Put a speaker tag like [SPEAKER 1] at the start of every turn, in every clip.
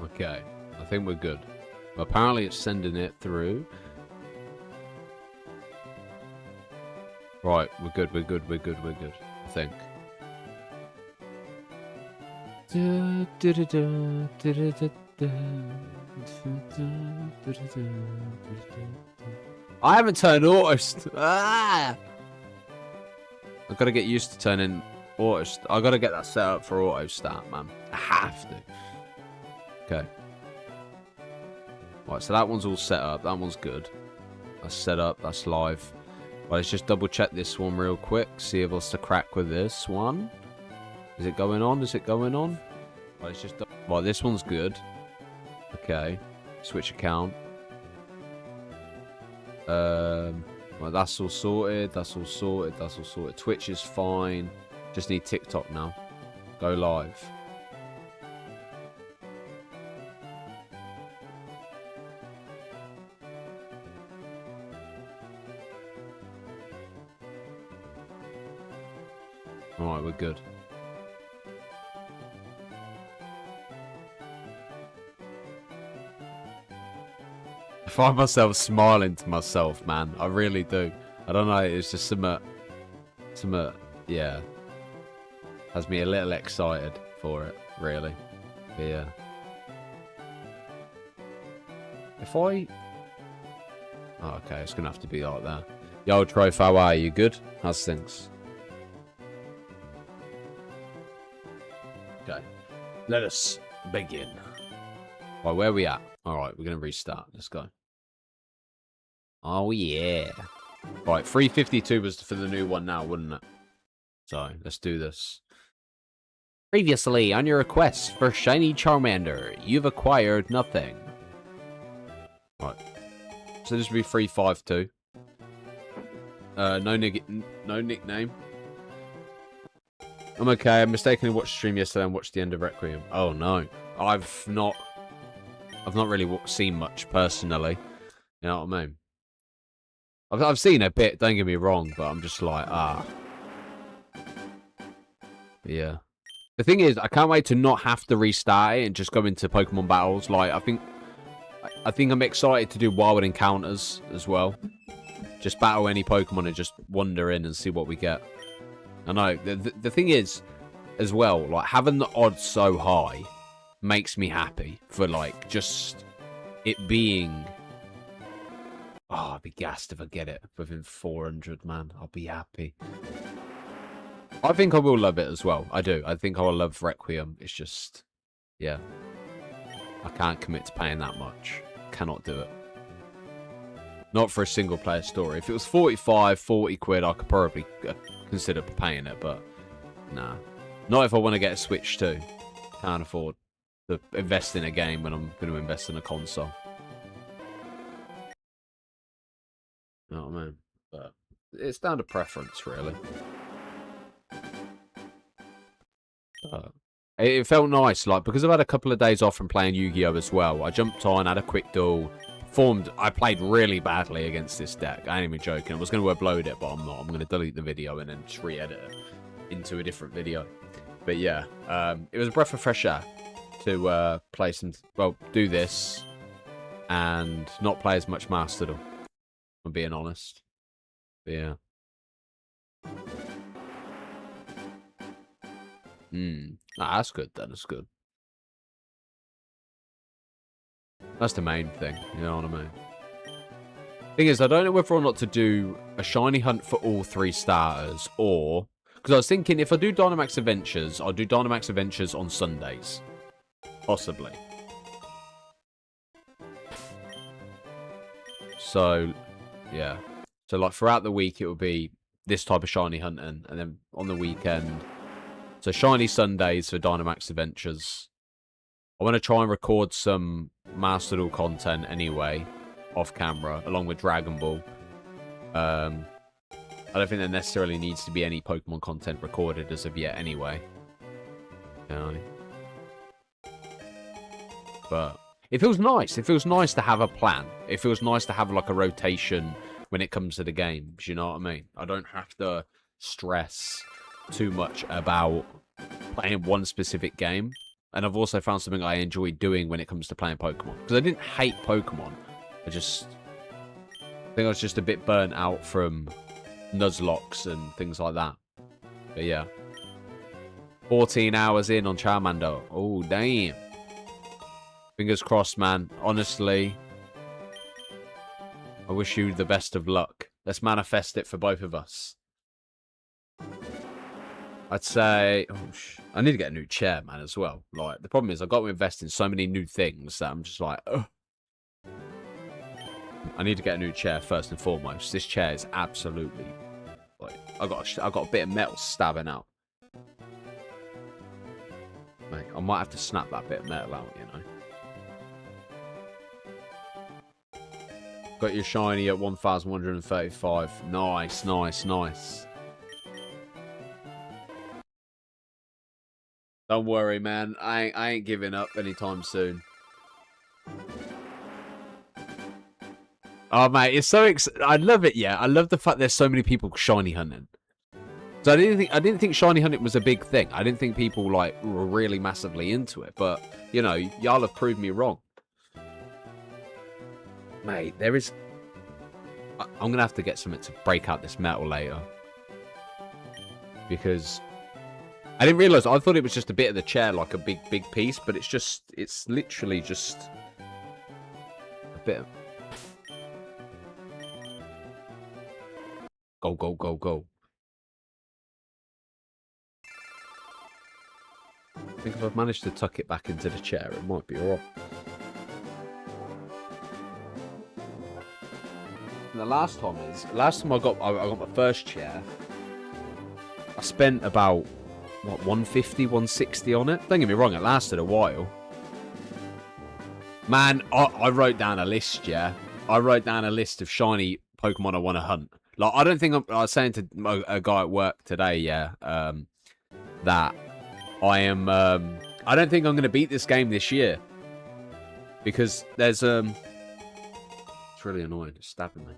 [SPEAKER 1] Okay, I think we're good. Apparently it's sending it through. Right, we're good, I think. I haven't turned auto. I've got to get used to turning auto. I've got to get that set up for auto start, man. I have to. Okay. Right, so that one's all set up. That one's good. That's set up. That's live. Right, let's just double check this one real quick. See if what's the crack with this one. Is it going on? Is it going on? Right, let's just... Right, this one's good. Okay. Switch account. Right, that's all sorted. That's all sorted. That's all sorted. Twitch is fine. Just need TikTok now. Go live. Alright, we're good. I find myself smiling to myself, man. I really do. I don't know, it's just some, yeah. Has me a little excited for it, really. But yeah. If I... Oh, okay, it's gonna have to be like that. Yo, Troth, how are you? Good? How's things? Okay. Let us begin. Right, where are we at? Alright, we're gonna restart. Let's go. Oh, yeah. Right, 352 was for the new one now, wouldn't it? So, let's do this. Previously, on your request for Shiny Charmander, you've acquired nothing. Right. So this would be 352. No nickname. I'm okay. I mistakenly watched the stream yesterday and watched the end of Requiem. Oh, no. I've not really seen much, personally. You know what I mean? I've seen a bit, don't get me wrong, but I'm just like, yeah. The thing is, I can't wait to not have to restart it and just go into Pokemon battles. Like, I think I'm excited to do wild encounters as well. Just battle any Pokemon and just wander in and see what we get. I know, the thing is, as well, like, having the odds so high makes me happy for, like, just it being... Oh, I'd be gassed if I get it within 400, man. I'll be happy. I think I will love it as well. I do. I think I will love Requiem. It's just... Yeah. I can't commit to paying that much. Cannot do it. Not for a single player story. If it was 45, 40 quid, I could probably consider paying it, but nah. Not if I want to get a Switch too. Can't afford to invest in a game when I'm going to invest in a console. You know what I mean? But it's down to preference, really. It felt nice, like, because I've had a couple of days off from playing Yu-Gi-Oh! As well. I jumped on, had a quick duel. I played really badly against this deck. I ain't even joking. I was going to upload it, but I'm not. I'm going to delete the video and then just re-edit it into a different video. But yeah, it was a breath of fresh air to play some... Well, do this and not play as much Master Duel. I'm being honest. But yeah. Nah, that's good then. That's good. That's the main thing. You know what I mean? Thing is, I don't know whether or not to do a shiny hunt for all 3 starters, or... Because I was thinking, if I do Dynamax Adventures, I'll do Dynamax Adventures on Sundays. Possibly. So, yeah. So, like, throughout the week, it will be this type of shiny hunting, and then on the weekend... So, shiny Sundays for Dynamax Adventures. I want to try and record some Master Duel content anyway, off camera, along with Dragon Ball. I don't think there necessarily needs to be any Pokemon content recorded as of yet anyway. You know? But it feels nice. It feels nice to have a plan. It feels nice to have like a rotation when it comes to the games. You know what I mean? I don't have to stress too much about playing one specific game. And I've also found something I enjoy doing when it comes to playing Pokemon. Because I didn't hate Pokemon. I think I was just a bit burnt out from Nuzlocke and things like that. But yeah. 14 hours in on Charmander. Oh, damn. Fingers crossed, man. Honestly, I wish you the best of luck. Let's manifest it for both of us. I'd say... Oh, I need to get a new chair, man, as well. Like, the problem is I've got to invest in so many new things that I'm just like... Ugh. I need to get a new chair first and foremost. This chair is absolutely... Like, I got a bit of metal stabbing out. Mate, I might have to snap that bit of metal out, you know. Got your shiny at 1,135. Nice, nice, nice. Don't worry, man. I ain't giving up anytime soon. Oh, mate, it's so I love it. Yeah, I love the fact there's so many people shiny hunting. So I didn't think shiny hunting was a big thing. I didn't think people like were really massively into it. But you know, y'all have proved me wrong. Mate, there is. I'm gonna have to get something to break out this metal later because I didn't realize. I thought it was just a bit of the chair, like a big piece, but it's literally just a bit of... Go, go, go, go. I think if I've managed to tuck it back into the chair, it might be alright. And the last time I got my first chair, I spent about, what, 150, 160 on it? Don't get me wrong, it lasted a while. Man, I wrote down a list, yeah? I wrote down a list of shiny Pokemon I want to hunt. Like, I don't think I was saying to a guy at work today, yeah, that I am, I don't think I'm going to beat this game this year. Because there's, it's really annoying, it's stabbing me.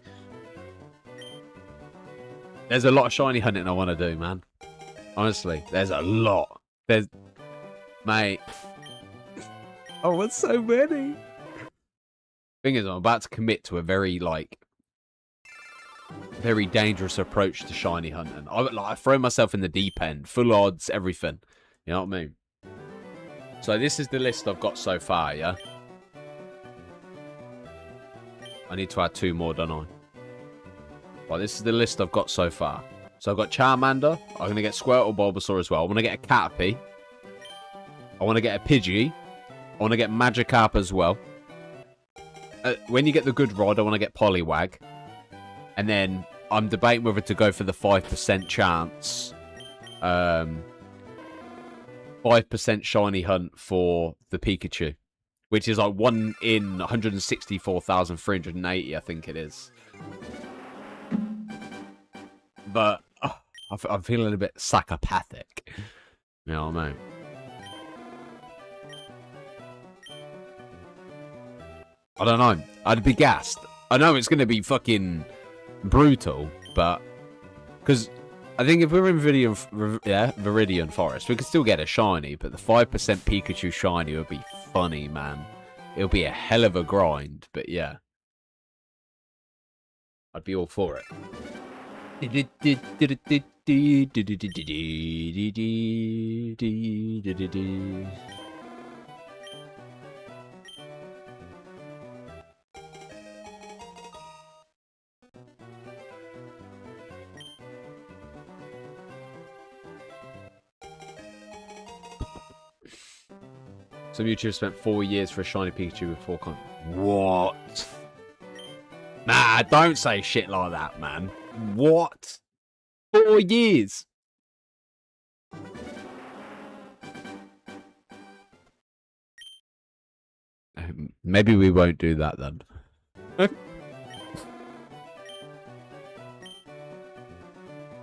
[SPEAKER 1] There's a lot of shiny hunting I want to do, man. Honestly, there's a lot. Mate. I want so many. Thing is, I'm about to commit to a very, like, very dangerous approach to shiny hunting. I throw myself in the deep end, full odds, everything. You know what I mean? So this is the list I've got so far, yeah? I need to add 2 more, don't I? Right, this is the list I've got so far. So I've got Charmander. I'm going to get Squirtle, Bulbasaur as well. I want to get a Caterpie. I want to get a Pidgey. I want to get Magikarp as well. When you get the good rod, I want to get Poliwag. And then I'm debating whether to go for the 5% chance. 5% shiny hunt for the Pikachu. Which is like 1 in 164,380, I think it is. But I'm feeling a bit psychopathic. You know what I mean? I don't know. I'd be gassed. I know it's going to be fucking brutal, but... Because I think if we're in Viridian Forest, we could still get a shiny, but the 5% Pikachu shiny would be funny, man. It'll be a hell of a grind, but yeah. I'd be all for it. Some YouTubers spent 4 years for a shiny Pikachu before What? Nah, don't say shit like that, man. What? 4 years? Maybe we won't do that then.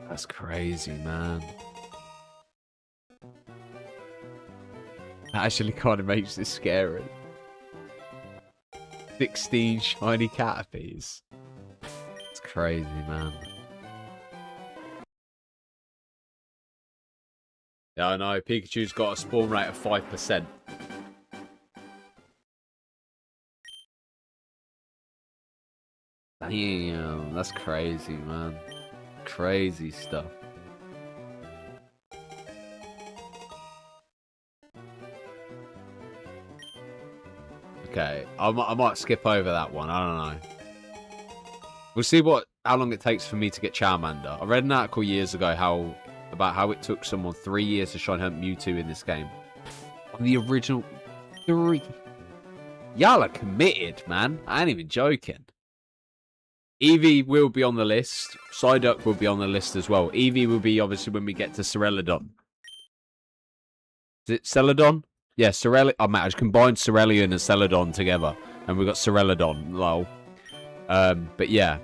[SPEAKER 1] That's crazy, man. That actually kind of makes this scary. 16 shiny Caterpies. It's crazy, man. Yeah, I know. Pikachu's got a spawn rate of 5%. Damn, that's crazy, man. Crazy stuff. Okay, I might skip over that one. I don't know. We'll see how long it takes for me to get Charmander. I read an article years ago about how it took someone 3 years to try and hunt Mewtwo in this game. On the original 3. Y'all are committed, man. I ain't even joking. Eevee will be on the list. Psyduck will be on the list as well. Eevee will be obviously when we get to Celadon. Is it Celadon? Yeah, oh, man, I just combined Cerulean and Celadon together. And we got Celadon, lol. But yeah,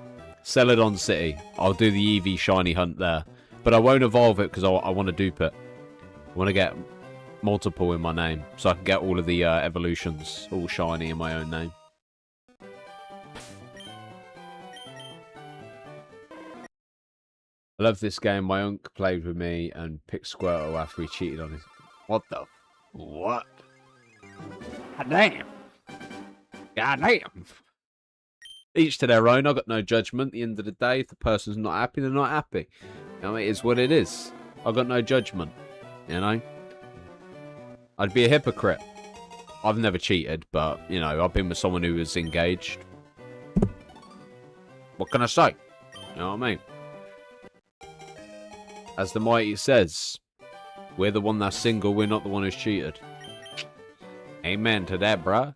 [SPEAKER 1] Celadon City. I'll do the Eevee shiny hunt there. But I won't evolve it because I want to dupe it. I want to get multiple in my name. So I can get all of the evolutions all shiny in my own name. I love this game. My uncle played with me and picked Squirtle after he cheated on his... What the... What? God damn. God damn. Each to their own. I've got no judgment. At the end of the day, if the person's not happy, they're not happy. You know, it is what it is. I've got no judgment. You know? I'd be a hypocrite. I've never cheated, but, you know, I've been with someone who was engaged. What can I say? You know what I mean? As the mighty says, we're the one that's single, we're not the one who's cheated. Amen to that, bruh.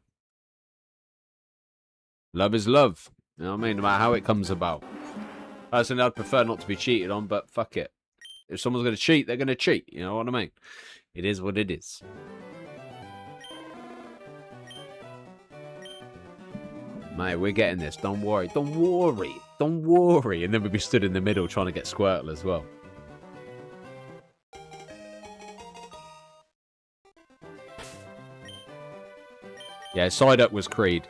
[SPEAKER 1] Love is love. You know what I mean? No matter how it comes about. Personally, I'd prefer not to be cheated on, but fuck it. If someone's going to cheat, they're going to cheat. You know what I mean? It is what it is. Mate, we're getting this. Don't worry. Don't worry. Don't worry. And then we'd be stood in the middle trying to get Squirtle as well. Yeah, Psyduck was Creed.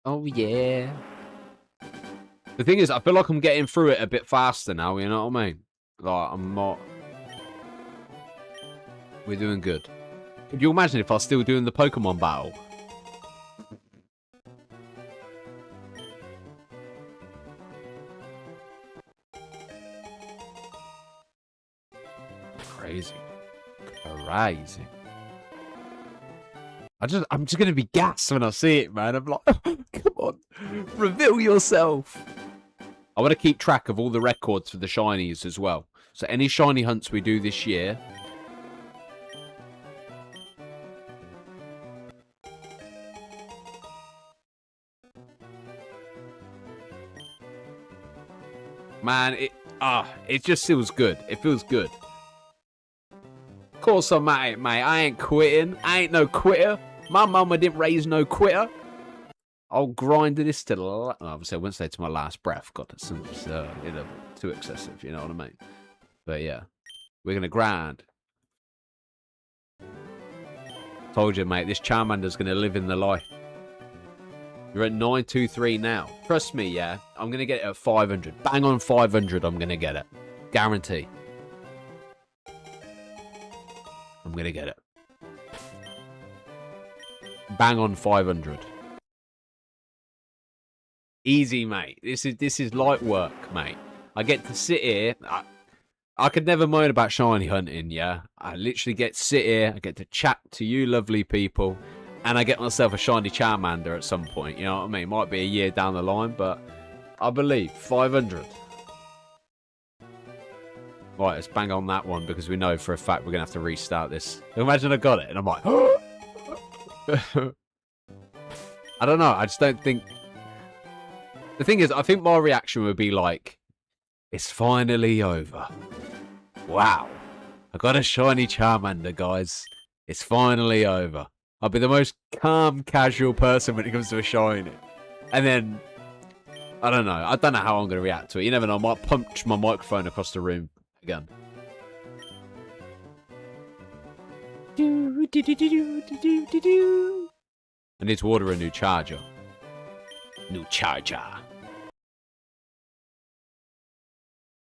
[SPEAKER 1] Oh, yeah. The thing is, I feel like I'm getting through it a bit faster now, you know what I mean? Like, I'm not... We're doing good. Could you imagine if I was still doing the Pokemon battle? Crazy. Crazy. I'm just gonna be gassed when I see it, man. I'm like, come on, reveal yourself. I want to keep track of all the records for the shinies as well. So any shiny hunts we do this year, man, it just feels good. It feels good. Of course I'm at it, mate. I ain't quitting. I ain't no quitter. My mama didn't raise no quitter. I'll grind this to the... Obviously, I wouldn't say to my last breath. God, that seems you know, too excessive. You know what I mean? But yeah, we're going to grind. Told you, mate. This Charmander's going to live in the life. You're at 923 now. Trust me, yeah. I'm going to get it at 500. Bang on 500, I'm going to get it. Guarantee. I'm going to get it. Bang on 500. Easy, mate. This is light work, mate. I get to sit here. I could never moan about shiny hunting, yeah? I literally get to sit here. I get to chat to you lovely people. And I get myself a shiny Charmander at some point. You know what I mean? Might be a year down the line, but I believe 500. Right, let's bang on that one because we know for a fact we're going to have to restart this. Imagine I got it and I'm like... I don't know. I just don't think... The thing is, I think my reaction would be like, it's finally over. Wow. I got a shiny Charmander, guys. It's finally over. I'll be the most calm, casual person when it comes to a shiny. And then, I don't know. I don't know how I'm going to react to it. You never know. I might punch my microphone across the room again. I need to order a new charger. New charger.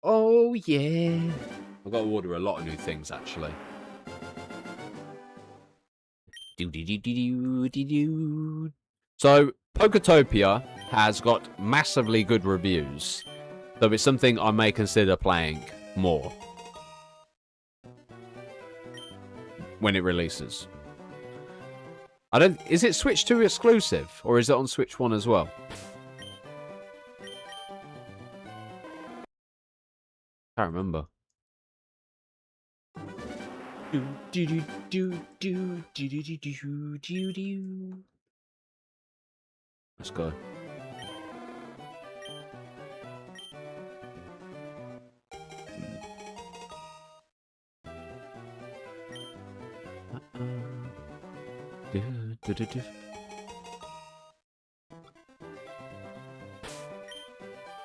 [SPEAKER 1] Oh, yeah. I've got to order a lot of new things, actually. So, Poketopia has got massively good reviews. So it's something I may consider playing more when it releases. Is it Switch 2 exclusive? Or is it on Switch 1 as well? Can't remember. Let's go.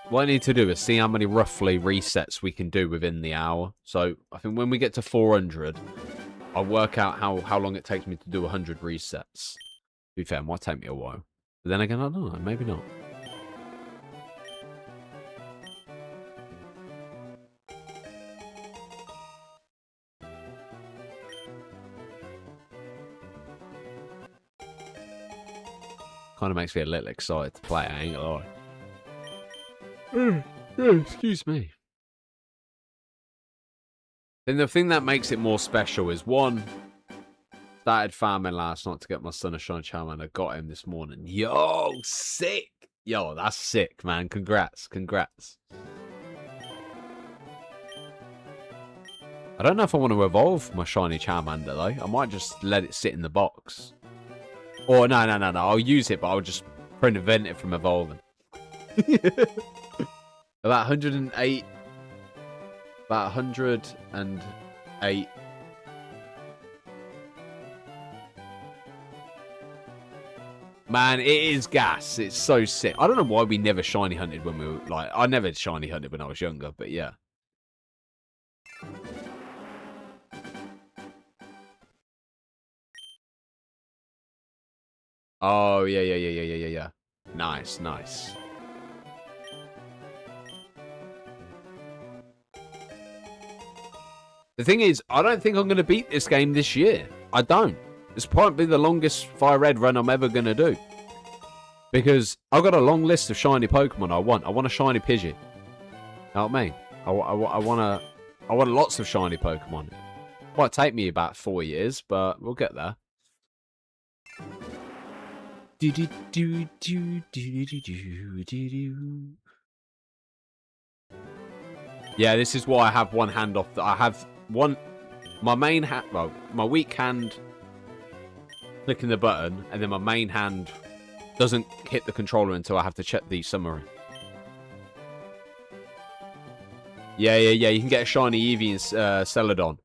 [SPEAKER 1] What I need to do is see how many roughly resets we can do within the hour. So I think when we get to 400, I'll work out how long it takes me to do 100 resets. To be fair, it might take me a while. But then again, I don't know. Maybe not. Kind of makes me a little excited to play it, I ain't gonna lie. Excuse me. Then the thing that makes it more special is, one, started farming last night to get my son a shiny Charmander. Got him this morning. Yo, sick. Yo, that's sick, man. Congrats. Congrats. I don't know if I want to evolve my shiny Charmander, though. I might just let it sit in the box. Or, no. I'll use it, but I'll just prevent it from evolving. About 108. About 108. Man, it is gas. It's so sick. I don't know why we never shiny hunted when we were, like, I never shiny hunted when I was younger, but yeah. Oh, yeah. Nice. The thing is, I don't think I'm going to beat this game this year. I don't. This probably the longest Fire Red run I'm ever going to do. Because I've got a long list of shiny Pokemon I want. I want a shiny Pidgey. You know what I mean? I want lots of shiny Pokemon. It might take me about 4 years, but we'll get there. Yeah, this is why I have one hand off. I have my main hand, well, my weak hand clicking the button, and then my main hand doesn't hit the controller until I have to check the summary. Yeah. You can get a shiny Eevee in Celadon,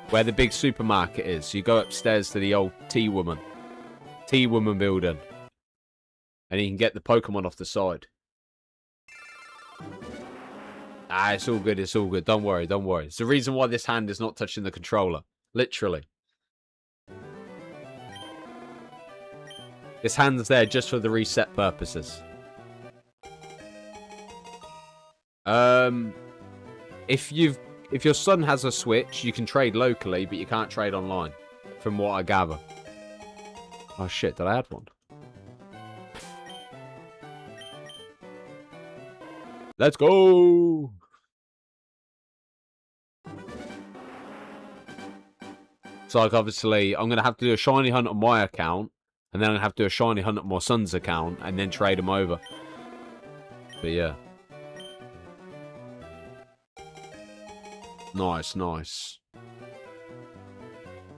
[SPEAKER 1] where the big supermarket is. So you go upstairs to the old tea woman building, and you can get the Pokemon off the side. Ah, it's all good. Don't worry. It's the reason why this hand is not touching the controller. Literally. This hand's there just for the reset purposes. If your son has a Switch, you can trade locally, but you can't trade online, from what I gather. Oh shit, did I add one? Let's go! So, like, obviously, I'm going to have to do a shiny hunt on my account, and then I'm going to have to do a shiny hunt on my son's account, and then trade them over. But, yeah. Nice.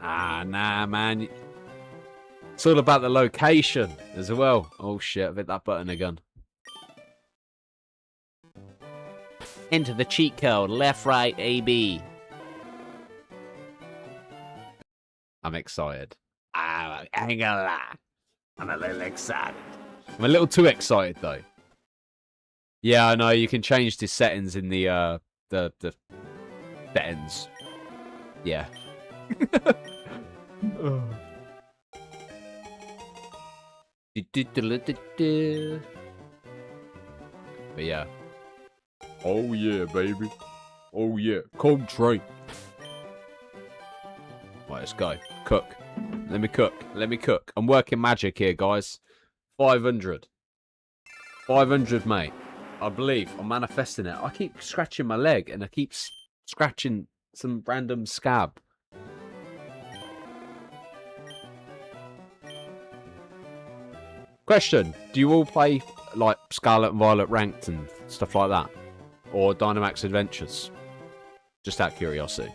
[SPEAKER 1] Ah, nah, man. It's all about the location as well. Oh, shit, I've hit that button again. Enter the cheat code, left, right, AB. I'm excited. I ain't gonna lie. I'm a little excited. I'm a little too excited, though. Yeah, I know. You can change the settings in the settings. Yeah. But yeah. Oh, yeah, baby. Oh, yeah. Cold train. Right, let's go. Cook. Let me cook. Let me cook. I'm working magic here, guys. 500. 500, mate. I believe. I'm manifesting it. I keep scratching my leg, and I keep scratching some random scab. Question. Do you all play, like, Scarlet and Violet Ranked and stuff like that? Or Dynamax Adventures? Just out of curiosity.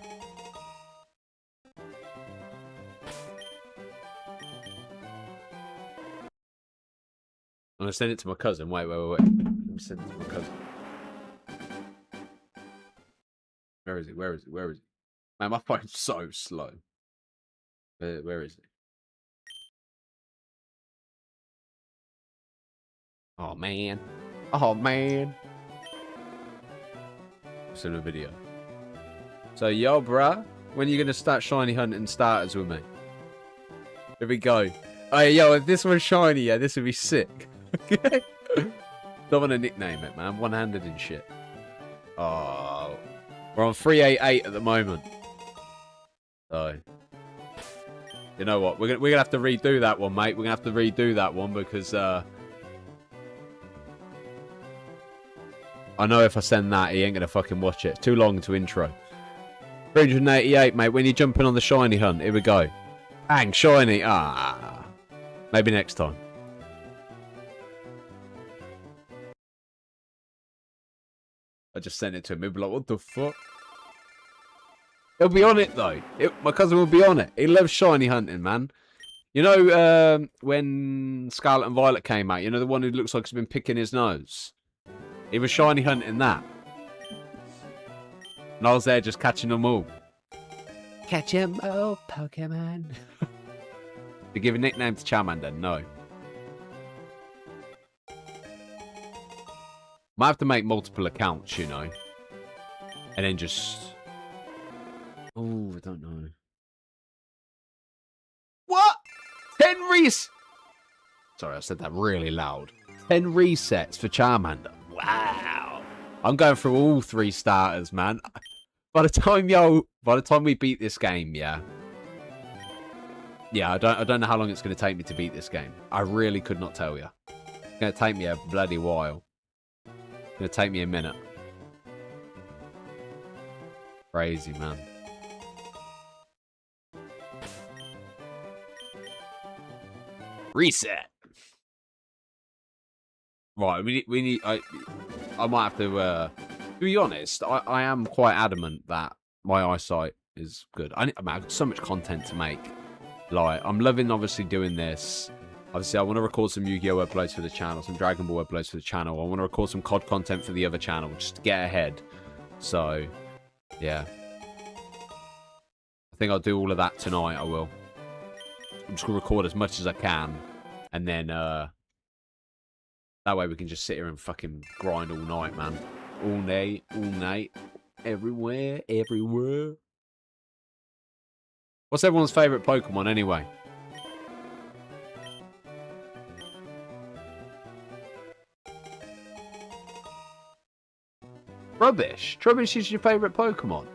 [SPEAKER 1] I'm going to send it to my cousin. Wait. Let me send it to my cousin. Where is he? Man, my phone's so slow. Where is he? Oh, man. It's in a video. So, yo, bruh. When are you going to start shiny hunting starters with me? Here we go. Oh, yo, if this one's shiny, yeah, this would be sick. Okay? Don't want to nickname it, man. One-handed and shit. Oh. We're on 388 at the moment. So. You know what? We're gonna have to redo that one, mate. We're going to have to redo that one because, I know if I send that, he ain't going to fucking watch it. It's too long to intro. 388, mate. When you're jumping on the shiny hunt. Here we go. Bang, shiny. Ah. Maybe next time. I just sent it to him. He'll be like, what the fuck? He'll be on it, though. My cousin will be on it. He loves shiny hunting, man. You know, when Scarlet and Violet came out, you know, the one who looks like he's been picking his nose? He was shiny hunting that. And I was there just catching them all. Catch 'em all, Pokemon. To give a nickname to Charmander? No. Might have to make multiple accounts, you know. And then just... Oh, I don't know. What? 10 Sorry, I said that really loud. 10 resets for Charmander. Wow. I'm going through all 3 starters, man. By the time we beat this game, yeah. Yeah, I don't know how long it's going to take me to beat this game. I really could not tell you. It's going to take me a bloody while. It's going to take me a minute. Crazy, man. Reset. Right, we need. I might have to be honest. I am quite adamant that my eyesight is good. I've got so much content to make. Like, I'm loving obviously doing this. Obviously, I want to record some Yu-Gi-Oh uploads for the channel, some Dragon Ball uploads for the channel. I want to record some COD content for the other channel just to get ahead. So, yeah. I think I'll do all of that tonight. I will. I'm just gonna record as much as I can, and then that way we can just sit here and fucking grind all night, man. All night, everywhere. What's everyone's favourite Pokemon, anyway? Rubbish. Trubbish is your favourite Pokemon?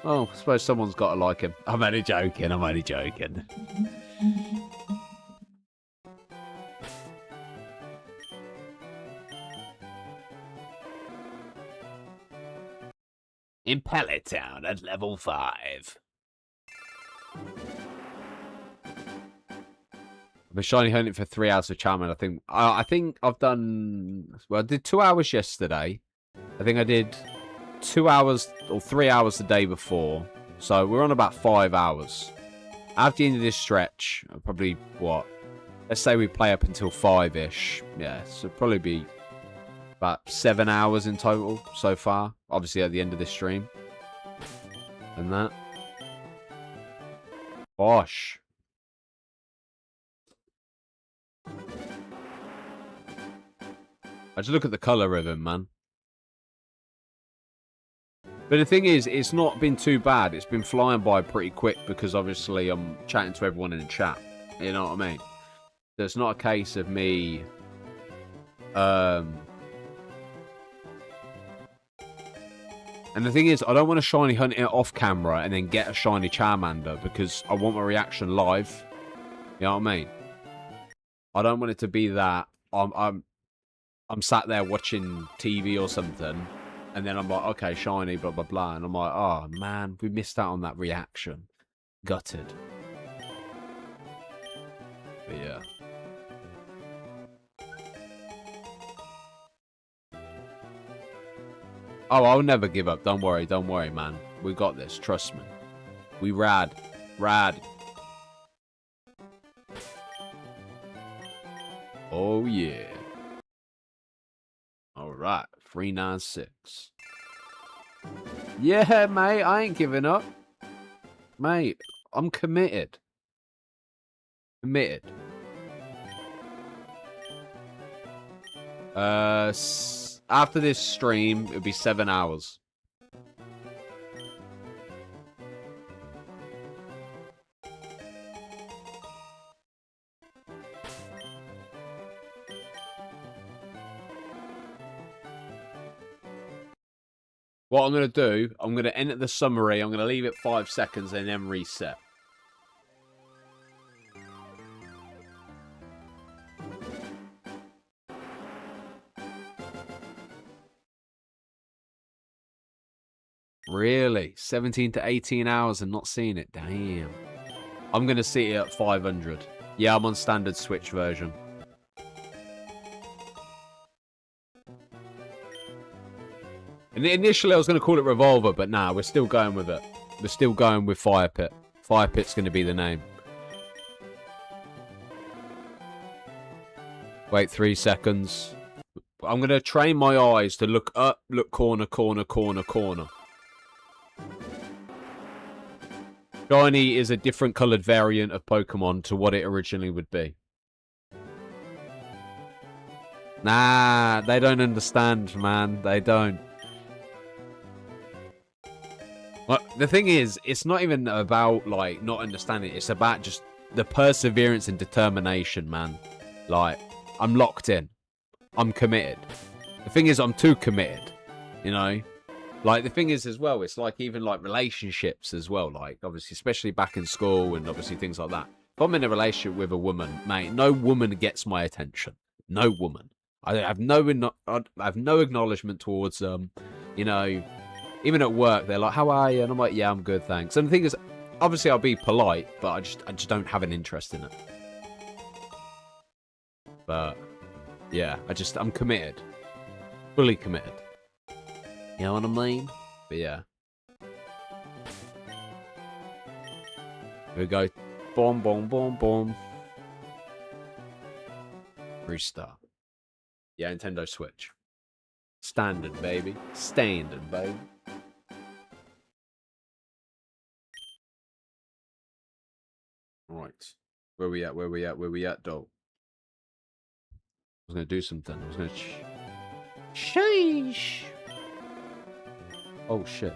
[SPEAKER 1] Oh, I suppose someone's got to like him. I'm only joking. In Pallet Town at level 5. I've been shiny hunting for 3 hours for Charmander. I think I've done... Well, I did 2 hours yesterday. I think I did 2 hours or 3 hours the day before. So we're on about 5 hours. After the end of this stretch, probably, what? Let's say we play up until 5-ish. Yeah, so probably be about 7 hours in total so far. Obviously at the end of this stream. And that. Bosh. I just look at the colour of him, man. But the thing is, it's not been too bad. It's been flying by pretty quick because obviously I'm chatting to everyone in the chat. You know what I mean? So it's not a case of me... And the thing is, I don't want to shiny hunt it off camera and then get a shiny Charmander because I want my reaction live. You know what I mean? I don't want it to be that I'm sat there watching TV or something, and then I'm like, okay, shiny, blah, blah, blah. And I'm like, oh, man, we missed out on that reaction. Gutted. But yeah. Oh, I'll never give up. Don't worry, man. We got this. Trust me. We rad. Rad. Oh, yeah. All right. 396. Yeah, mate. I ain't giving up. Mate, I'm committed. Committed. After this stream, it'll be 7 hours. What I'm going to do, I'm going to edit the summary. I'm going to leave it 5 seconds and then reset. Really? 17 to 18 hours and not seeing it? Damn. I'm going to see it at 500. Yeah, I'm on standard Switch version. And initially I was going to call it Revolver, but nah, we're still going with it. We're still going with Fire Pit. Fire Pit's going to be the name. Wait 3 seconds. I'm going to train my eyes to look up, look corner, corner, corner, corner. Shiny is a different coloured variant of Pokemon to what it originally would be. Nah, they don't understand, man. They don't. Well, the thing is, it's not even about, like, not understanding. It's about just the perseverance and determination, man. Like, I'm locked in. I'm committed. The thing is, I'm too committed, you know? Like, the thing is, as well, it's like even, like, relationships as well. Like, obviously, especially back in school and obviously things like that. If I'm in a relationship with a woman, mate, no woman gets my attention. No woman. I have no acknowledgement towards them, you know. Even at work, they're like, how are you? And I'm like, yeah, I'm good, thanks. And the thing is, obviously I'll be polite, but I just don't have an interest in it. But, yeah, I'm committed. Fully committed. You know what I mean? But yeah. Here we go. Boom, boom, boom, boom. Restart. Yeah, Nintendo Switch. Standard, baby. Standard, baby. Right. Where we at? Where we at? Where we at, doll? I was going to do something. I was going to... Sheesh! Oh, shit.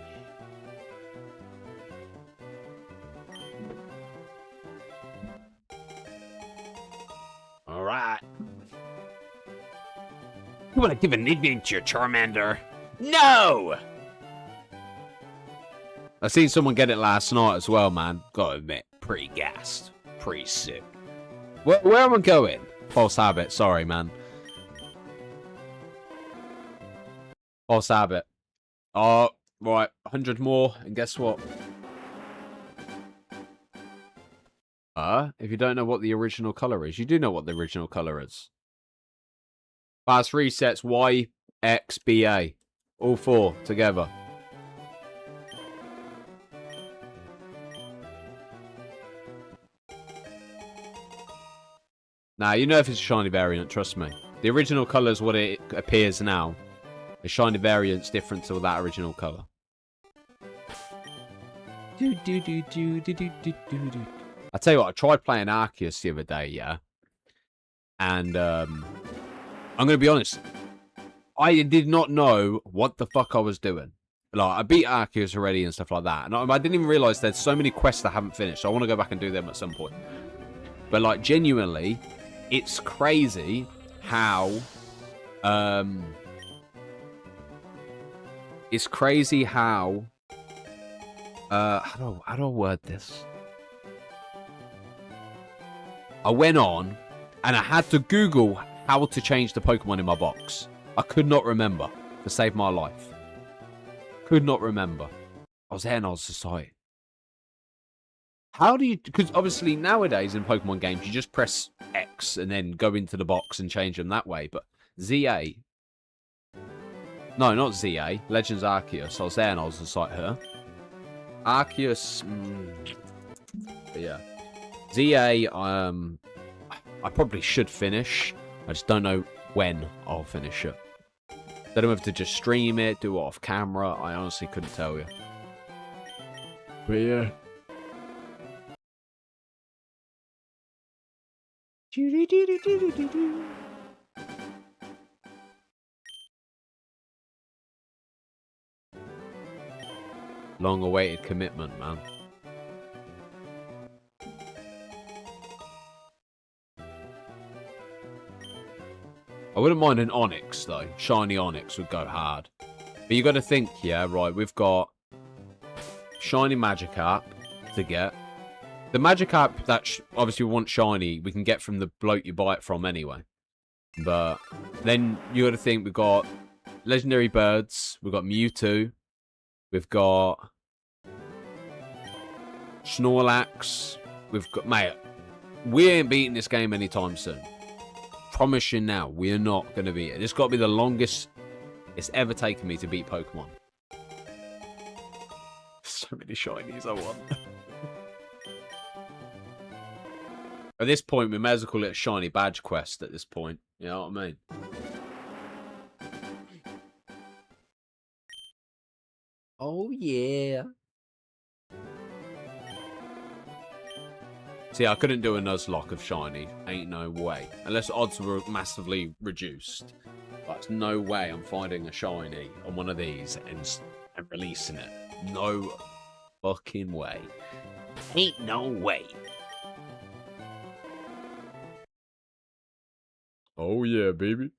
[SPEAKER 1] Alright. You want to give an nickname to your Charmander? No! I seen someone get it last night as well, man. Gotta admit, pretty gassed. Pretty sick. Where am I going? False habit, sorry, man. False habit. Oh, right, 100 more, and guess what? If you don't know what the original colour is, you do know what the original colour is. Fast resets, Y, X, B, A. All four together. Now, you know if it's a shiny variant, trust me. The original colour is what it appears now. The shiny variant's different to that original colour. I tell you what, I tried playing Arceus the other day, yeah? And, I'm going to be honest. I did not know what the fuck I was doing. Like, I beat Arceus already and stuff like that. And I didn't even realise there's so many quests I haven't finished. So I want to go back and do them at some point. But, like, genuinely, it's crazy how, It's crazy how... how do I word this? I went on, and I had to Google how to change the Pokemon in my box. I could not remember to save my life. Could not remember. I was there and I was just like... How do you... Because obviously nowadays in Pokemon games, you just press X and then go into the box and change them that way. But ZA... No, not ZA. Legends Arceus. I was there and I was just like, huh? Arceus... But yeah. ZA, I probably should finish. I just don't know when I'll finish it. Don't know whether to just stream it, do it off camera. I honestly couldn't tell you. But yeah. Long-awaited commitment, man. I wouldn't mind an Onyx, though. Shiny Onyx would go hard. But you got to think, yeah, right, we've got Shiny Magikarp to get. The Magikarp that obviously we want shiny, we can get from the bloke you buy it from anyway. But then you got to think we've got Legendary Birds, we've got Mewtwo, we've got Snorlax, we've got... Mate, we ain't beating this game anytime soon. Promise you now, we're not going to beat it. This got to be the longest it's ever taken me to beat Pokemon. So many shinies I want. At this point, we may as well call it a shiny badge quest at this point. You know what I mean? Oh, yeah. See, I couldn't do a Nuzlocke of shiny. Ain't no way. Unless odds were massively reduced. But no way I'm finding a shiny on one of these and releasing it. No fucking way. Ain't no way. Oh yeah, baby.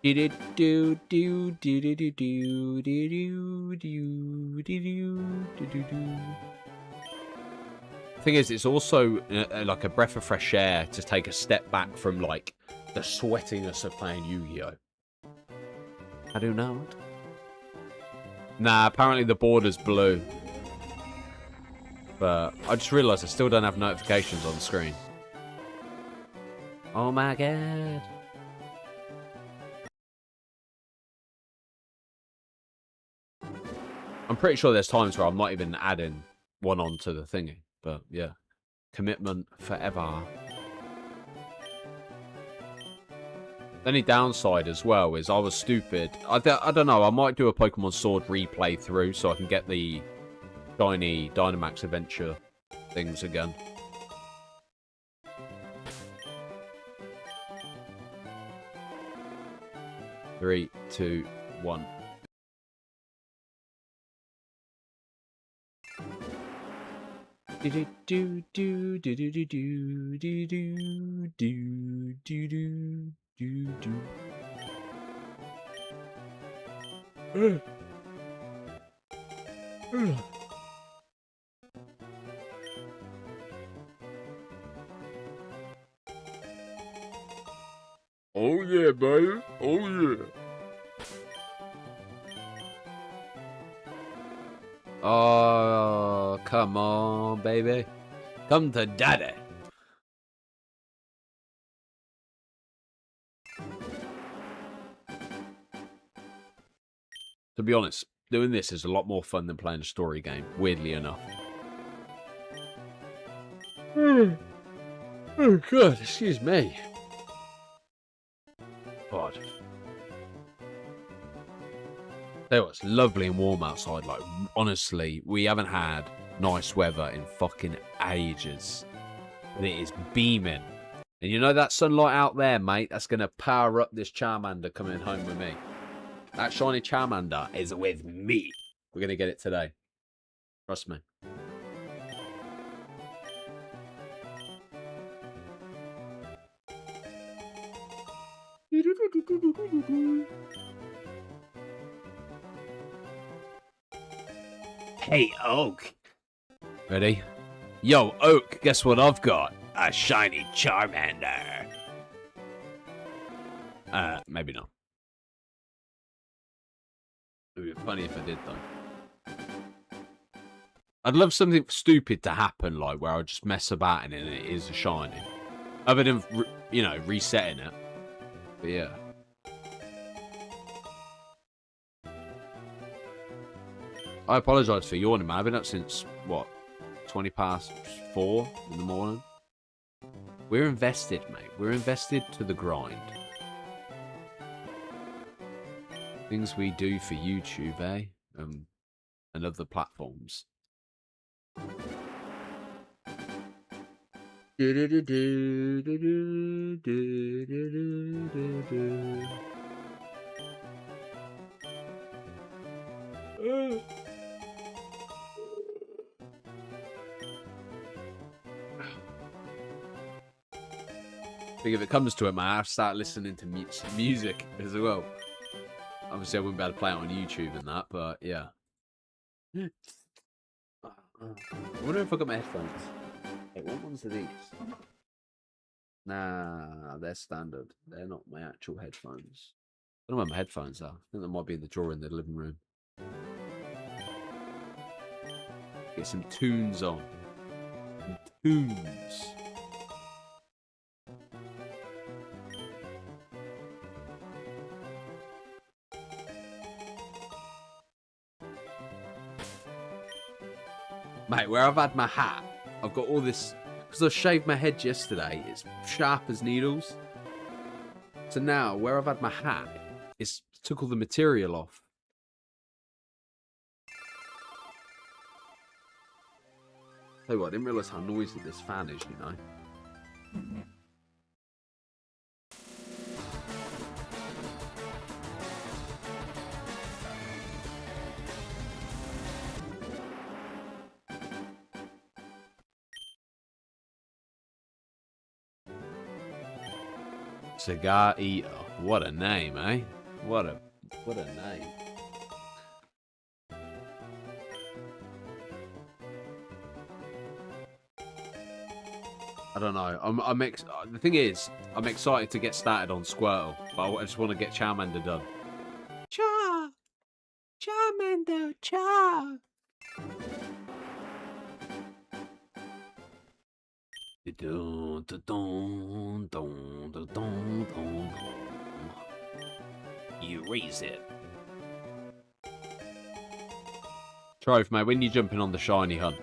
[SPEAKER 1] Thing is, it's also like a breath of fresh air to take a step back from like the sweatiness of playing Yu-Gi-Oh. I do not. Nah, apparently the border's blue. But I just realised I still don't have notifications on the screen. Oh my god. I'm pretty sure there's times where I'm not even adding one onto the thingy. But yeah. Commitment forever. The only downside as well is I was stupid. I don't know. I might do a Pokemon Sword replay through so I can get the shiny Dynamax Adventure things again. Three, two, one. Oh yeah, baby. Oh yeah. Oh, come on, baby. Come to daddy. To be honest, doing this is a lot more fun than playing a story game, weirdly enough. Oh, God, excuse me. God. Tell you what, it's lovely and warm outside. Like, honestly, we haven't had nice weather in fucking ages. And it is beaming. And you know that sunlight out there, mate? That's going to power up this Charmander coming home with me. That shiny Charmander is with me. We're going to get it today. Trust me. Hey, Oak. Ready? Yo, Oak, guess what I've got? A shiny Charmander. Maybe not. It would be funny if I did, though. I'd love something stupid to happen, like, where I'll just mess about in it and it is a shiny. Other than, you know, resetting it. But yeah. I apologise for yawning, man. I've been up since, what, 4:20 in the morning? We're invested, mate. We're invested to the grind. Things we do for YouTube, eh? And other platforms. I think if it comes to it, man, I have to start listening to music as well. Obviously, I wouldn't be able to play it on YouTube and that, but yeah. I wonder if I got my headphones. Hey, what ones are these? Nah, they're standard. They're not my actual headphones. I don't know where my headphones are. I think they might be in the drawer in the living room. Get some tunes on. Some tunes. Mate, where I've had my hat, I've got all this... Because I shaved my head yesterday, it's sharp as needles. So now, where I've had my hat, it's took all the material off. Tell you what, I didn't realise how noisy this fan is, you know. Cigar Eater. What a name, eh? What a name. I don't know. The thing is, I'm excited to get started on Squirtle, but I just want to get Charmander done. Charmander, Char. You raise it. Trove, mate, when you jumping on the shiny hunt?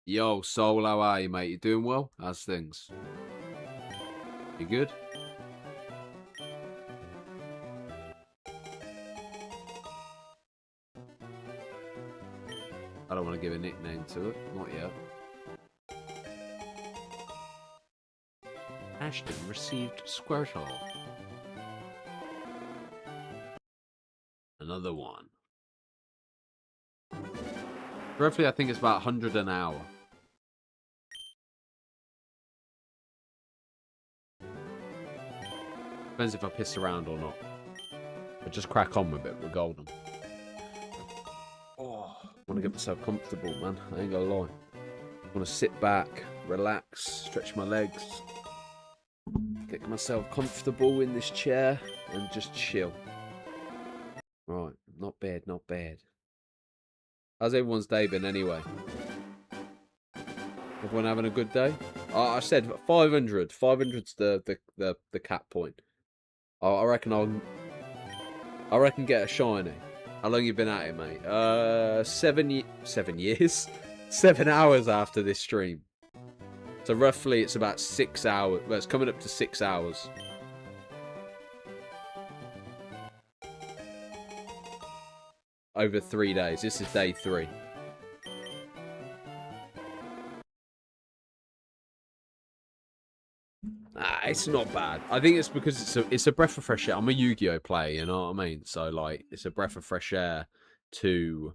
[SPEAKER 1] Yo, Soul, how are you, mate? You doing well? How's things? You good? I don't want to give a nickname to it. Not yet. Ashton received Squirtle. Another one. Roughly, I think it's about 100 an hour. Depends if I piss around or not. But just crack on with it. We're golden. Oh, I want to get myself comfortable, man. I ain't gonna lie. I want to sit back, relax, stretch my legs, get myself comfortable in this chair, and just chill. Right, not bad, not bad. How's everyone's day been anyway? Everyone having a good day? I said 500. 500's the cap point. I reckon get a shiny. How long you been at it, mate? 7 years? 7 hours after this stream. So roughly it's about 6 hours. Well, it's coming up to 6 hours. Over 3 days. This is day 3. It's not bad. I think it's because it's a breath of fresh air. I'm a Yu-Gi-Oh player, you know what I mean? So like, it's a breath of fresh air to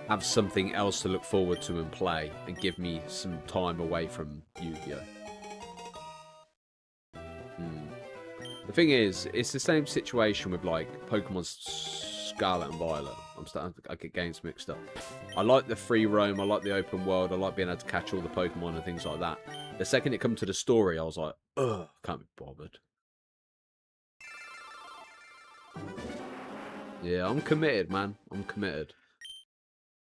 [SPEAKER 1] have something else to look forward to and play, and give me some time away from Yu-Gi-Oh. The thing is, it's the same situation with like Pokemon Scarlet and Violet. I get games mixed up. I like the free roam, I like the open world, I like being able to catch all the Pokemon and things like that. The second it come to the story, I was like, ugh, can't be bothered. Yeah, I'm committed, man. I'm committed.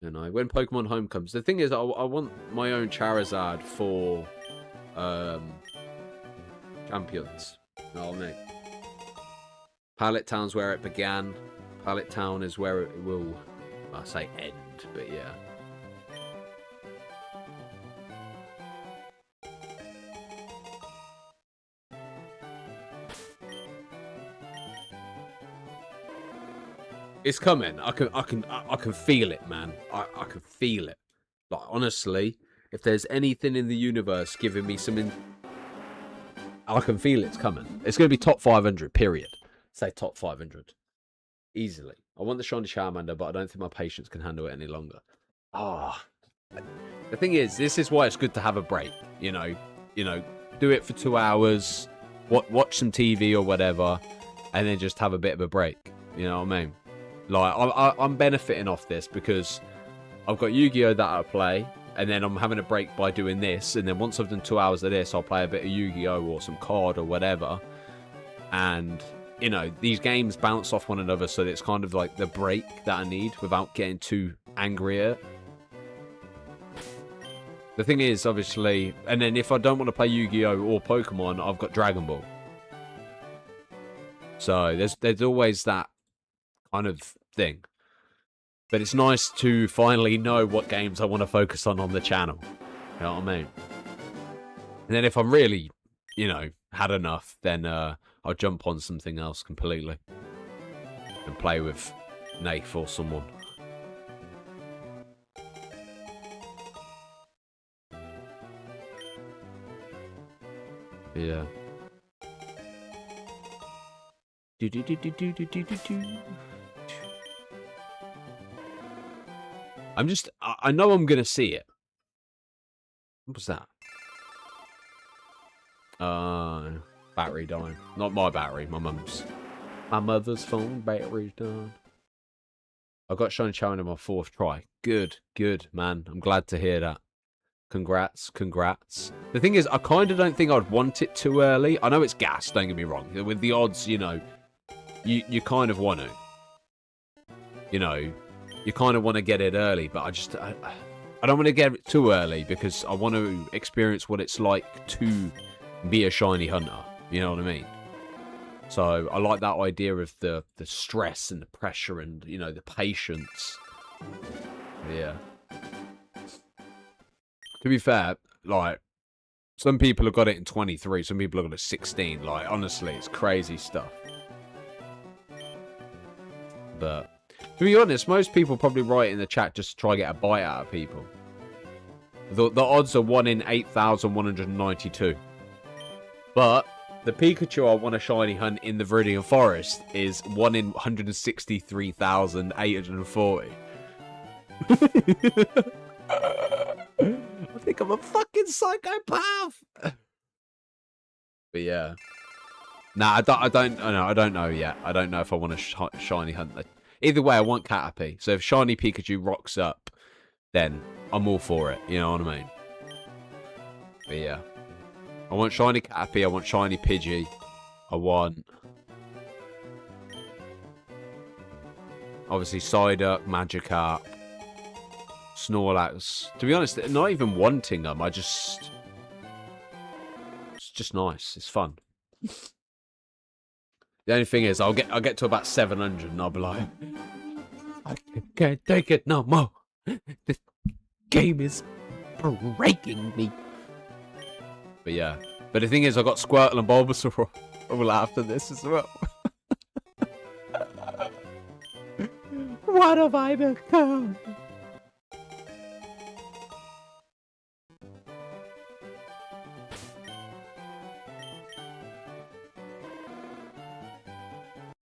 [SPEAKER 1] You know, when Pokemon Home comes, the thing is, I want my own Charizard for Champions. You know what I mean? Pallet Town's where it began. Pallet Town is where it will, I say end, but yeah. It's coming. I can feel it, man. I can feel it. Like, honestly, if there's anything in the universe giving me something, I can feel it's coming. It's going to be top 500, period. Say top 500. Easily. I want the shiny Charmander, but I don't think my patience can handle it any longer. Ah. Oh. The thing is, this is why it's good to have a break. You know, do it for 2 hours, watch some TV or whatever, and then just have a bit of a break. You know what I mean? Like, I'm benefiting off this because I've got Yu-Gi-Oh that I play, and then I'm having a break by doing this, and then once I've done 2 hours of this, I'll play a bit of Yu-Gi-Oh or some card or whatever. And, you know, these games bounce off one another, so it's kind of like the break that I need without getting too angry at it. The thing is, obviously, and then if I don't want to play Yu-Gi-Oh or Pokemon, I've got Dragon Ball. So there's always that kind of thing. But it's nice to finally know what games I want to focus on the channel. You know what I mean? And then if I'm really, you know, had enough, then I'll jump on something else completely. And play with Nath or someone. Yeah. I know I'm gonna see it. What was that? Battery dying. Not my battery, my mum's. My mother's phone battery's done. I got Shiny Charmander in my 4th try. Good, man. I'm glad to hear that. Congrats. The thing is, I kind of don't think I'd want it too early. I know it's gas, don't get me wrong. With the odds, you know, you kind of want to. You know, you kind of want to get it early, but I don't want to get it too early because I want to experience what it's like to be a shiny hunter. You know what I mean? So I like that idea of the stress and the pressure and, you know, the patience. Yeah. To be fair, like, some people have got it in 23, some people have got it 16. Like, honestly, it's crazy stuff. But to be honest, most people probably write in the chat just to try to get a bite out of people. The odds are 1 in 8,192. But the Pikachu I want a shiny hunt in the Viridian Forest is 1 in 163,840. I think I'm a fucking psychopath. But yeah. Nah, I don't know yet. I don't know if I want a shiny hunt. Either way, I want Caterpie. So if shiny Pikachu rocks up, then I'm all for it. You know what I mean? But yeah. I want shiny Caterpie. I want shiny Pidgey. I want... obviously Psyduck, Magikarp, Snorlax. To be honest, not even wanting them. It's just nice. It's fun. The only thing is, I'll get to about 700 and I'll be like, I can't take it no more. This game is breaking me. But yeah. But the thing is, I got Squirtle and Bulbasaur all after this as well. What have I become?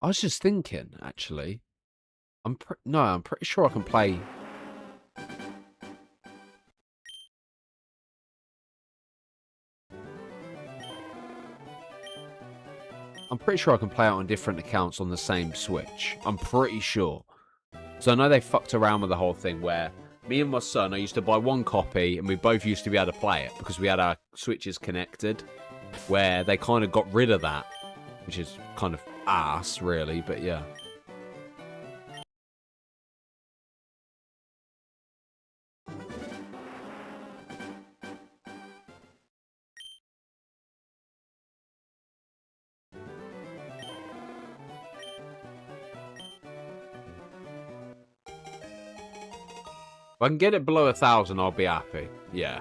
[SPEAKER 1] I was just thinking, actually. I'm pretty sure I can play. I'm pretty sure I can play it on different accounts on the same Switch. I'm pretty sure. So I know they fucked around with the whole thing where me and my son, I used to buy one copy and we both used to be able to play it because we had our Switches connected, where they kind of got rid of that, which is kind of ass, really, but yeah. If I can get it below 1,000, I'll be happy. Yeah.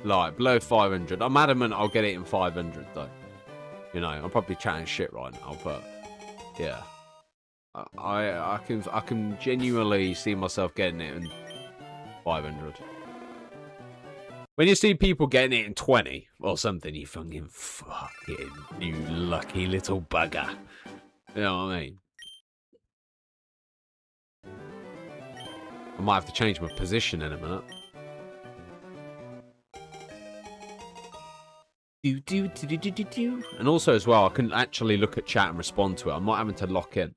[SPEAKER 1] Like, below 500. I'm adamant I'll get it in 500, though. You know, I'm probably chatting shit right now, but... Yeah. I can genuinely see myself getting it in 500. When you see people getting it in 20 or something, you fucking you lucky little bugger. You know what I mean? I might have to change my position in a minute. And also as well, I can actually look at chat and respond to it. I'm not having to lock in.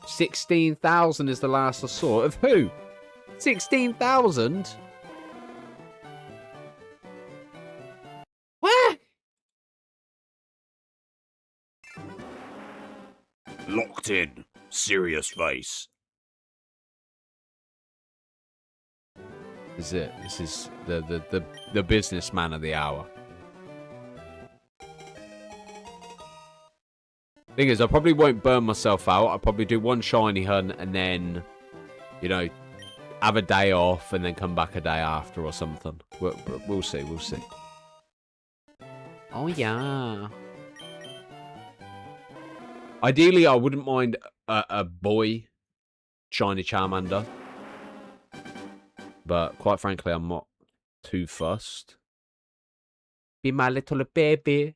[SPEAKER 1] 16,000 is the last I saw. Of who? 16,000? What? Locked in. Serious face. This is it. This is the businessman of the hour. Thing is, I probably won't burn myself out. I'll probably do one shiny hunt and then, you know, have a day off and then come back a day after or something. We'll see. We'll see. Oh, yeah. Ideally, I wouldn't mind a boy shiny Charmander. But quite frankly, I'm not too fussed. Be my little baby.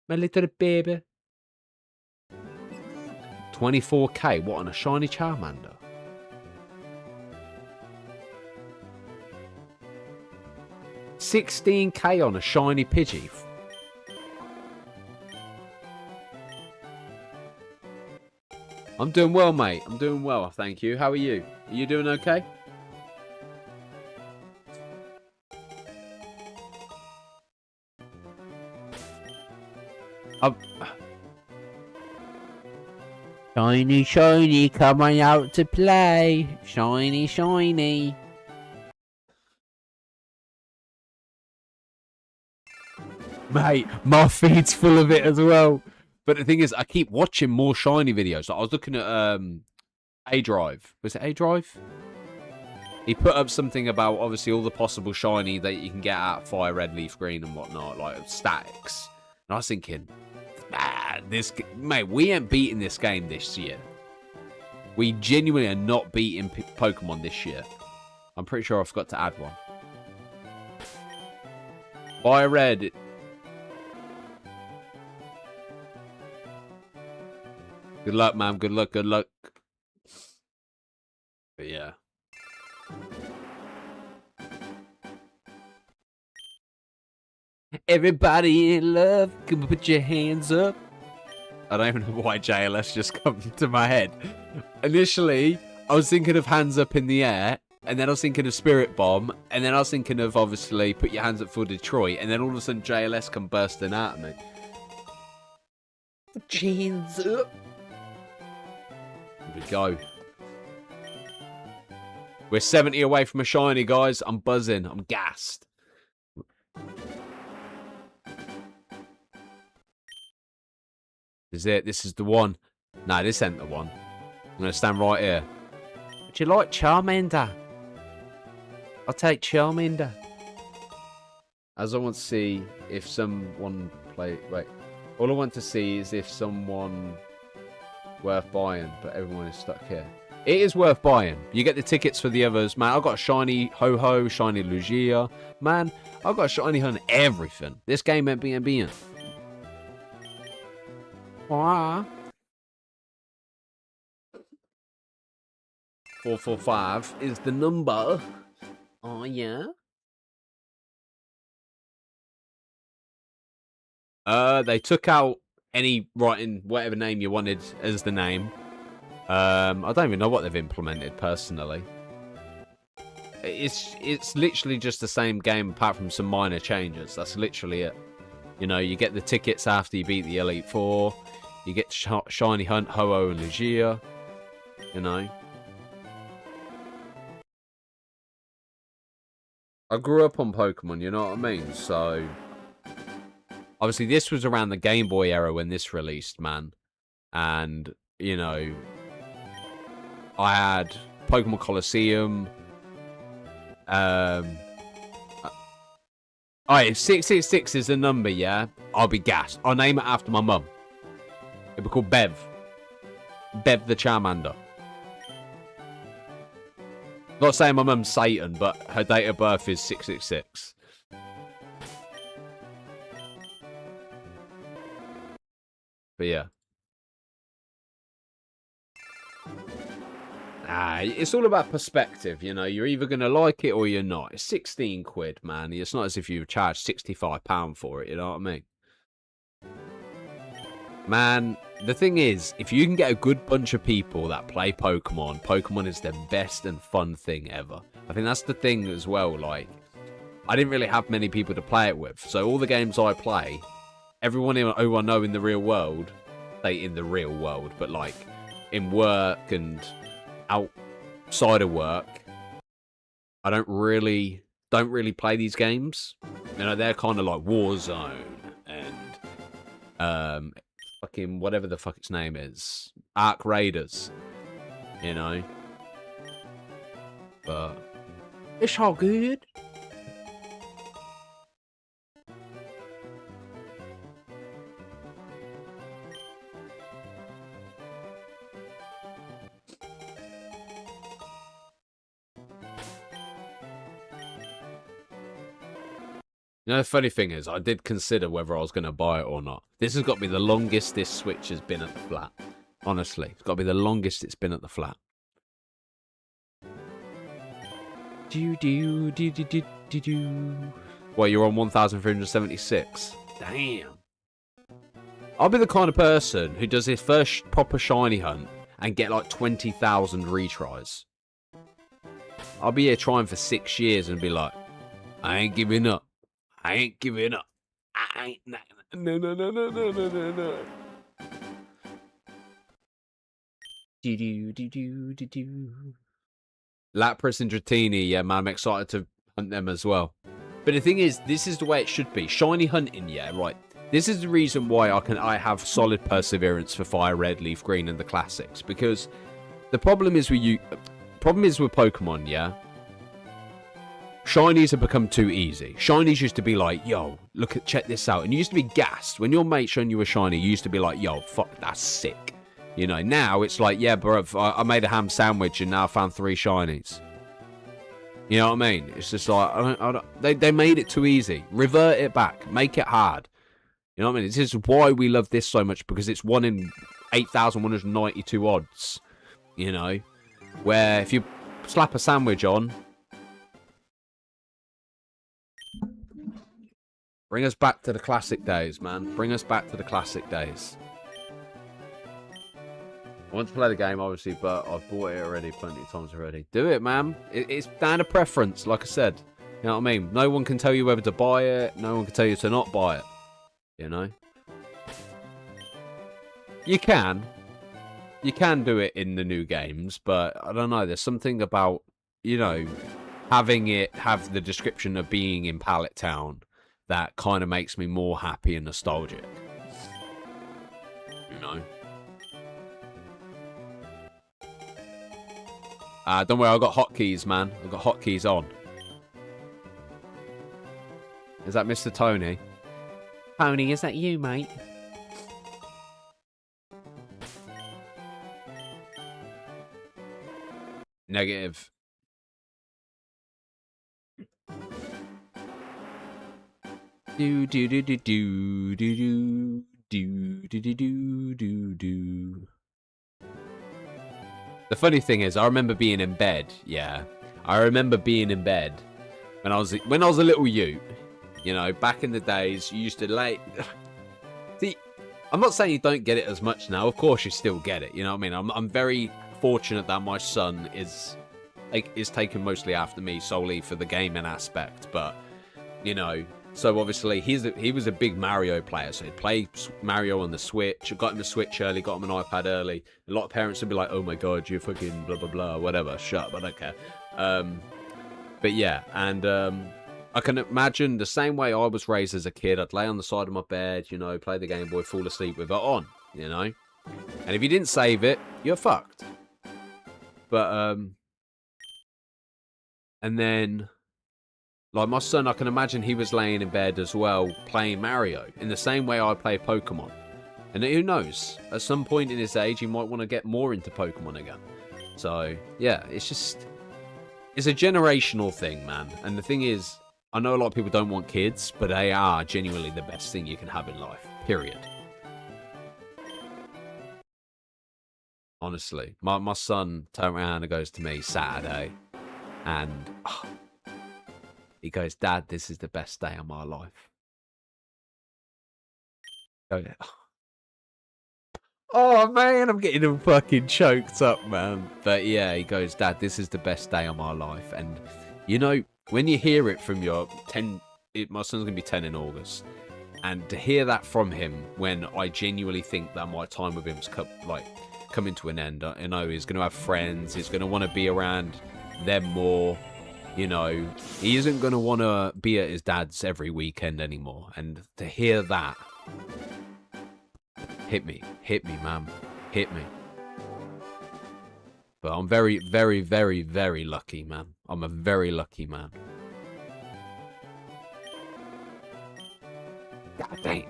[SPEAKER 1] My little baby. 24k, what, on a shiny Charmander? $16k on a shiny Pidgey. I'm doing well, mate. I'm doing well, thank you. How are you? Are you doing okay? Shiny, shiny, coming out to play. Shiny, shiny. Mate, my feed's full of it as well. But the thing is, I keep watching more shiny videos. Like, I was looking at A-Drive. Was it A-Drive? He put up something about, obviously, all the possible shiny that you can get out Fire Red, Leaf Green and whatnot. Like, statics. And I was thinking... mate, we ain't beating this game this year. We genuinely are not beating Pokemon this year. I'm pretty sure I forgot to add one. Fire Red. Good luck, man. Good luck. Good luck. But yeah. Everybody in love, come put your hands up. I don't even know why JLS just come to my head. Initially, I was thinking of hands up in the air, and then I was thinking of Spirit Bomb, and then I was thinking of, obviously, put your hands up for Detroit, and then all of a sudden JLS come bursting out of me. Put your hands up. Here we go. We're 70 away from a shiny, guys. I'm buzzing. I'm gassed. This is it. This is the one. Nah, this ain't the one. I'm going to stand right here. Would you like Charmander? I'll take Charmander. As I want to see if someone play... Wait. All I want to see is if someone worth buying, but everyone is stuck here. It is worth buying. You get the tickets for the others. Man, I've got a shiny Ho-Ho, shiny Lugia. Man, I've got a shiny on everything. This game ain't being. Wow. 445 is the number. Oh, yeah? They took out any writing, whatever name you wanted as the name. I don't even know what they've implemented, personally. It's literally just the same game, apart from some minor changes. That's literally it. You know, you get the tickets after you beat the Elite Four. You get Shiny Hunt, Ho-Oh, and Lugia. You know. I grew up on Pokemon, you know what I mean? So, obviously this was around the Game Boy era when this released, man. And, you know, I had Pokemon Colosseum. Alright, if 666 is the number, yeah, I'll be gassed. I'll name it after my mum. It'll be called Bev. Bev the Charmander. Not saying my mum's Satan, but her date of birth is 666. But yeah. It's all about perspective, you know. You're either going to like it or you're not. It's 16 quid, man. It's not as if you charged £65 for it, you know what I mean? Man, the thing is, if you can get a good bunch of people that play Pokemon, Pokemon is the best and fun thing ever. I think that's the thing as well, like, I didn't really have many people to play it with. So all the games I play, everyone who I know in the real world, but like, in work and outside of work, I don't really play these games. You know, they're kind of like Warzone and fucking whatever the fuck its name is, Arc Raiders. You know, but it's all good. You know, the funny thing is, I did consider whether I was going to buy it or not. This has got to be the longest this Switch has been at the flat. Honestly, it's got to be the longest it's been at the flat. Well, you're on 1,376. Damn. I'll be the kind of person who does his first proper shiny hunt and get like 20,000 retries. I'll be here trying for 6 years and be like, I ain't giving up. I ain't giving up. I ain't. No. Lapras and Dratini, yeah, man, I'm excited to hunt them as well. But the thing is, this is the way it should be. Shiny hunting, yeah, right. This is the reason why I have solid perseverance for Fire Red, Leaf Green, and the classics. Because the problem is with Pokemon, yeah. Shinies have become too easy. Shinies used to be like, yo, check this out. And you used to be gassed. When your mate showing you a shiny, you used to be like, yo, fuck, that's sick. You know, now it's like, yeah, bro, I made a ham sandwich and now I found 3 shinies. You know what I mean? It's just like, they made it too easy. Revert it back. Make it hard. You know what I mean? This is why we love this so much, because it's 1 in 8,192 odds. You know? Where if you slap a sandwich on, bring us back to the classic days, man. Bring us back to the classic days. I want to play the game, obviously, but I've bought it already plenty of times already. Do it, man. It's down to preference, like I said. You know what I mean? No one can tell you whether to buy it. No one can tell you to not buy it. You know? You can. You can do it in the new games, but I don't know. There's something about, you know, having it have the description of being in Pallet Town that kind of makes me more happy and nostalgic. You know? Don't worry, I've got hotkeys, man. I've got hotkeys on. Is that Mr. Tony? Tony, is that you, mate? Negative. Do do do do do do do do do do do do. The funny thing is, I remember being in bed. Yeah, I remember being in bed when I was a little youth. You know, back in the days, you used to lay. See, I'm not saying you don't get it as much now. Of course, you still get it. You know what I mean? I'm very fortunate that my son is taken mostly after me solely for the gaming aspect. But you know, so obviously he was a big Mario player. So he'd play Mario on the Switch. I got him a Switch early, got him an iPad early. A lot of parents would be like, "Oh my God, you're fucking blah blah blah, whatever." Shut up, I don't care. But yeah, and I can imagine the same way I was raised as a kid. I'd lay on the side of my bed, you know, play the Game Boy, fall asleep with it on, you know. And if you didn't save it, you're fucked. But and then, like my son, I can imagine he was laying in bed as well, playing Mario in the same way I play Pokemon. And who knows, at some point in his age, he might want to get more into Pokemon again. So yeah, it's a generational thing, man. And the thing is, I know a lot of people don't want kids, but they are genuinely the best thing you can have in life. Period. Honestly, my son turned around and goes to me Saturday, and he goes, "Dad, this is the best day of my life." Oh man, I'm getting him fucking choked up, man. But yeah, he goes, "Dad, this is the best day of my life." And you know, when you hear it from your my son's gonna be 10 in August, and to hear that from him when I genuinely think that my time with him's coming to an end. You know, he's gonna have friends. He's gonna want to be around them more. You know, he isn't gonna want to be at his dad's every weekend anymore. And to hear that, hit me, man, hit me. But I'm very, very, very, very lucky, man. I'm a very lucky man. God damn.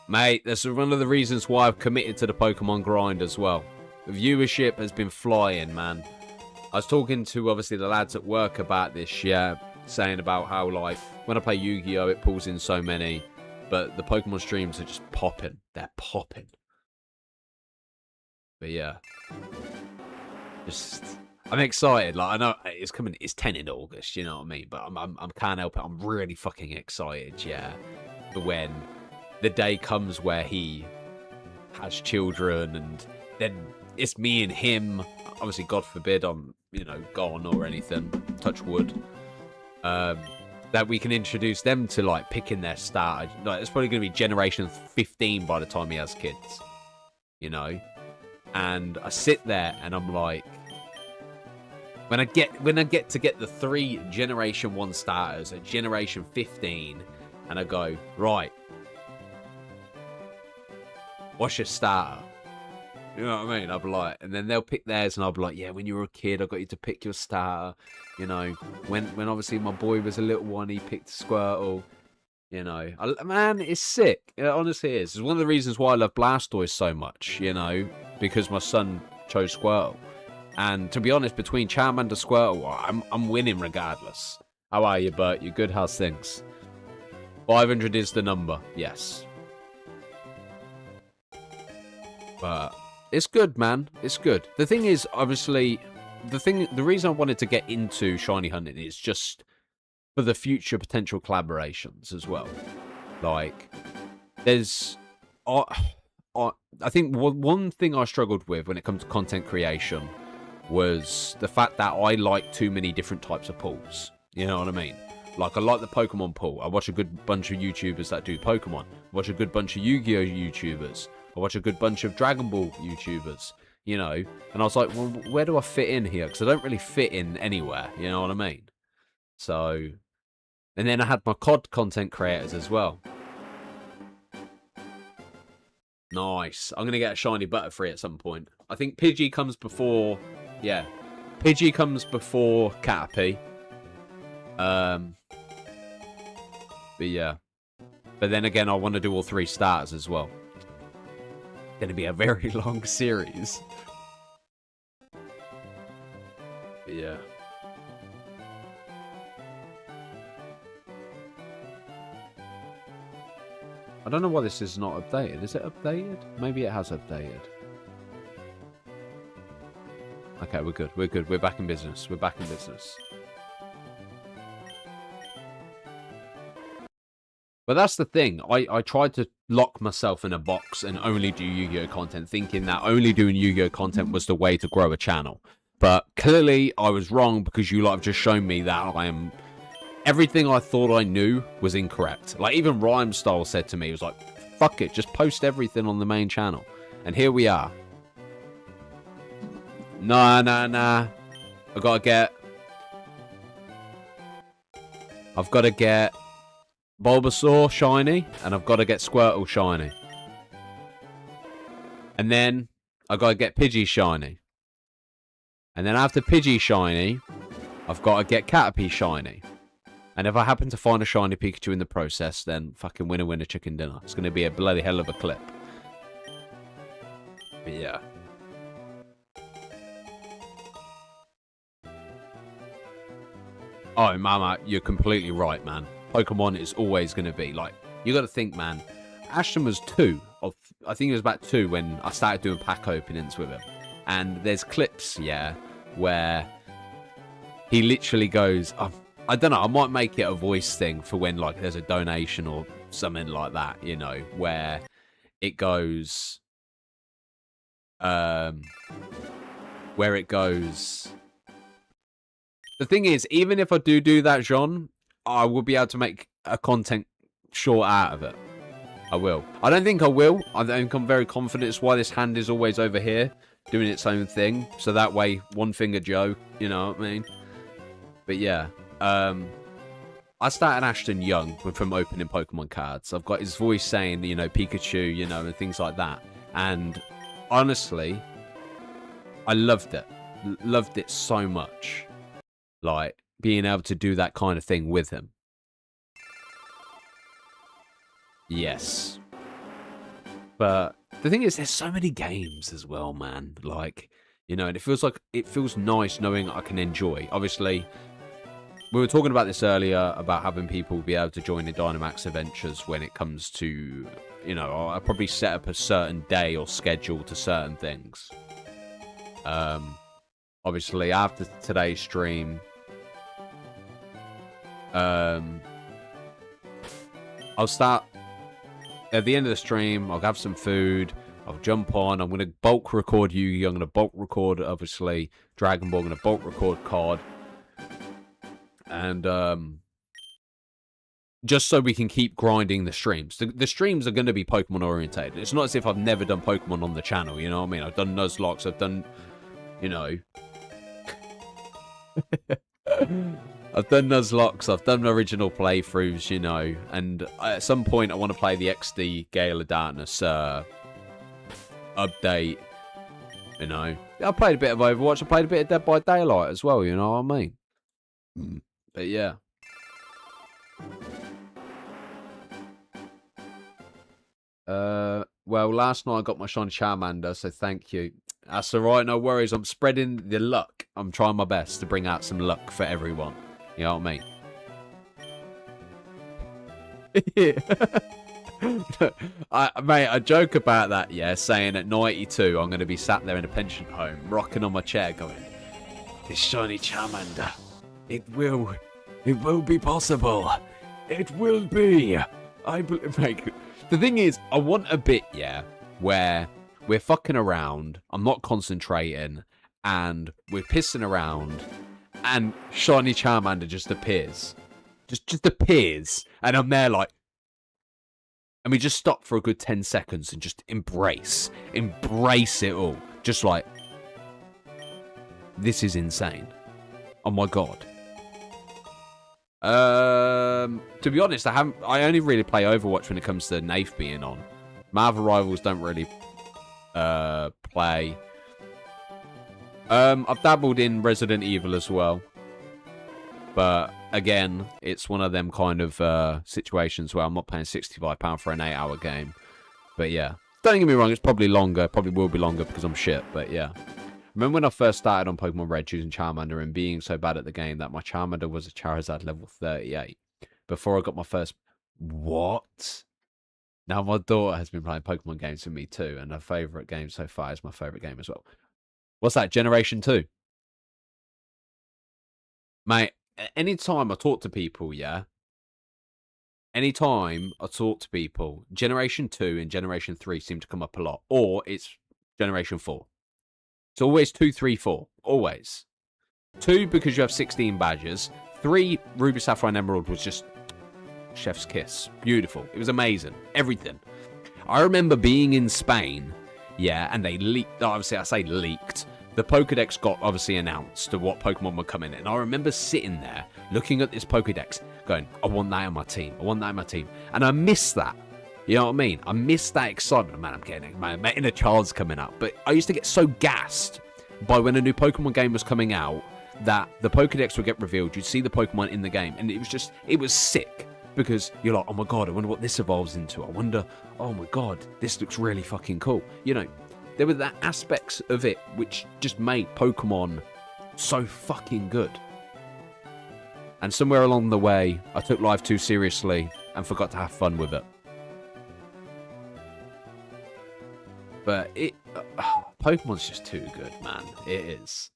[SPEAKER 1] Mate, that's one of the reasons why I've committed to the Pokemon grind as well. The viewership has been flying, man. I was talking to, obviously, the lads at work about this, yeah, saying about how, like, when I play Yu-Gi-Oh, it pulls in so many, but the Pokemon streams are just popping. They're popping. But yeah, I'm excited. Like, I know it's coming. It's 10 in August. You know what I mean? But I can't help it. I'm really fucking excited. Yeah, for when the day comes where he has children, and then it's me and him. Obviously, God forbid I'm gone or anything. Touch wood. That we can introduce them to like picking their starter. Like, it's probably going to be generation 15 by the time he has kids. You know. And I sit there and I'm like, when I get to get the 3 Generation 1 starters at Generation 15, and I go, right, what's your starter? You know what I mean? I'll be like, and then they'll pick theirs, and I'll be like, yeah, when you were a kid, I got you to pick your starter. You know, when obviously my boy was a little one, he picked Squirtle. You know, man, it's sick. It honestly is. It's one of the reasons why I love Blastoise so much, you know, because my son chose Squirtle. And to be honest, between Charmander and Squirtle, I'm winning regardless. How are you, Bert? You good? How's things? 500 is the number, yes. But it's good, man. It's good. The thing is, obviously, the reason I wanted to get into shiny hunting is just for the future potential collaborations as well. Like, there's I think one thing I struggled with when it comes to content creation was the fact that I like too many different types of pulls. You know what I mean? Like, I like the Pokemon pull. I watch a good bunch of YouTubers that do Pokemon. I watch a good bunch of Yu-Gi-Oh YouTubers. I watch a good bunch of Dragon Ball YouTubers. You know? And I was like, well, where do I fit in here? Because I don't really fit in anywhere. You know what I mean? So, and then I had my COD content creators as well. Nice. I'm going to get a shiny Butterfree at some point. I think Pidgey comes before... Yeah. Pidgey comes before Caterpie. But yeah. But then again, I want to do all 3 starters as well. It's going to be a very long series. But yeah. I don't know why this is not updated. Is it updated? Maybe it has updated. Okay, we're good. We're good. We're back in business. We're back in business. But that's the thing. I tried to lock myself in a box and only do Yu-Gi-Oh content, thinking that only doing Yu-Gi-Oh content was the way to grow a channel. But clearly, I was wrong because you lot have just shown me that I am... Everything I thought I knew was incorrect. Like, even Rhyme Style said to me, he was like, fuck it, just post everything on the main channel. And here we are. Nah. I've got to get Bulbasaur shiny, and I've got to get Squirtle shiny. And then I've got to get Pidgey shiny. And then after Pidgey shiny, I've got to get Caterpie shiny. And if I happen to find a shiny Pikachu in the process, then fucking winner chicken dinner. It's going to be a bloody hell of a clip. But yeah. Oh, Mama, you're completely right, man. Pokemon is always going to be, like, you got to think, man. Ashton was 2. I think it was about 2 when I started doing pack openings with him. And there's clips, yeah, where he literally goes, I don't know, I might make it a voice thing for when, like, there's a donation or something like that, you know, where it goes, The thing is, even if I do that, Jean, I will be able to make a content short out of it. I will. I don't think I will. I think I'm very confident. It's why this hand is always over here, doing its own thing. So that way, one finger Joe, you know what I mean? But yeah. I started Ashton young from opening Pokemon cards. I've got his voice saying, you know, Pikachu, you know, and things like that. And honestly, I loved it. Loved it so much. Like, being able to do that kind of thing with him. Yes. But the thing is, there's so many games as well, man. Like, you know, and it feels nice knowing I can enjoy. Obviously, we were talking about this earlier, about having people be able to join in Dynamax adventures when it comes to, you know, I'll probably set up a certain day or schedule to certain things. Obviously, after today's stream, I'll start at the end of the stream. I'll have some food. I'll jump on. I'm going to bulk record Yu-Gi-Oh! I'm going to bulk record, obviously, Dragon Ball. I'm going to bulk record COD. And just so we can keep grinding the streams. The streams are going to be Pokemon orientated. It's not as if I've never done Pokemon on the channel, you know what I mean? I've done Nuzlocke, I've done, you know... I've done Nuzlocke, I've done original playthroughs, you know, and at some point I want to play the XD Gale of Darkness update, you know. I played a bit of Overwatch, I played a bit of Dead by Daylight as well, you know what I mean? But yeah. Well, last night I got my shiny Charmander, so thank you. That's alright, no worries. I'm spreading the luck. I'm trying my best to bring out some luck for everyone. You know what I mean? Mate, I joke about that, yeah, saying at 92 I'm going to be sat there in a pension home, rocking on my chair going, this shiny Charmander, it will be possible. It will be. Mate, the thing is, I want a bit, yeah, where we're fucking around, I'm not concentrating, and we're pissing around, and shiny Charmander just appears. Just appears, and I'm there like... And we just stop for a good 10 seconds and just embrace it all. Just like, this is insane. Oh my god. To be honest, I only really play Overwatch when it comes to Nath being on. My other rivals don't really play. I've dabbled in Resident Evil as well. But again, it's one of them kind of situations where I'm not paying £65 for an 8-hour game. But yeah, don't get me wrong, it's probably longer. Probably will be longer because I'm shit, but yeah. Remember when I first started on Pokemon Red choosing Charmander and being so bad at the game that my Charmander was a Charizard level 38 before I got my first... What? Now my daughter has been playing Pokemon games with me too, and her favourite game so far is my favourite game as well. What's that? Generation 2? Mate, anytime I talk to people, yeah? Anytime I talk to people, Generation 2 and Generation 3 seem to come up a lot. Or it's Generation 4. It's always 2, 3, 4. Always. 2, because you have 16 badges. 3, Ruby, Sapphire, and Emerald was just chef's kiss. Beautiful. It was amazing. Everything. I remember being in Spain, yeah, and they leaked, obviously I say leaked, the Pokedex got obviously announced of what Pokemon were coming in. And I remember sitting there, looking at this Pokedex, going, I want that on my team. I want that on my team. And I miss that. You know what I mean? I miss that excitement. Man, I'm getting it. My inner child's coming up. But I used to get so gassed by when a new Pokemon game was coming out that the Pokedex would get revealed. You'd see the Pokemon in the game. And it was sick. Because you're like, oh my god, I wonder what this evolves into. I wonder, oh my god, this looks really fucking cool. You know, there were the aspects of it which just made Pokemon so fucking good. And somewhere along the way, I took life too seriously and forgot to have fun with it. But Pokemon's just too good, man. It is.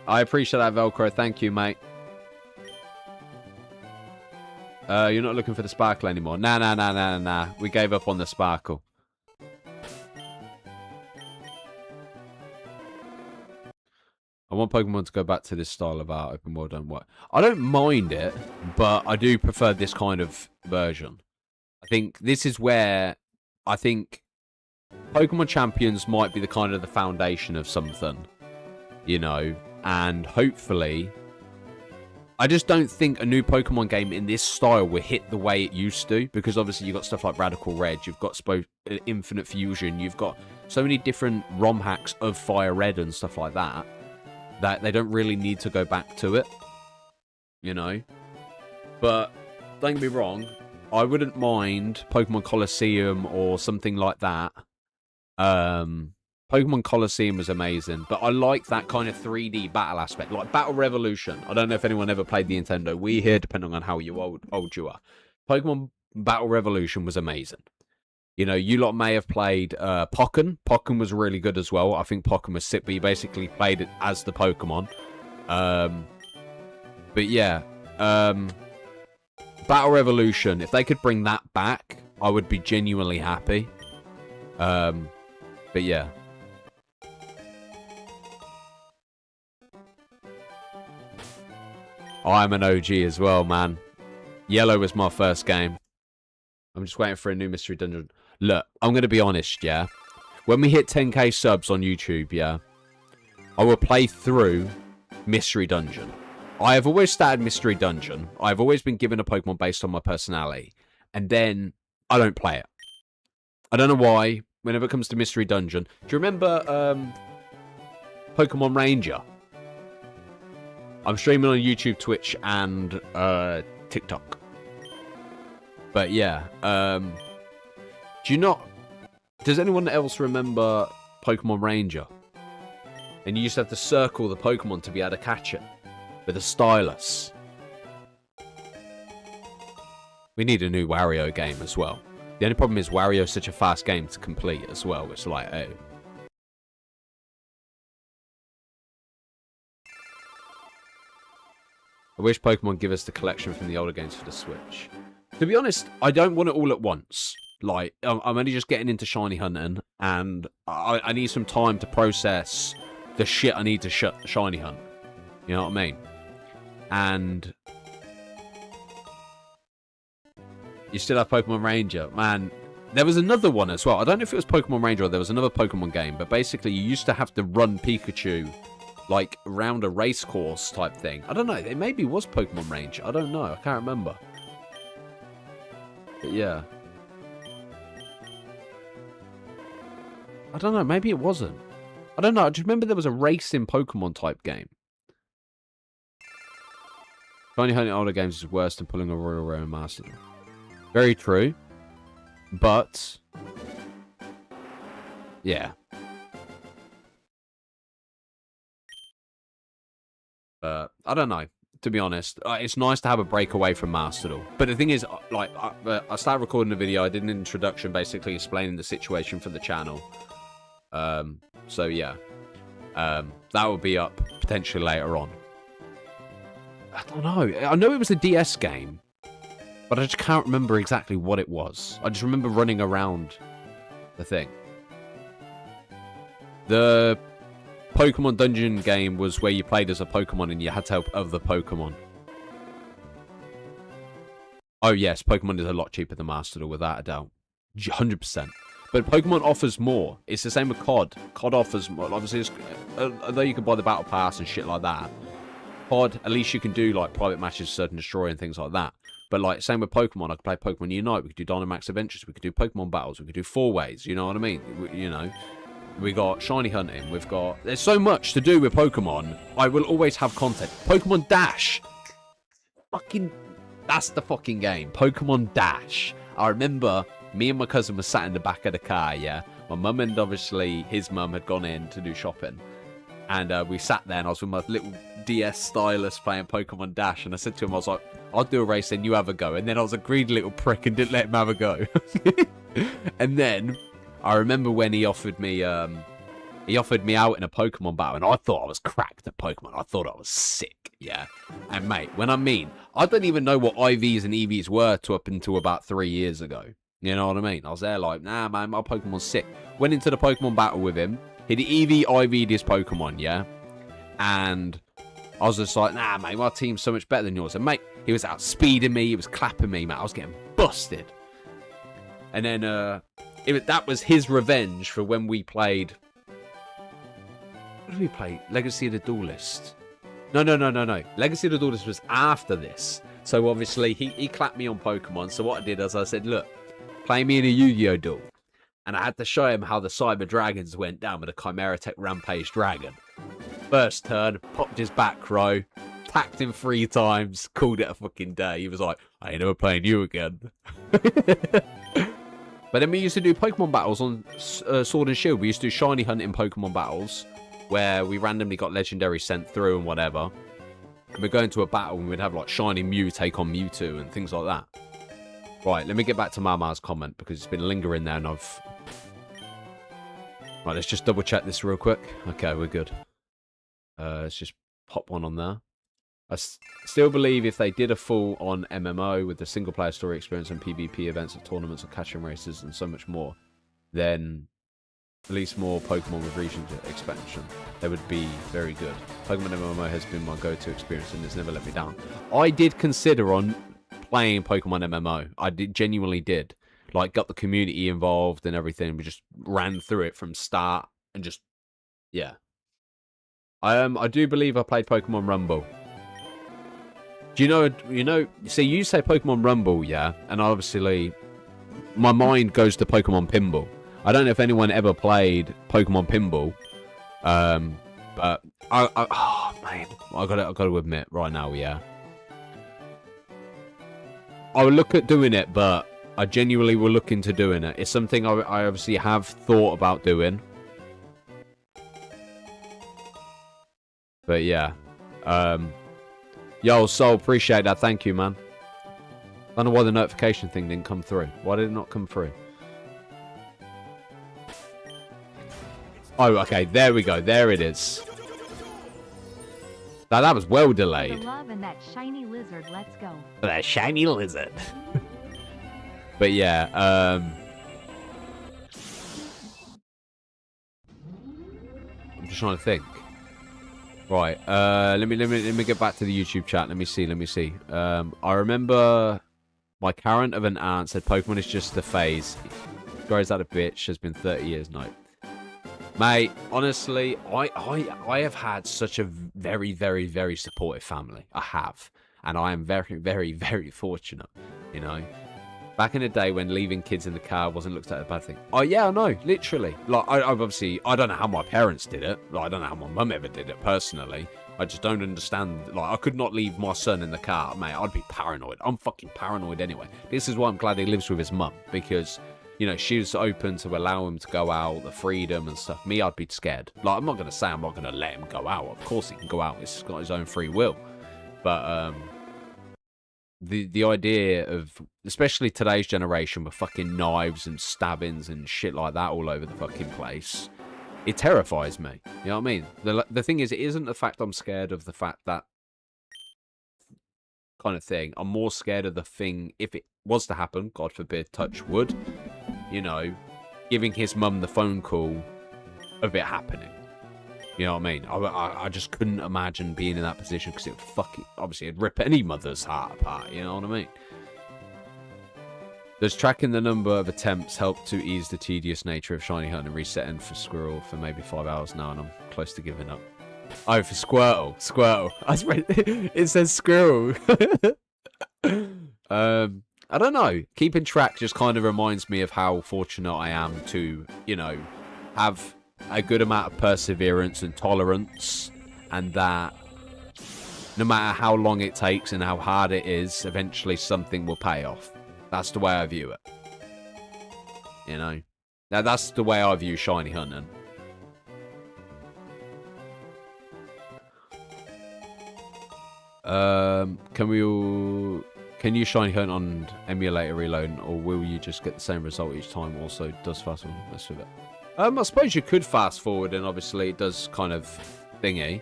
[SPEAKER 1] I appreciate that, Velcro. Thank you, mate. You're not looking for the sparkle anymore. Nah. We gave up on the sparkle. I want Pokemon to go back to this style of art, open world and what. I don't mind it, but I do prefer this kind of version. I think this is where I think Pokemon Champions might be the kind of the foundation of something, you know, and hopefully I just don't think a new Pokemon game in this style will hit the way it used to, because obviously you've got stuff like Radical Red, you've got Infinite Fusion, you've got so many different ROM hacks of Fire Red and stuff like that, that they don't really need to go back to it, you know? But, don't get me wrong, I wouldn't mind Pokemon Colosseum or something like that. Pokemon Colosseum was amazing, but I like that kind of 3D battle aspect, like Battle Revolution. I don't know if anyone ever played the Nintendo Wii here, depending on how old you are. Pokemon Battle Revolution was amazing. You know, you lot may have played Pokken. Pokken was really good as well. I think Pokken was sick, but you basically played it as the Pokemon. But yeah, Battle Revolution, if they could bring that back, I would be genuinely happy. But yeah. I'm an OG as well, man. Yellow was my first game. I'm just waiting for a new mystery dungeon. Look, I'm going to be honest, yeah? When we hit 10k subs on YouTube, yeah? I will play through Mystery Dungeon. I have always started Mystery Dungeon. I've always been given a Pokemon based on my personality. And then I don't play it. I don't know why. Whenever it comes to Mystery Dungeon. Do you remember Pokemon Ranger? I'm streaming on YouTube, Twitch, and TikTok. But yeah, does anyone else remember Pokemon Ranger? And you used to have to circle the Pokemon to be able to catch it with a stylus. We need a new Wario game as well. The only problem is Wario's such a fast game to complete as well. It's like, oh. I wish Pokemon give us the collection from the older games for the Switch. To be honest, I don't want it all at once. Like, I'm only just getting into shiny hunting, and I need some time to process the shit I need to shiny hunt. You know what I mean? And you still have Pokemon Ranger. Man, there was another one as well. I don't know if it was Pokemon Ranger or there was another Pokemon game, but basically you used to have to run Pikachu like around a race course type thing. I don't know. It maybe was Pokemon Ranger. I don't know. I can't remember. But yeah. I don't know. Maybe it wasn't. I don't know. I just remember there was a racing Pokemon type game. Shiny hunting older games is worse than pulling a Royal Rare and Master. Very true. But yeah. I don't know, to be honest. It's nice to have a break away from Master Duel. But the thing is, like, I started recording a video. I did an introduction basically explaining the situation for the channel. So, yeah. That will be up potentially later on. I don't know. I know it was a DS game, but I just can't remember exactly what it was. I just remember running around the thing. The Pokemon Dungeon game was where you played as a Pokemon and you had to help other Pokemon. Oh yes, Pokemon is a lot cheaper than Master Duel, without a doubt. 100%. But Pokemon offers more. It's the same with COD. COD offers more. Obviously, although you can buy the Battle Pass and shit like that, COD, at least you can do like private matches, Search and Destroy and things like that. But like, same with Pokemon. I could play Pokemon Unite. We could do Dynamax Adventures. We could do Pokemon Battles. We could do 4-ways. You know what I mean? You know, we got Shiny Hunting. We've got... There's so much to do with Pokemon. I will always have content. Pokemon Dash. Fucking... That's the fucking game. Pokemon Dash. I remember... Me and my cousin were sat in the back of the car, yeah? My mum and obviously his mum had gone in to do shopping. And we sat there and I was with my little DS stylus playing Pokemon Dash. And I said to him, I was like, I'll do a race, then you have a go. And then I was a greedy little prick and didn't let him have a go. And then I remember when he offered me out in a Pokemon battle. And I thought I was cracked at Pokemon. I thought I was sick, yeah? And mate, when I mean, I don't even know what IVs and EVs were up until about 3 years ago. You know what I mean? I was there like, nah, man, my Pokemon's sick. Went into the Pokemon battle with him. He'd EV, IV'd his Pokemon, yeah? And I was just like, nah, mate, my team's so much better than yours. And, mate, he was outspeeding me. He was clapping me, mate. I was getting busted. And then that was his revenge for when we played... What did we play? Legacy of the Duelist. No. Legacy of the Duelist was after this. So, obviously, he clapped me on Pokemon. So, what I did is I said, look, play me in a Yu-Gi-Oh! Duel. And I had to show him how the Cyber Dragons went down with a Chimera Tech Rampage Dragon. First turn, popped his back row, tacked him 3 times, called it a fucking day. He was like, I ain't never playing you again. But then we used to do Pokemon battles on Sword and Shield. We used to do shiny hunting Pokemon battles, where we randomly got legendary sent through and whatever. And we'd go into a battle and we'd have like shiny Mew take on Mewtwo and things like that. Right, let me get back to Mama's comment because it's been lingering there and I've... Right, let's just double check this real quick. Okay, we're good. Let's just pop one on there. I still believe if they did a full-on MMO with the single-player story experience and PvP events at tournaments or catching races and so much more, then release more Pokemon with region expansion. They would be very good. Pokemon MMO has been my go-to experience and it's never let me down. I did consider on playing Pokemon MMO. I genuinely did. Like, got the community involved and everything. We just ran through it from start and just, yeah. I do believe I played Pokemon Rumble. Do you know, see, you say Pokemon Rumble, yeah? And obviously, my mind goes to Pokemon Pinball. I don't know if anyone ever played Pokemon Pinball. But, oh, man. I gotta admit right now, yeah. I would look at doing it, but I genuinely will look into doing it. It's something I obviously have thought about doing. But yeah. Yo, Soul, appreciate that. Thank you, man. I don't know why the notification thing didn't come through. Why did it not come through? Oh, okay. There we go. There it is. Now, that was well delayed.
[SPEAKER 2] The love and that shiny lizard, let's go.
[SPEAKER 1] That shiny lizard. But yeah, I'm just trying to think. Right, let me get back to the YouTube chat. Let me see. I remember my current of an aunt said Pokemon is just a phase. Grows out a bitch. Has been 30 years now. Mate, honestly, I have had such a very, very, very supportive family. I have. And I am very, very, very fortunate, you know. Back in the day when leaving kids in the car wasn't looked at as a bad thing. Oh, yeah, I know, literally. Like, I obviously, I don't know how my parents did it. Like, I don't know how my mum ever did it, personally. I just don't understand. Like, I could not leave my son in the car, mate. I'd be paranoid. I'm fucking paranoid anyway. This is why I'm glad he lives with his mum, because... You know, she was open to allow him to go out, the freedom and stuff. Me, I'd be scared. Like, I'm not going to say I'm not going to let him go out. Of course he can go out. He's got his own free will. But the idea of, especially today's generation with fucking knives and stabbings and shit like that all over the fucking place. it terrifies me. You know what I mean? The thing is, it isn't the fact I'm scared of the fact that kind of thing. I'm more scared of the thing, if it was to happen, God forbid, touch wood, you know, giving his mum the phone call of it happening. You know what I mean? I just couldn't imagine being in that position, because it would fucking, obviously, it'd rip any mother's heart apart. You know what I mean? Does tracking the number of attempts help to ease the tedious nature of shiny hunt and resetting for Squirrel for maybe 5 hours now, and I'm close to giving up? Oh, for Squirtle. Squirtle. It says Squirrel. I don't know. Keeping track just kind of reminds me of how fortunate I am to, you know, have a good amount of perseverance and tolerance, and that no matter how long it takes and how hard it is, eventually something will pay off. That's the way I view it. You know? Now, that's the way I view shiny hunting. Can you shiny hunt on emulator reload, or will you just get the same result each time? Also, does fast forward? Mess with it. I suppose you could fast forward, and obviously it does kind of thingy.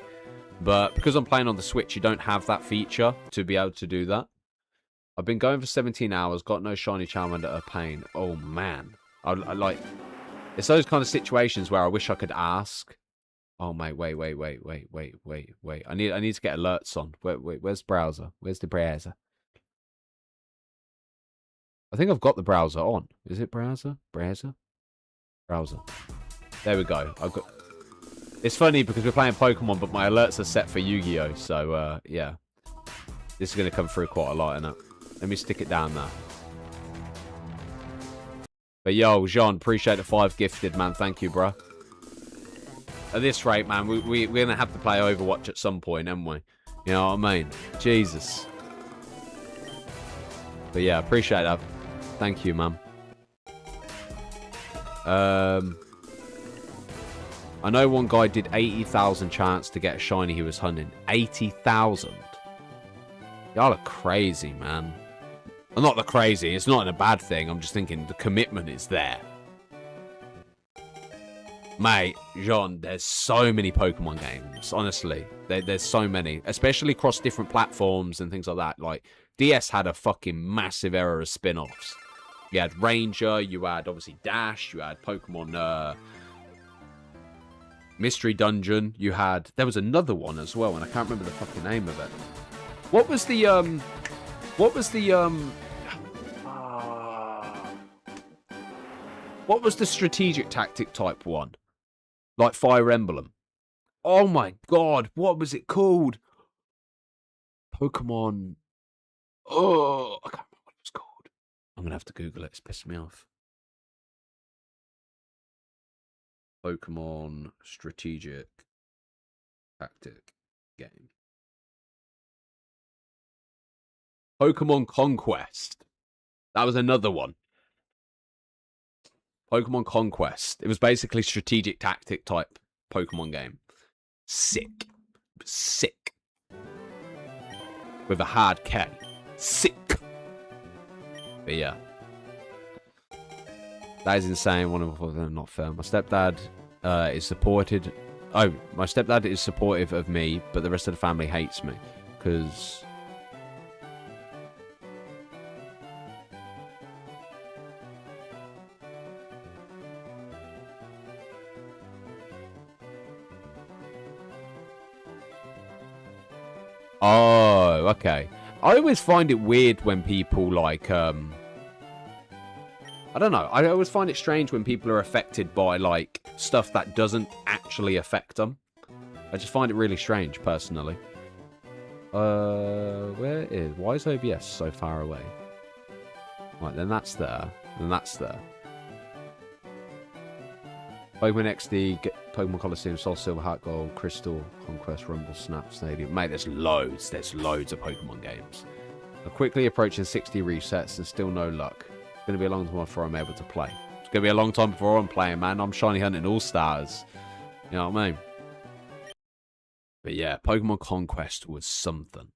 [SPEAKER 1] But because I'm playing on the Switch, you don't have that feature to be able to do that. I've been going for 17 hours, got no shiny Charmander or pain. Oh, man. I like... It's those kind of situations where I wish I could ask. Oh, mate, wait. I need to get alerts on. Where's the browser? Where's the browser? I think I've got the browser on. Is it browser? Browser. There we go. I've got... It's funny because we're playing Pokemon, but my alerts are set for Yu-Gi-Oh! So, yeah. This is going to come through quite a lot, isn't it? Let me stick it down there. But yo, Jean, appreciate the 5 gifted, man. Thank you, bro. At this rate, man, we're going to have to play Overwatch at some point, haven't we? You know what I mean? Jesus. But yeah, appreciate that. Thank you, man. I know one guy did 80,000 chance to get a shiny he was hunting. 80,000? Y'all are crazy, man. Well, not the crazy. It's not a bad thing. I'm just thinking the commitment is there. Mate, Jean, there's so many Pokemon games, honestly. There's so many. Especially across different platforms and things like that. Like, DS had a fucking massive era of spin-offs. You had Ranger, you had, obviously, Dash, you had Pokemon, Mystery Dungeon, you had... There was another one as well, and I can't remember the fucking name of it. What was the strategic tactic type one? Like Fire Emblem. Oh my god, what was it called? Pokemon... Oh, I can't remember what it was called. I'm going to have to Google it. It's pissing me off. Pokemon strategic tactic game. Pokemon Conquest. That was another one. Pokemon Conquest. It was basically strategic tactic type Pokemon game. Sick. Sick. With a hard K. Sick. But yeah. That is insane. One of them not fair. My stepdad is supported. Oh, my stepdad is supportive of me, but the rest of the family hates me. Because... Oh, okay. I always find it weird when people, like, I don't know. I always find it strange when people are affected by, like, stuff that doesn't actually affect them. I just find it really strange, personally. Where is... Why is OBS so far away? Right, then that's there. Then that's there. Pokemon XD, Pokemon Coliseum, Soul Silver, Heart Gold, Crystal, Conquest, Rumble, Snap, Stadium. Mate, there's loads. There's loads of Pokemon games. I'm quickly approaching 60 resets and still no luck. It's going to be a long time before I'm able to play. It's going to be a long time before I'm playing, man. I'm shiny hunting all-stars. You know what I mean? But yeah, Pokemon Conquest was something.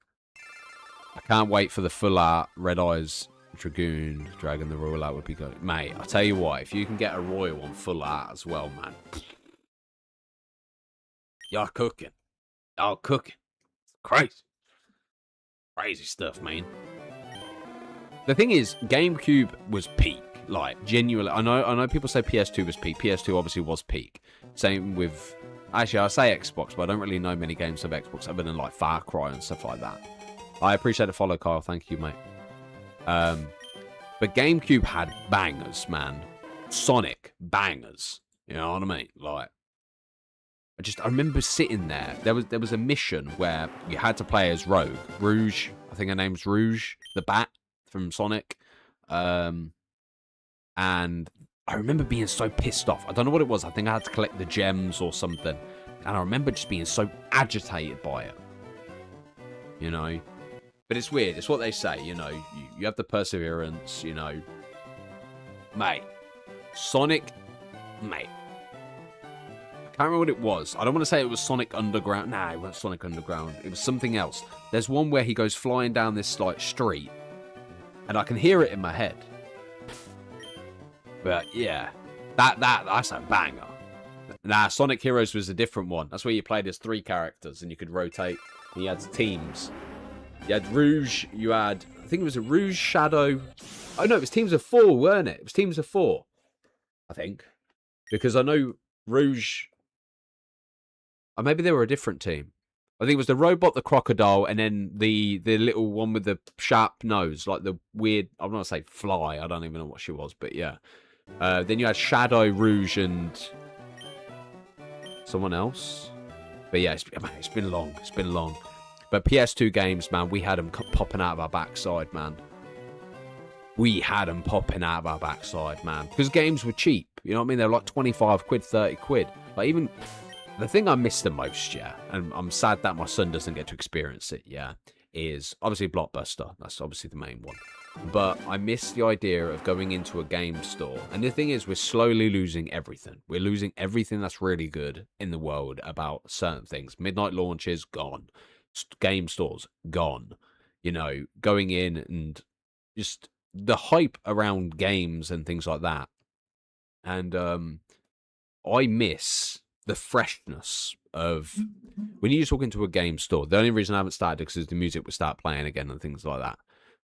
[SPEAKER 1] I can't wait for the full art Red Eyes Dragoon, Dragon, the Royal Art would be good. Mate, I'll tell you what, if you can get a Royal on full art as well, man. Y'all cooking. Y'all cooking. Crazy. Crazy stuff, man. The thing is, GameCube was peak. Like, genuinely. I know people say PS2 was peak. PS2 obviously was peak. Same with... Actually, I say Xbox, but I don't really know many games of Xbox other than, like, Far Cry and stuff like that. I appreciate the follow, Kyle. Thank you, mate. But GameCube had bangers, man. Sonic, bangers. You know what I mean? Like... I remember sitting there. There was a mission where you had to play as Rogue. Rouge. I think her name's Rouge. The bat from Sonic. And I remember being so pissed off. I don't know what it was. I think I had to collect the gems or something. And I remember just being so agitated by it. You know? But it's weird. It's what they say, you know. You have the perseverance, you know. Mate. Sonic. Mate. I can't remember what it was. I don't want to say it was Sonic Underground. Nah, it wasn't Sonic Underground. It was something else. There's one where he goes flying down this like street. And I can hear it in my head. But yeah. That's a banger. Nah, Sonic Heroes was a different one. That's where you played as 3 characters and you could rotate. And you had teams. You had Rouge. You had... I think it was a Rouge, Shadow... Oh no, it was teams of 4, weren't it? It was teams of 4. I think. Because I know Rouge... Or maybe they were a different team. I think it was the robot, the crocodile, and then the little one with the sharp nose, like the weird... I'm not going to say fly. I don't even know what she was, but yeah. Then you had Shadow, Rouge, and someone else. But yeah, it's been long. It's been long. But PS2 games, man, we had them popping out of our backside, man. We had them popping out of our backside, man. Because games were cheap. You know what I mean? They were like 25 quid, 30 quid. Like even... The thing I miss the most, yeah, and I'm sad that my son doesn't get to experience it, yeah, is obviously Blockbuster. That's obviously the main one. But I miss the idea of going into a game store. And the thing is, we're slowly losing everything. We're losing everything that's really good in the world about certain things. Midnight launches, gone. Game stores, gone. You know, going in and just the hype around games and things like that. And I miss... the freshness of when you just walk into a game store. The only reason I haven't started is because the music would start playing again and things like that.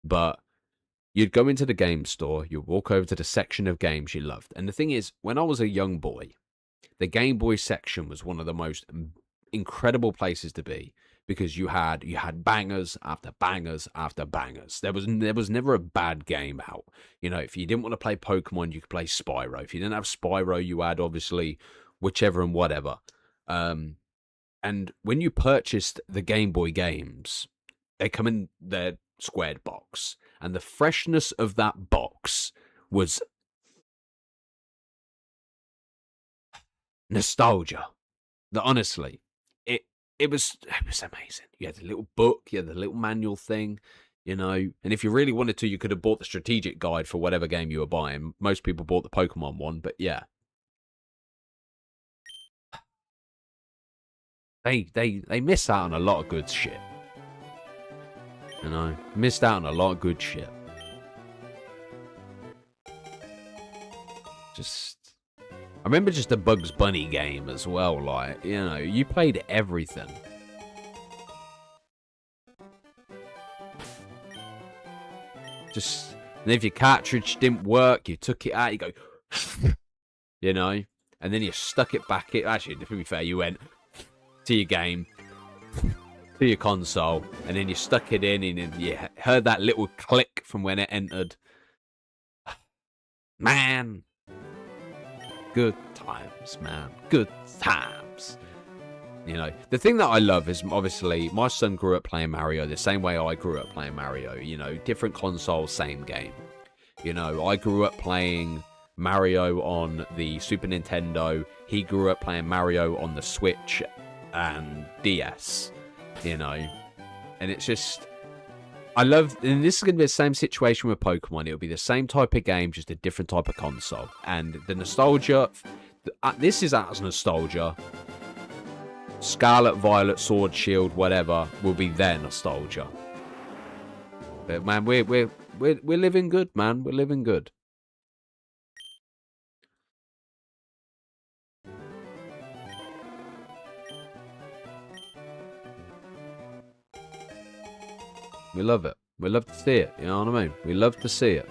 [SPEAKER 1] But you'd go into the game store, you'd walk over to the section of games you loved. And the thing is, when I was a young boy, the Game Boy section was one of the most incredible places to be because you had bangers after bangers after bangers. There was never a bad game out. You know, if you didn't want to play Pokemon, you could play Spyro. If you didn't have Spyro, you had obviously whichever and whatever. And when you purchased the Game Boy games, they come in their squared box. And the freshness of that box was nostalgia. That honestly, it was amazing. You had the little book, you had the little manual thing, you know. And if you really wanted to, you could have bought the strategic guide for whatever game you were buying. Most people bought the Pokemon one, but yeah. They miss out on a lot of good shit. You know, missed out on a lot of good shit. I remember just the Bugs Bunny game as well. Like, you know, you played everything. And if your cartridge didn't work, you took it out, you go, you know, and then you stuck it back in. Actually, to be fair, you went to your game, to your console, and then you stuck it in, and you heard that little click from when it entered. Man, good times, man, good times. You know, the thing that I love is obviously my son grew up playing Mario the same way I grew up playing Mario. You know, different consoles, same game. You know, I grew up playing Mario on the Super Nintendo. He grew up playing Mario on the Switch and DS, you know, and it's just, I love, and this is going to be the same situation with Pokemon. It'll be the same type of game, just a different type of console, and the nostalgia, this is as nostalgia, Scarlet, Violet, Sword, Shield, whatever, will be their nostalgia. But man, we're living good, man, we're living good. We love it. We love to see it. You know what I mean? We love to see it.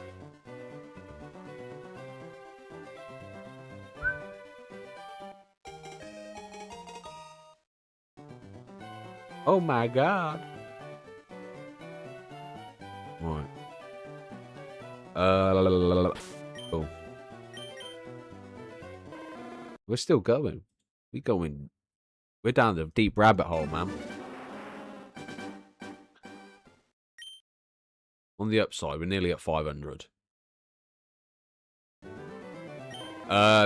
[SPEAKER 1] Oh my god. Right. Cool. We're still going. We're down the deep rabbit hole, man. On the upside, we're nearly at 500.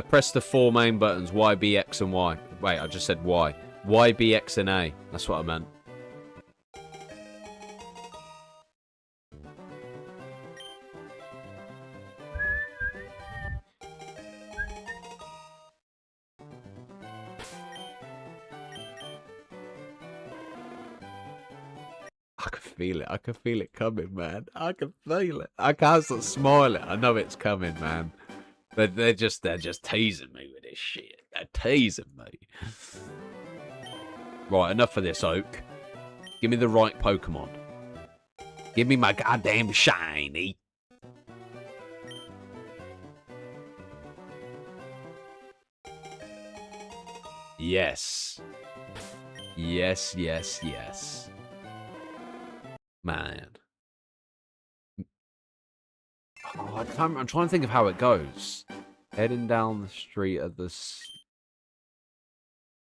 [SPEAKER 1] Press the 4 main buttons, Y, B, X, and Y. Wait, I just said Y. Y, B, X, and A. That's what I meant. I can feel it. I can feel it coming, man. I can feel it. I can't stop smiling. I know it's coming, man. They're just teasing me with this shit. They're teasing me. Right, enough of this, Oak. Give me the right Pokemon. Give me my goddamn shiny. Yes. Yes, yes, yes. Man. Oh, I'm trying to think of how it goes. Heading down the street at the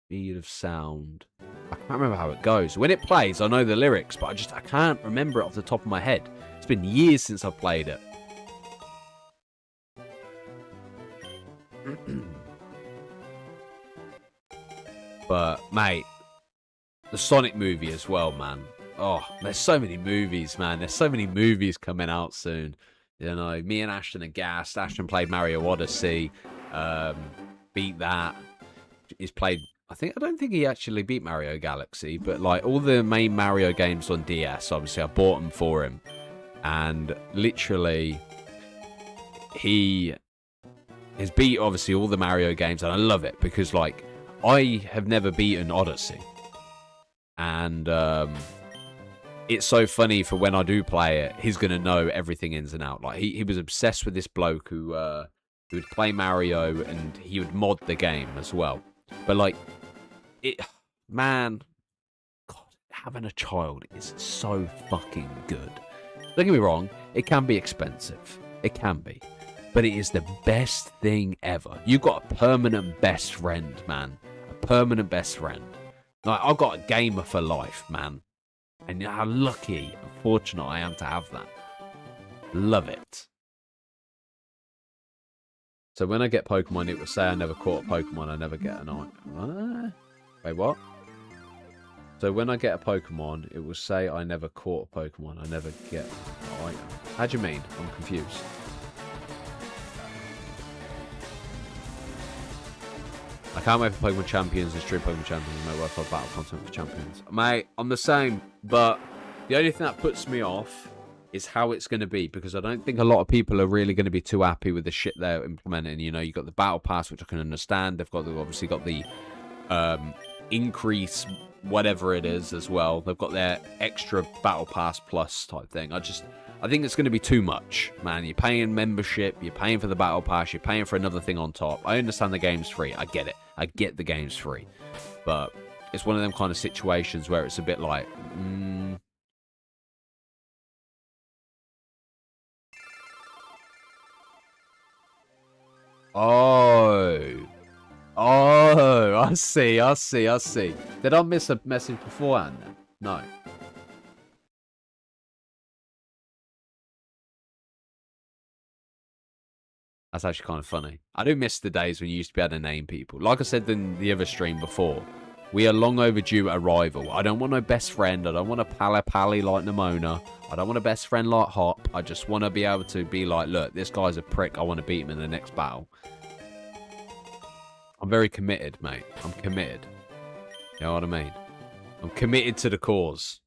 [SPEAKER 1] speed of sound. I can't remember how it goes. When it plays, I know the lyrics, but I can't remember it off the top of my head. It's been years since I've played it. But, mate, the Sonic movie as well, man. Oh, there's so many movies, man. There's so many movies coming out soon. You know, me and Ashton are gassed. Ashton played Mario Odyssey. Beat that. He's played... I don't think he actually beat Mario Galaxy, but like all the main Mario games on DS, obviously I bought them for him. And literally, he has beat obviously all the Mario games, and I love it because like I have never beaten Odyssey. And it's so funny for when I do play it, he's going to know everything ins and out. Like he was obsessed with this bloke who would play Mario and he would mod the game as well. But like, man, God, having a child is so fucking good. Don't get me wrong, it can be expensive. It can be. But it is the best thing ever. You've got a permanent best friend, man. A permanent best friend. Like, I've got a gamer for life, man. And how lucky and fortunate I am to have that. Love it. So when I get Pokemon, it will say I never caught a Pokemon, I never get an item. Wait, what? So when I get a Pokemon, it will say I never caught a Pokemon, I never get an item. How do you mean? I'm confused. I can't wait for Pokemon Champions and Street Pokemon Champions and no worthwhile battle content for Champions. Mate, I'm the same, but the only thing that puts me off is how it's going to be, because I don't think a lot of people are really going to be too happy with the shit they're implementing. You know, you've got the battle pass, which I can understand. They've obviously got the increase, whatever it is, as well. They've got their extra battle pass plus type thing. I think it's going to be too much, man. You're paying membership, you're paying for the battle pass, you're paying for another thing on top. I understand the game's free. I get it. I get the game's free. But it's one of them kind of situations where it's a bit like, Oh, I see. Did I miss a message beforehand then? No. That's actually kind of funny. I do miss the days when you used to be able to name people. Like I said in the other stream before, we are long overdue a rival. I don't want no best friend. I don't want a pally like Nimona. I don't want a best friend like Hop. I just want to be able to be like, look, this guy's a prick. I want to beat him in the next battle. I'm very committed, mate. I'm committed. You know what I mean? I'm committed to the cause.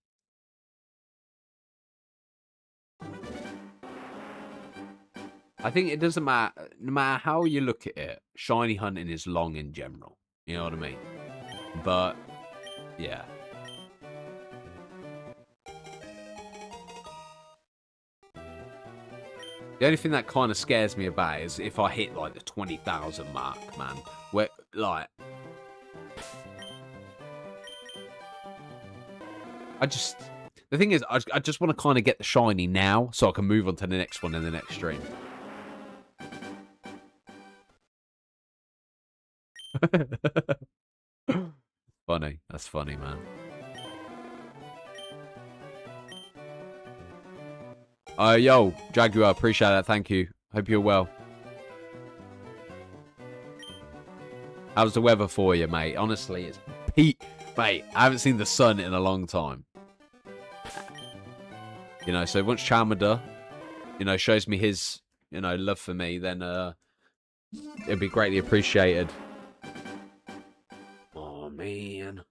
[SPEAKER 1] I think it doesn't matter. No matter how you look at it, shiny hunting is long in general. You know what I mean? But, yeah. The only thing that kind of scares me about it is if I hit like the 20,000 mark, man. Where like, the thing is, I just want to kind of get the shiny now so I can move on to the next one in the next stream. Funny. That's funny, man. Yo, Jaguar, appreciate that. Thank you. Hope you're well. How's the weather for you, mate? Honestly, it's peak. Mate, I haven't seen the sun in a long time. You know, so once Charmander, you know, shows me his, you know, love for me, then it'd be greatly appreciated. Oh, man.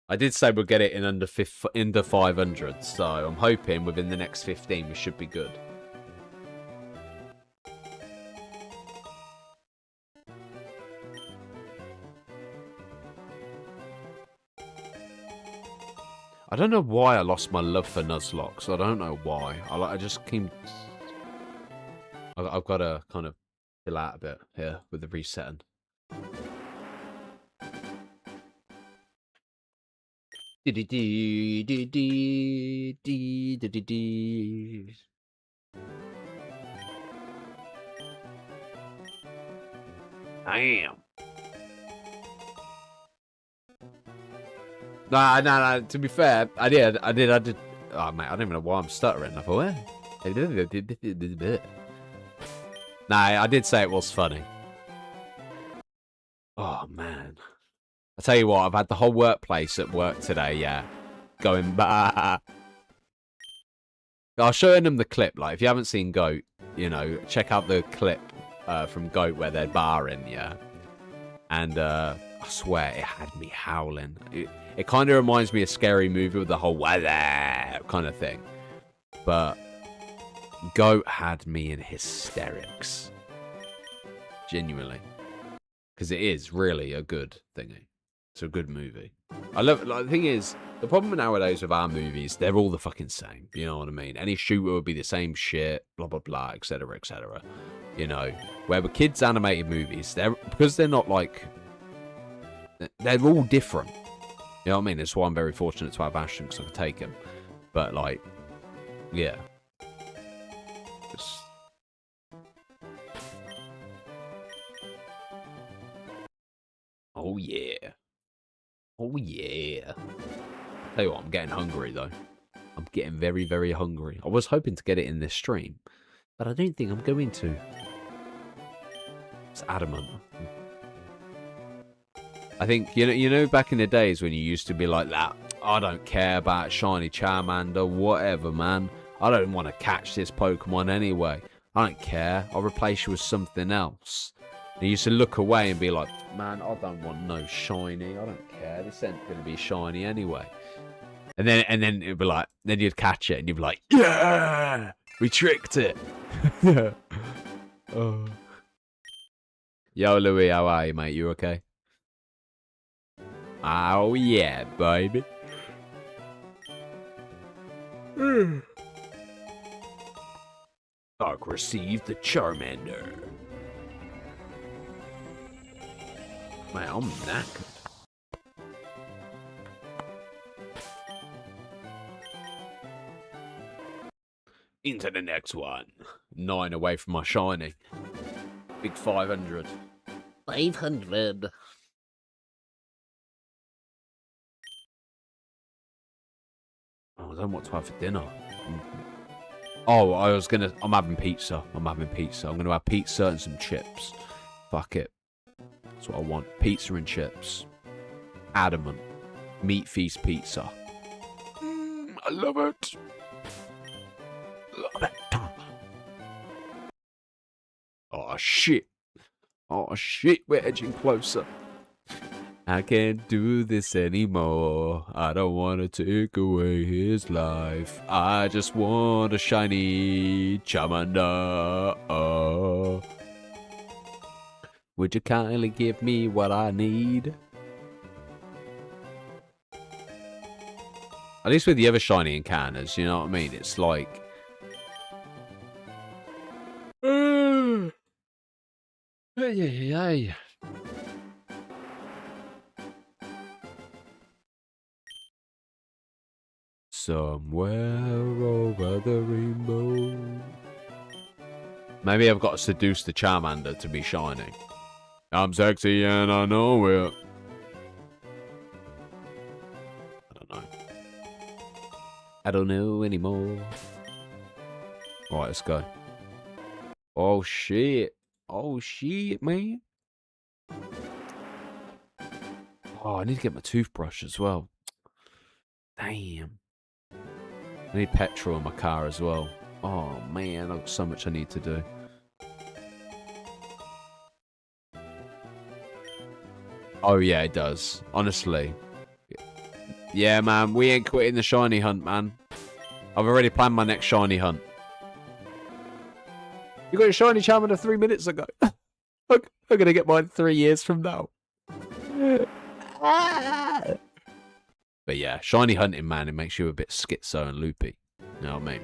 [SPEAKER 1] I did say we'll get it in under 500, so I'm hoping within the next 15 we should be good. I don't know why I lost my love for Nuzlocke, so I don't know why. I just came... I've got to kind of chill out a bit here with the resetting. Damn. Nah. To be fair, I did. Oh, mate, I don't even know why I'm stuttering. I thought, nah, I did say it was funny. Oh, man. I tell you what, I've had the whole workplace at work today, yeah. Going, bah. I was showing them the clip. Like, if you haven't seen Goat, you know, check out the clip from Goat where they're barring, yeah. And I swear, it had me howling. It kind of reminds me of Scary Movie with the whole kind of thing. But Goat had me in hysterics. Genuinely. Because it is really a good thingy. It's a good movie. I love it. Like, the thing is, the problem nowadays with our movies, they're all the fucking same. You know what I mean? Any shooter would be the same shit, blah, blah, blah, etc., etc. You know, where with kids' animated movies, because they're not like... They're all different. You know what I mean? That's why I'm very fortunate to have Ashton, because I can take him. But, like, yeah. Just... Oh, yeah. Oh, yeah. Tell you what, I'm getting hungry, though. I'm getting very, very hungry. I was hoping to get it in this stream, but I don't think I'm going to. It's adamant. I think, you know, back in the days when you used to be like that, I don't care about shiny Charmander, whatever, man. I don't want to catch this Pokemon anyway. I don't care. I'll replace you with something else. And you used to look away and be like, man, I don't want no shiny. I don't care. This ain't going to be shiny anyway. And then it'd be like, then you'd catch it and you'd be like, yeah, we tricked it. Oh. Yo, Louis, how are you, mate? You okay? Oh, yeah, baby. Dark received the Charmander. Man, I'm knackered. Into the next one. 9 away from my shiny. Big 500. 500. Oh, I don't know what to have for dinner. Oh, I'm having pizza. I'm gonna have pizza and some chips. Fuck it. That's what I want. Pizza and chips. Adamant. Meat feast pizza. I love it. Love it. Oh, shit. Oh, shit. We're edging closer. I can't do this anymore. I don't want to take away his life. I just want a shiny Charmander. Oh. Would you kindly give me what I need? At least with the other shiny encounters, you know what I mean? It's like... Ay. Somewhere over the rainbow. Maybe I've got to seduce the Charmander to be shiny. I'm sexy and I know it. I don't know. I don't know anymore. Alright, let's go. Oh shit. Oh shit, man. Oh, I need to get my toothbrush as well. Damn. I need petrol in my car as well. Oh man, I've got so much I need to do. Oh yeah, it does. Honestly. Yeah, man, we ain't quitting the shiny hunt, man. I've already planned my next shiny hunt. You got your shiny Charmander 3 minutes ago. I'm gonna get mine 3 years from now. But yeah, shiny hunting, man, it makes you a bit schizo and loopy. You know what I mean?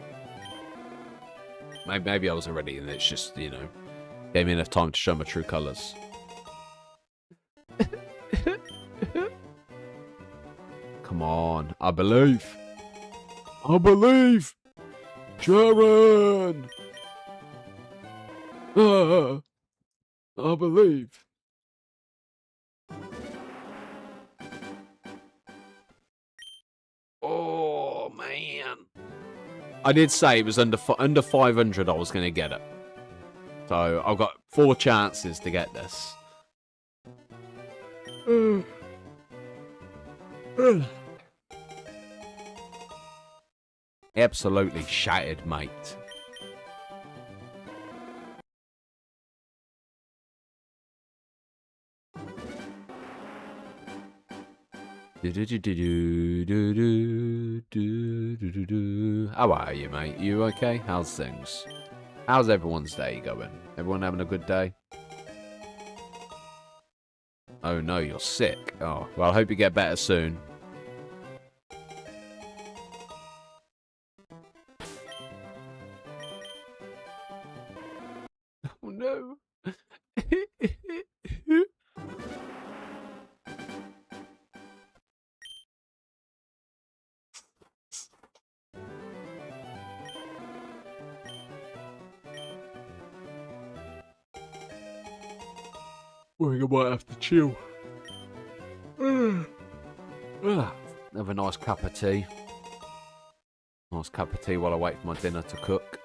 [SPEAKER 1] Maybe I was already, and it's just, you know, gave me enough time to show my true colours. Come on, I believe. I believe. Sharon. I believe. Oh man. I did say it was under 500 I was going to get it. So I've got 4 chances to get this. Absolutely shattered, mate. How are you, mate? You okay? How's things? How's everyone's day going? Everyone having a good day? Oh no, you're sick. Oh, well, I hope you get better soon. Oh no. I think I might have to chill. Have a nice cup of tea. Nice cup of tea while I wait for my dinner to cook.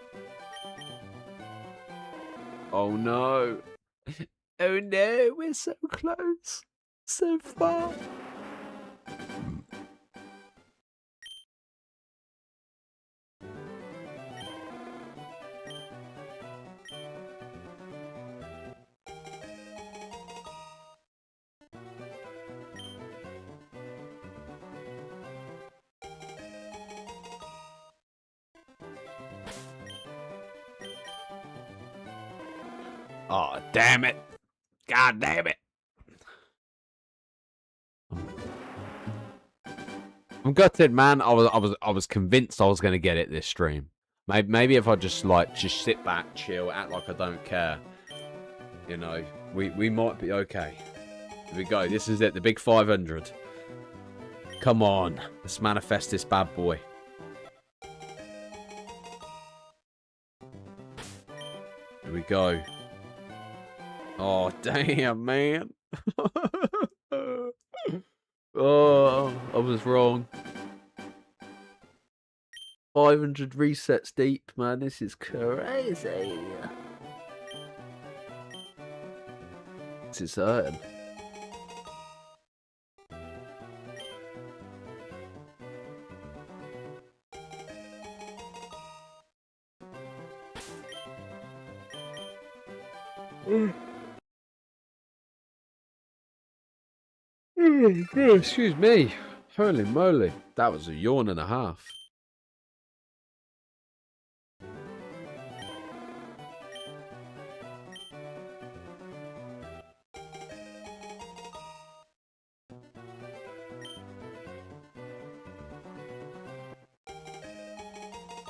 [SPEAKER 1] Oh no. Oh no, we're so close. So far. Oh, damn it. God damn it. I'm gutted, man. I was convinced I was going to get it this stream. Maybe if I just sit back, chill, act like I don't care. You know, we might be okay. Here we go. This is it, the big 500. Come on. Let's manifest this bad boy. Here we go. Oh, damn, man. Oh, I was wrong. 500 resets deep, man. This is crazy. This is certain. Excuse me. Holy moly. That was a yawn and a half.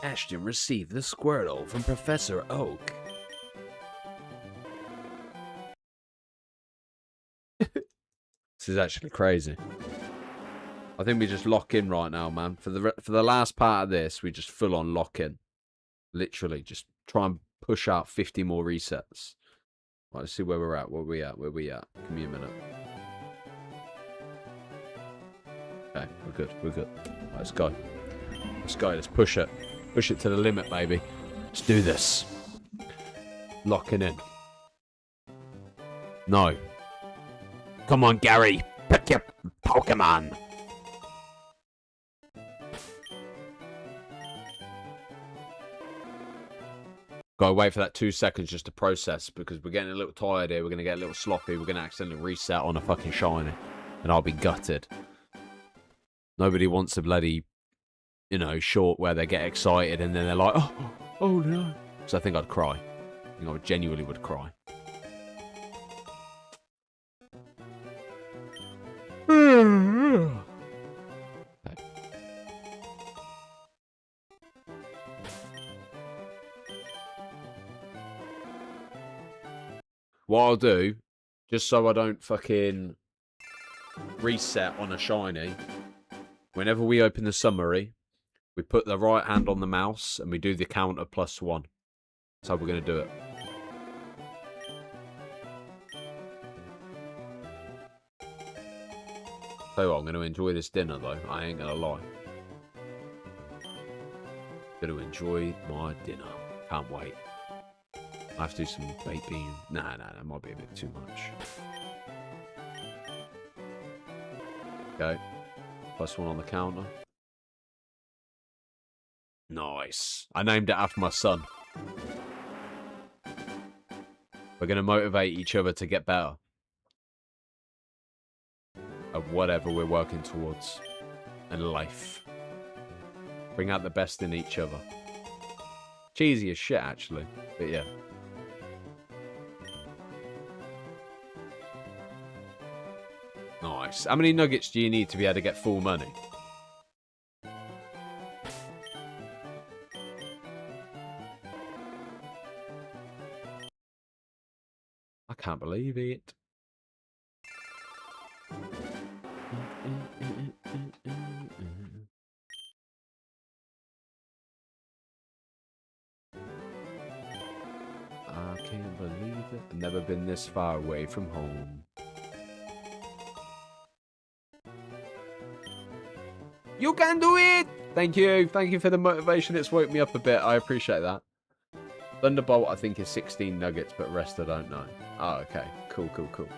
[SPEAKER 1] Ashton received the Squirtle from Professor Oak. is actually crazy. I think we just lock in right now, man. For the last part of this, we just full on lock in. Literally, just try and push out 50 more resets. Right, let's see where we're at. Where we at? Give me a minute. Okay, we're good. Right, let's go. Let's push it. Push it to the limit, baby. Let's do this. Locking in. No. Come on, Gary. Pick your Pokemon. Gotta wait for that 2 seconds just to process, because we're getting a little tired here. We're gonna get a little sloppy. We're gonna accidentally reset on a fucking shiny. And I'll be gutted. Nobody wants a bloody, you know, short where they get excited and then they're like, oh no. So I think I'd cry. I think I genuinely would cry. Okay. What I'll do, just so I don't fucking reset on a shiny, whenever we open the summary, we put the right hand on the mouse and we do the counter +1. That's how we're going to do it. Tell you what, I'm going to enjoy this dinner though. I ain't going to lie. Going to enjoy my dinner. Can't wait. I have to do some baked beans. Nah, that might be a bit too much. Okay. +1 on the counter. Nice. I named it after my son. We're going to motivate each other to get better. Of whatever we're working towards. In life. Bring out the best in each other. Cheesy as shit, actually. But yeah. Nice. How many nuggets do you need to be able to get full money? I can't believe it. I can't believe it. I've never been this far away from home. You can do it! Thank you. Thank you for the motivation. It's woke me up a bit. I appreciate that. Thunderbolt, I think, is 16 nuggets, but rest I don't know. Oh, okay. Cool.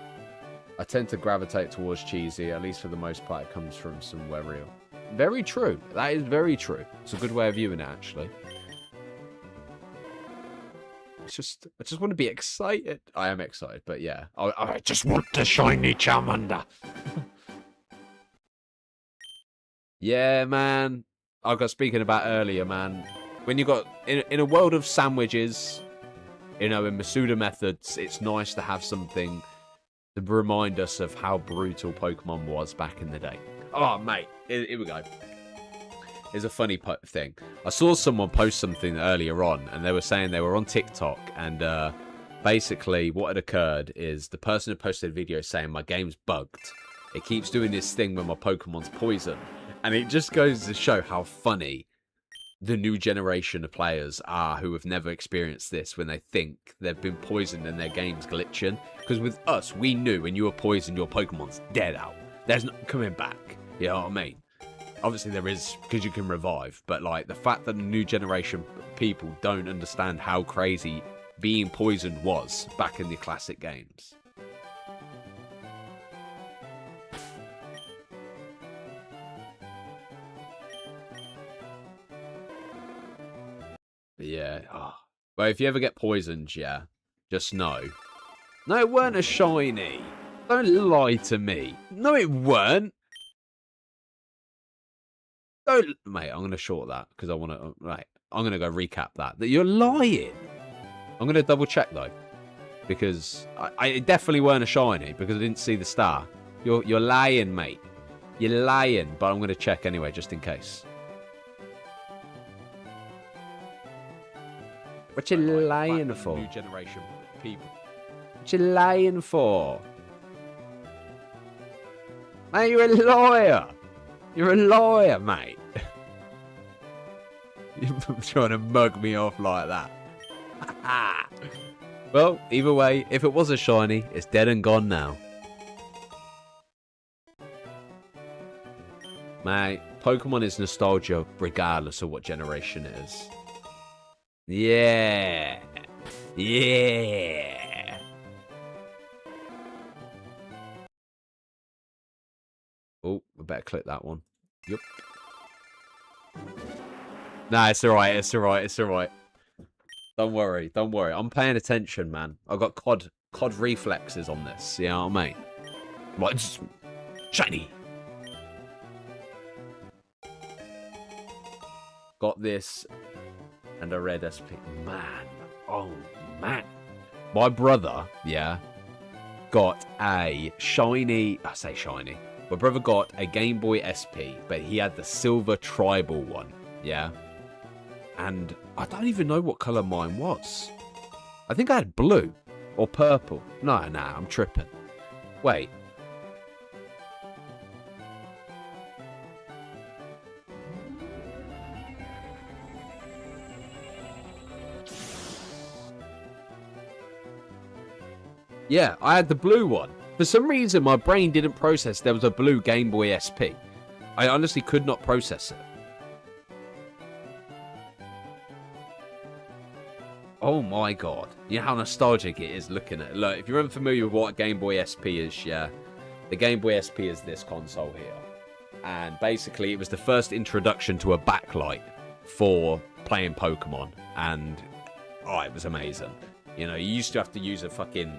[SPEAKER 1] I tend to gravitate towards cheesy. At least for the most part, it comes from somewhere real. Very true. That is very true. It's a good way of viewing it, actually. I just want to be excited. I am excited, but yeah. I just want the shiny Charmander. Yeah, man. I got speaking about earlier, man. When you got in a world of sandwiches, you know, in Masuda methods, it's nice to have something to remind us of how brutal Pokemon was back in the day. Oh, mate, here we go. Here's a funny thing. I saw someone post something earlier on, and they were saying they were on TikTok, and basically what had occurred is the person who posted a video saying my game's bugged. It keeps doing this thing when my Pokemon's poisoned. And it just goes to show how funny the new generation of players are who have never experienced this when they think they've been poisoned and their game's glitching. Because with us, we knew when you were poisoned, your Pokemon's dead out. There's no coming back. You know what I mean? Obviously there is, because you can revive. But like the fact that the new generation people don't understand how crazy being poisoned was back in the classic games. Yeah. Oh. Well, if you ever get poisoned, yeah, just know. No, it weren't a shiny. Don't lie to me. No, it weren't. Don't, mate. I'm gonna short that because I want to. Right, I'm gonna go recap that. That you're lying. I'm gonna double check though, because I definitely weren't a shiny because I didn't see the star. You're lying, mate. You're lying. But I'm gonna check anyway, just in case. What you lying for? New generation people. What you lying for? Man, you're a liar. You're a liar, mate. You're trying to mug me off like that. Well, either way, if it was a shiny, it's dead and gone now. Mate, Pokemon is nostalgia regardless of what generation it is. Yeah. Yeah. Oh, I better click that one. Yup. Nah, it's alright, it's alright, it's alright. Don't worry, don't worry. I'm paying attention, man. I've got COD reflexes on this, you know what I mean? Right, shiny. Got this and a red SP. Man, oh man. My brother, yeah, got a shiny, I say shiny. My brother got a Game Boy SP, but he had the silver tribal one, yeah? And I don't even know what colour mine was. I think I had blue or purple. No, I'm tripping. Wait. Yeah, I had the blue one. For some reason, my brain didn't process there was a blue Game Boy SP. I honestly could not process it. Oh my god. You know how nostalgic it is looking at it. Look, if you're unfamiliar with what a Game Boy SP is, yeah. The Game Boy SP is this console here. And basically, it was the first introduction to a backlight for playing Pokemon. And, oh, it was amazing. You know, you used to have to use a fucking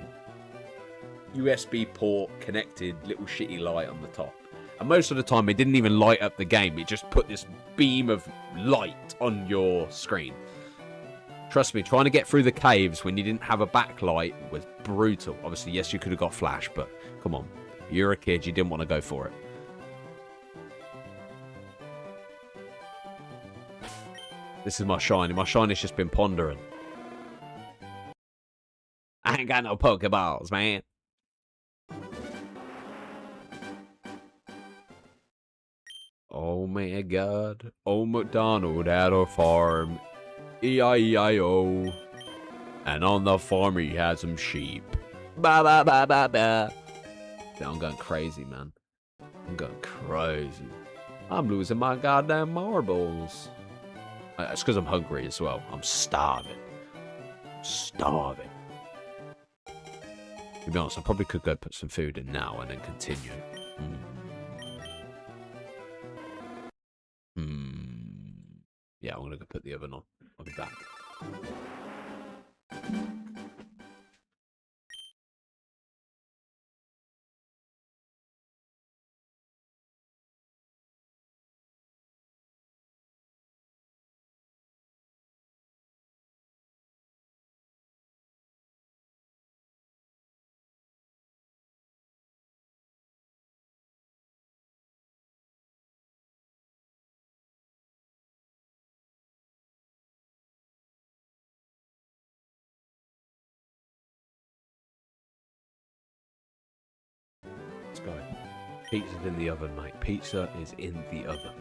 [SPEAKER 1] USB port connected little shitty light on the top. And most of the time, it didn't even light up the game. It just put this beam of light on your screen. Trust me, trying to get through the caves when you didn't have a backlight was brutal. Obviously, yes, you could have got flash, but come on. You're a kid, you didn't want to go for it. This is my shiny. My shiny's just been pondering. I ain't got no Pokeballs, man. Oh my god. Oh MacDonald at a farm. E-I-E-I-O. And on the farm he had some sheep. Ba ba ba ba ba. Yeah, I'm going crazy, man. I'm going crazy. I'm losing my goddamn marbles. It's because I'm hungry as well. I'm starving. Starving. To be honest, I probably could go put some food in now and then continue. Yeah, I'm gonna go put the oven on. I'll be back. Let's go. Pizza's in the oven, mate. Pizza is in the oven.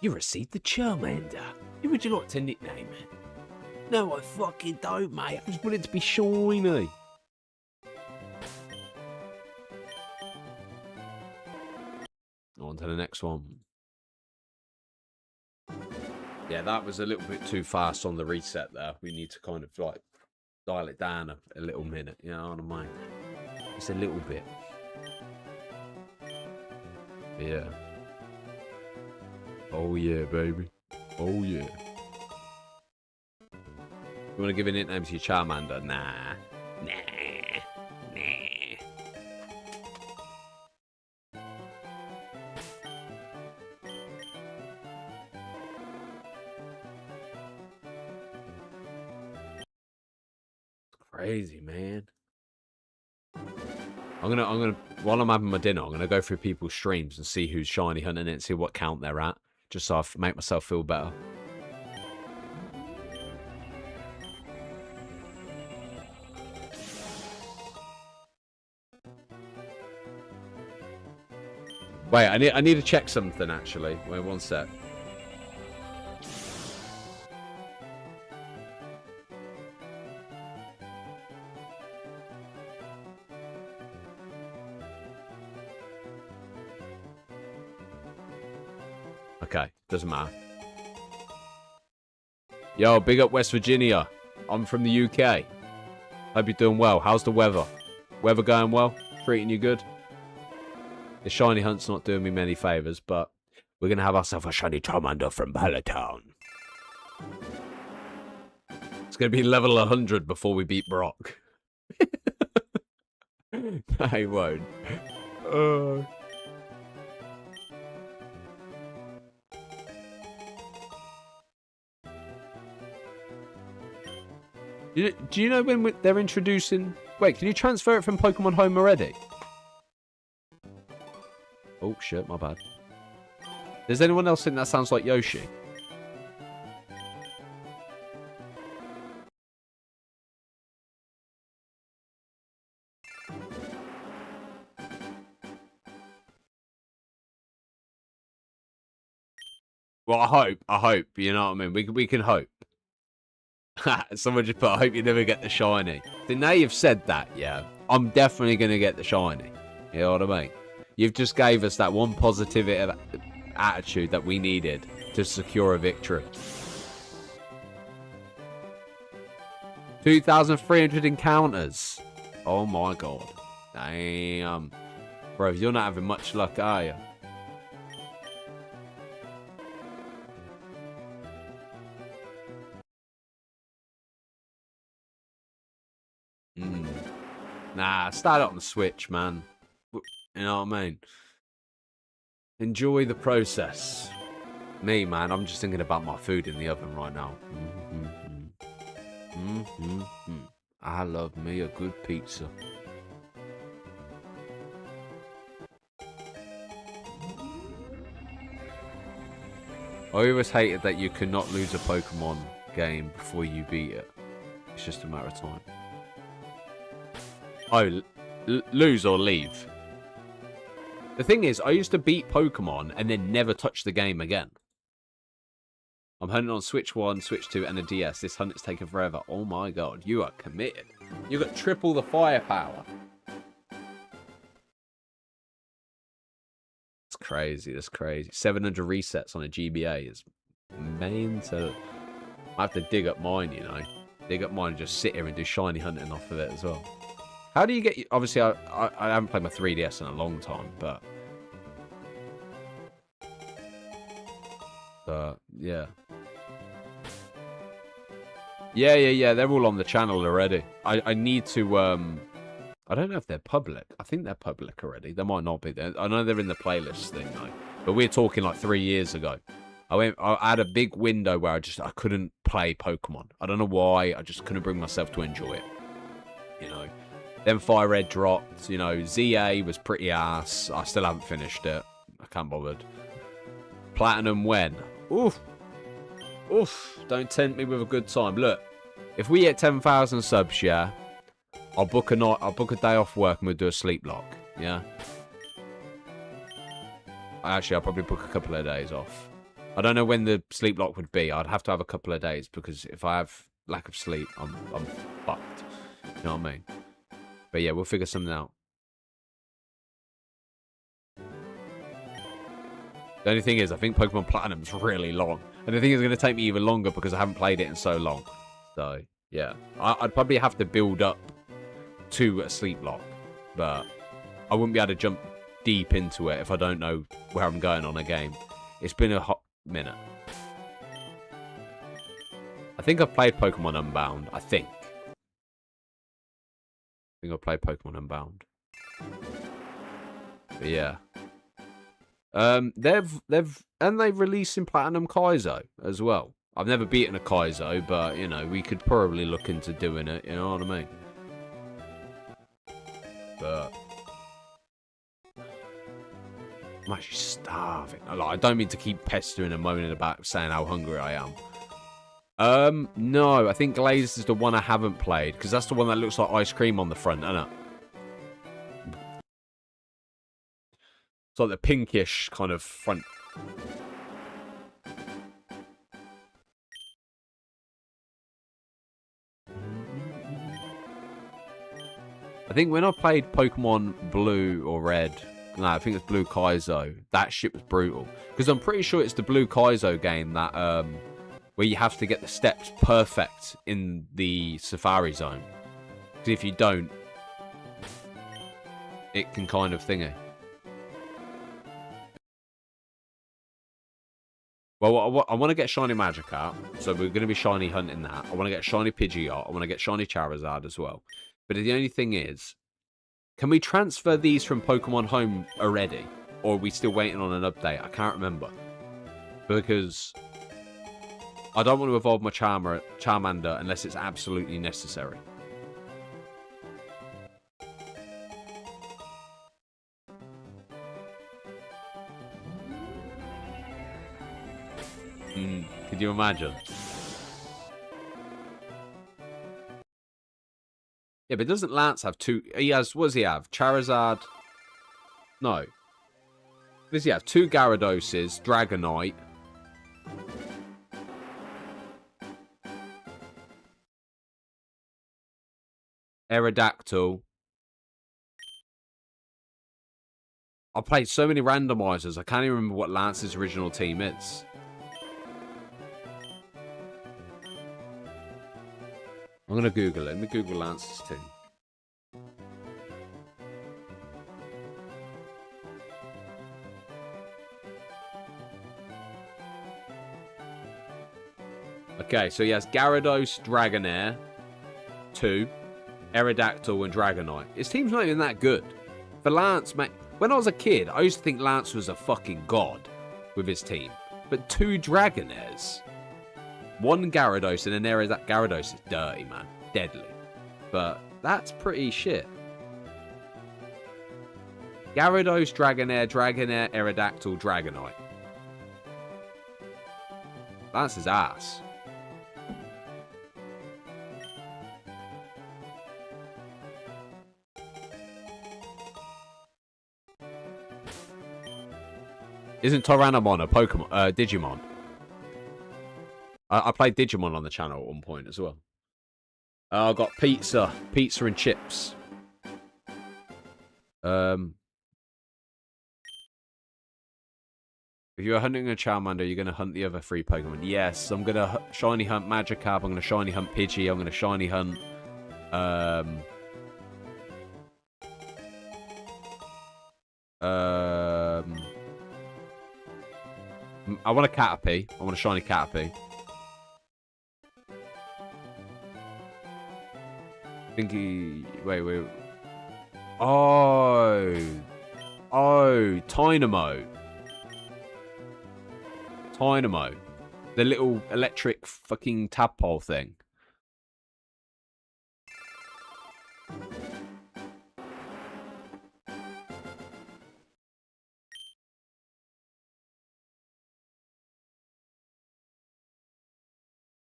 [SPEAKER 1] You received the Charmander. Who would you like to nickname it? No, I fucking don't, mate. I just want it to be shiny. On to the next one. Yeah, that was a little bit too fast on the reset there. We need to kind of like dial it down a little minute, you know what I mean? Just a little bit. Yeah. Oh yeah, baby. Oh yeah. You want to give a nickname to your Charmander? Nah. Crazy, man. I'm gonna while I'm having my dinner, I'm gonna go through people's streams and see who's shiny hunting it and see what count they're at, just so I make myself feel better. Wait, I need to check something, actually. Wait, one sec. Okay, doesn't matter. Yo, big up West Virginia. I'm from the UK. Hope you're doing well. How's the weather? Weather going well? Treating you good? The shiny hunt's not doing me many favours, but we're going to have ourselves a shiny Charmander from Palatown. It's going to be level 100 before we beat Brock. I won't. Do you know when they're introducing... Wait, can you transfer it from Pokemon Home already? Oh, shit, my bad. Does anyone else think that sounds like Yoshi? Well, I hope, you know what I mean? We can hope. Someone just put, I hope you never get the shiny. So now you've said that, yeah, I'm definitely going to get the shiny. You know what I mean? You've just gave us that one positive attitude that we needed to secure a victory. 2,300 encounters. Oh my god. Damn. Bro, you're not having much luck, are you? Nah, start it on the Switch, man. You know what I mean? Enjoy the process. Me, man, I'm just thinking about my food in the oven right now. I love me a good pizza. I always hated that you could not lose a Pokemon game before you beat it. It's just a matter of time. Oh, lose or leave. The thing is, I used to beat Pokemon and then never touch the game again. I'm hunting on Switch 1, Switch 2, and a DS. This hunt is taking forever. Oh my god, you are committed. You got triple the firepower. That's crazy, that's crazy. 700 resets on a GBA is mental. I have to dig up mine, you know. Dig up mine and just sit here and do shiny hunting off of it as well. How do you get... Obviously, I haven't played my 3DS in a long time, but... yeah. Yeah, they're all on the channel already. I need to... I don't know if they're public. I think they're public already. They might not be. I know they're in the playlist thing, though. But we're talking like 3 years ago. I had a big window where I couldn't play Pokemon. I don't know why. I just couldn't bring myself to enjoy it. You know... Then Fire Red dropped, you know, ZA was pretty ass. I still haven't finished it. I can't bothered. Platinum when? Oof. Oof. Don't tempt me with a good time. Look, if we hit 10,000 subs, yeah, I'll book a day off work and we'll do a sleep lock, yeah? Actually, I'll probably book a couple of days off. I don't know when the sleep lock would be. I'd have to have a couple of days because if I have lack of sleep, I'm fucked. You know what I mean? But yeah, we'll figure something out. The only thing is, I think Pokemon Platinum's really long. And the thing is going to take me even longer because I haven't played it in so long. So, yeah. I'd probably have to build up to a sleep lock. But I wouldn't be able to jump deep into it if I don't know where I'm going on a game. It's been a hot minute. I think I've played Pokemon Unbound. I think I played Pokemon Unbound. But yeah. They've released in Platinum Kaizo as well. I've never beaten a Kaizo, but you know, we could probably look into doing it, you know what I mean? But I'm actually starving. I don't mean to keep pestering and moaning about saying how hungry I am. No, I think Glazed is the one I haven't played, because that's the one that looks like ice cream on the front, isn't it? It's like the pinkish kind of front. I think when I played Pokemon Blue or Red, no, I think it's Blue Kaizo, that shit was brutal. Because I'm pretty sure it's the Blue Kaizo game that, where you have to get the steps perfect in the Safari Zone. Because if you don't, it can kind of thingy. Well, I want to get Shiny Magikarp, so we're going to be Shiny hunting that. I want to get Shiny Pidgeot, I want to get Shiny Charizard as well. But the only thing is, can we transfer these from Pokemon Home already? Or are we still waiting on an update? I can't remember. Because I don't want to evolve my Charmander unless it's absolutely necessary. Could you imagine? Yeah, but doesn't Lance have two? He has, what does he have? Charizard? No. Does he have? 2 Gyaradoses, Dragonite. Aerodactyl. I played so many randomizers, I can't even remember what Lance's original team is. I'm going to Google it. Let me Google Lance's team. Okay, so he has Gyarados, Dragonair, 2, Aerodactyl, and Dragonite. His team's not even that good. For Lance, mate, when I was a kid, I used to think Lance was a fucking god with his team. But 2 Dragonairs, 1 Gyarados, and an Gyarados is dirty, man. Deadly. But that's pretty shit. Gyarados, Dragonair, Aerodactyl, Dragonite. That's his ass. Isn't Tyrannomon a Pokemon, Digimon? I played Digimon on the channel at one point as well. I got pizza and chips. If you're hunting a Charmander, you're going to hunt the other 3 Pokemon. Yes, I'm going to shiny hunt Magikarp. I'm going to shiny hunt Pidgey. I'm going to shiny hunt... I want a Caterpie. I want a shiny Caterpie. Wait. Oh, Tynamo. The little electric fucking tadpole thing.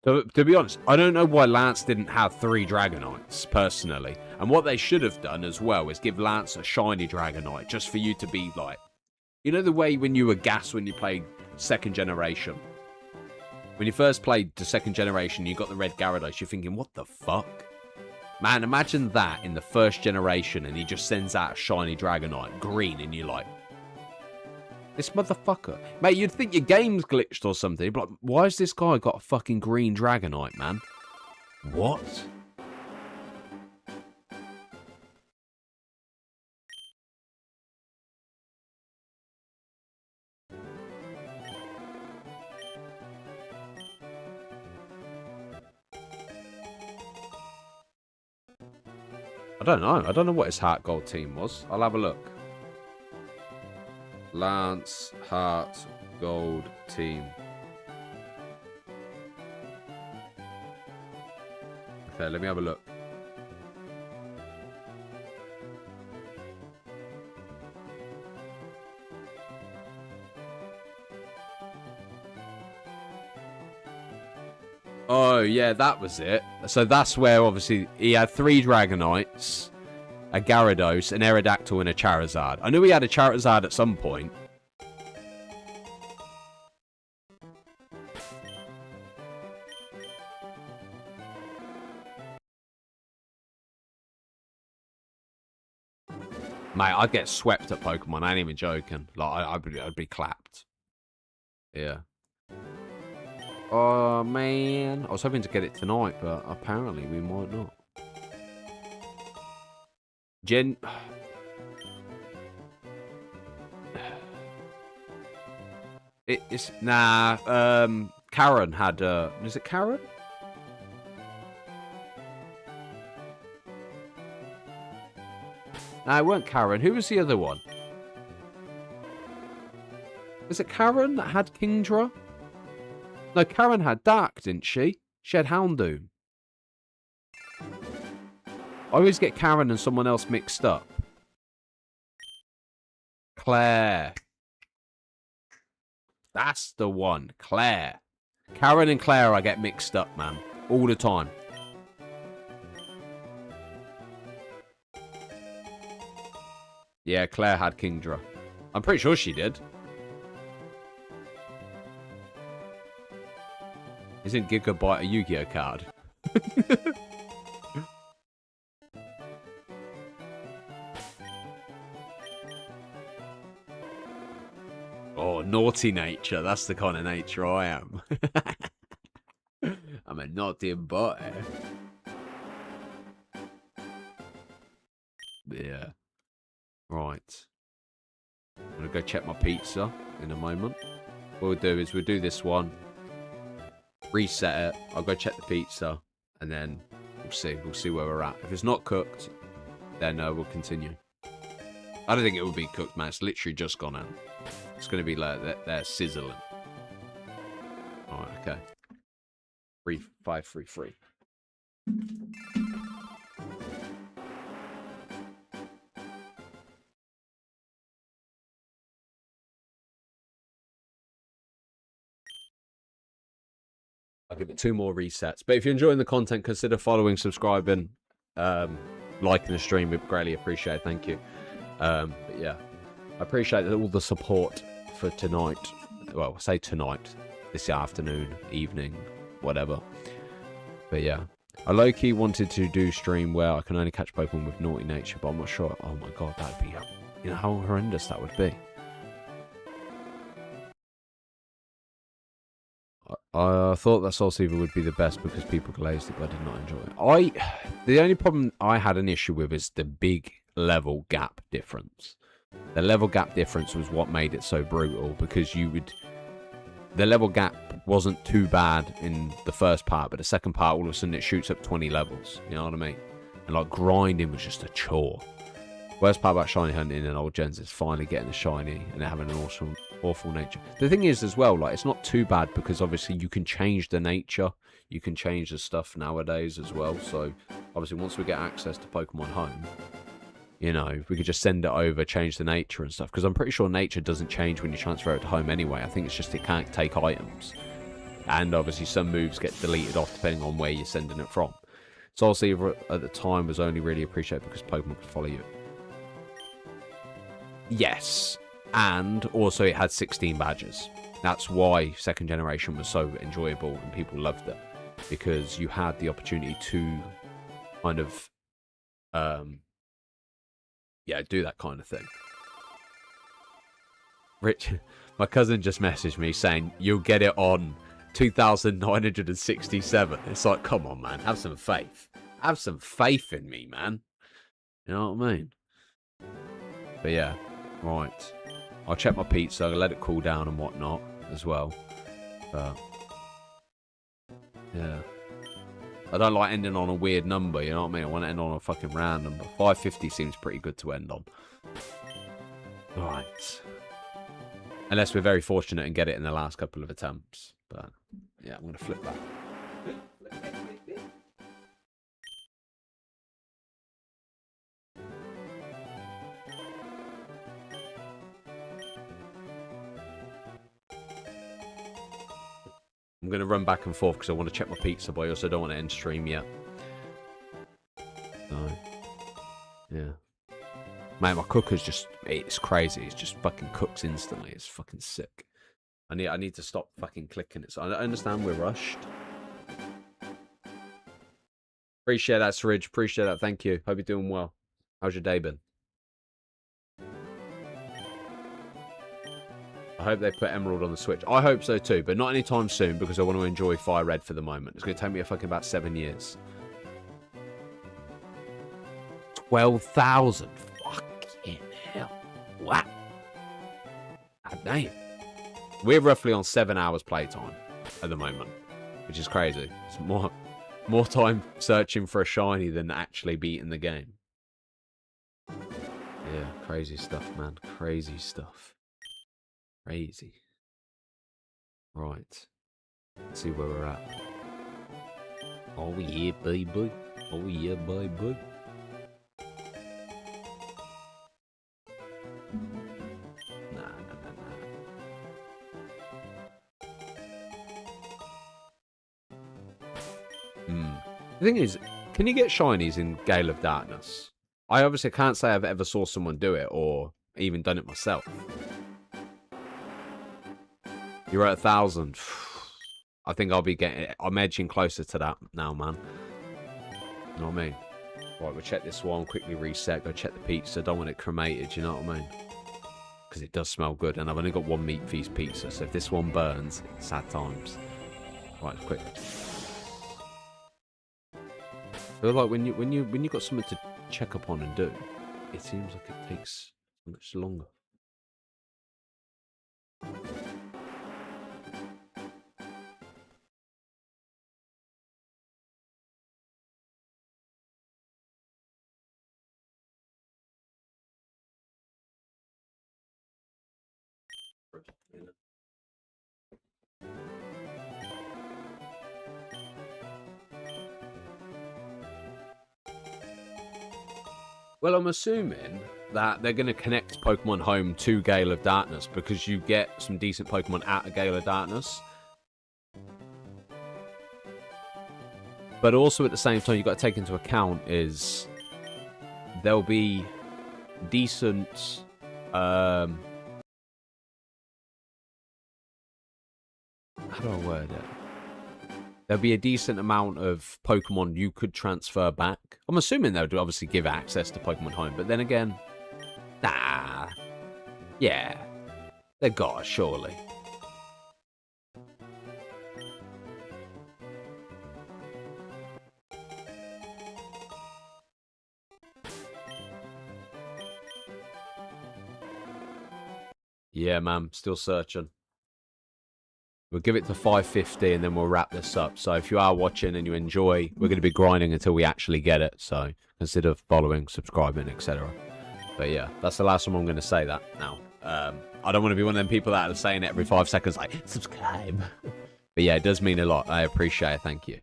[SPEAKER 1] To be honest, I don't know why Lance didn't have 3 Dragonites, personally. And what they should have done as well is give Lance a shiny Dragonite, just for you to be like... You know the way when you were gassed when you played 2nd generation? When you first played the 2nd generation, you got the red Gyarados, you're thinking, what the fuck? Man, imagine that in the 1st generation, and he just sends out a shiny Dragonite, green, and you're like... This motherfucker. Mate, you'd think your game's glitched or something. But like, why has this guy got a fucking green Dragonite, man? What? I don't know. I don't know what his Heart Gold team was. I'll have a look. Lance Heart Gold team. Okay, let me have a look. Oh, yeah, that was it. So that's where, obviously, he had 3 Dragonites. a Gyarados, an Aerodactyl, and a Charizard. I knew we had a Charizard at some point. Mate, I'd get swept at Pokemon. I ain't even joking. Like, I'd be clapped. Yeah. Oh, man. I was hoping to get it tonight, but apparently we might not. It's... Nah. Karen had... is it Karen? No, it weren't Karen. Who was the other one? Was it Karen that had Kingdra? No, Karen had Dark, didn't she? She had Houndoom. I always get Karen and someone else mixed up. Claire. That's the one. Claire. Karen and Claire I get mixed up, man. All the time. Yeah, Claire had Kingdra. I'm pretty sure she did. Isn't Gigabyte a Yu-Gi-Oh card? Oh, naughty nature. That's the kind of nature I am. I'm a naughty boy. Yeah. Right. I'm going to go check my pizza in a moment. What we'll do is we'll do this one. Reset it. I'll go check the pizza. And then we'll see. We'll see where we're at. If it's not cooked, then we'll continue. I don't think it will be cooked, man. It's literally just gone out. It's going to be like they're sizzling. Alright, okay. 3533. I'll give it 2 more resets. But if you're enjoying the content, consider following, subscribing, liking the stream. We'd greatly appreciate it. Thank you. But yeah, I appreciate all the support for tonight. Well, say tonight, this afternoon, evening, whatever. But yeah, I low-key wanted to do stream where I can only catch Pokemon with naughty nature, but I'm not sure. Oh my god, that'd be, you know how horrendous that would be. I thought that Soul Silver would be the best because people glazed it, but I did not enjoy it. The only problem I had an issue with is the big level gap difference. The level gap difference was what made it so brutal, because the level gap wasn't too bad in the first part, but the second part, all of a sudden it shoots up 20 levels. You know what I mean? And like grinding was just a chore. Worst part about shiny hunting in old gens is finally getting a shiny and having an awful nature. The thing is as well, like, it's not too bad because obviously you can change the nature. You can change the stuff nowadays as well. So obviously once we get access to Pokemon Home, you know, we could just send it over, change the nature and stuff. Because I'm pretty sure nature doesn't change when you transfer it to Home anyway. I think it's just it can't take items. And obviously some moves get deleted off depending on where you're sending it from. Soul Silver at the time was only really appreciated because Pokemon could follow you. Yes, and also it had 16 badges. That's why second generation was so enjoyable and people loved it, because you had the opportunity to kind of yeah, do that kind of thing. Rich, my cousin just messaged me saying you'll get it on 2,967. It's like, come on, man, have some faith. Have some faith in me, man. You know what I mean? But yeah. Right, I'll check my pizza, I'll let it cool down and whatnot as well. But yeah, I don't like ending on a weird number, you know what I mean? I want to end on a fucking round number. 550 seems pretty good to end on. Right, unless we're very fortunate and get it in the last couple of attempts. But yeah, I'm going to flip that. I'm going to run back and forth because I want to check my pizza, but I also don't want to end stream yet. So, yeah. Mate, my cooker's just, it's crazy. It just fucking cooks instantly. It's fucking sick. I need to stop fucking clicking it. So I understand we're rushed. Appreciate that, Surridge. Appreciate that. Thank you. Hope you're doing well. How's your day been? I hope they put Emerald on the Switch. I hope so too, but not anytime soon because I want to enjoy Fire Red for the moment. It's going to take me a fucking about 7 years. 12,000. Fucking hell. What? God damn. We're roughly on 7 hours playtime at the moment, which is crazy. It's more time searching for a shiny than actually beating the game. Yeah, crazy stuff, man. Crazy stuff. Crazy. Right. Let's see where we're at. Oh yeah, baby. Oh yeah, baby. Nah. The thing is, can you get shinies in Gale of Darkness? I obviously can't say I've ever saw someone do it or even done it myself. You're at 1,000. I think I'll be I'm edging closer to that now, man. You know what I mean? Right, we'll check this one, quickly reset, go check the pizza. Don't want it cremated, you know what I mean? Because it does smell good, and I've only got one meat feast pizza, so if this one burns, it's sad times. Right, quick. I feel like when you got something to check up on and do, it seems like it takes much longer. Well, I'm assuming that they're going to connect Pokemon Home to Gale of Darkness because you get some decent Pokemon out of Gale of Darkness. But also at the same time, you've got to take into account is there'll be decent... how do I word it? There'll be a decent amount of Pokemon you could transfer back. I'm assuming they would obviously give access to Pokemon Home, but then again, nah. Yeah. They gotta, surely. Yeah, man. Still searching. We'll give it to 550 and then we'll wrap this up. So if you are watching and you enjoy, we're going to be grinding until we actually get it. So consider following, subscribing, etc. But yeah, that's the last time I'm going to say that now. I don't want to be one of them people that are saying it every 5 seconds, like, subscribe. But yeah, it does mean a lot. I appreciate it. Thank you.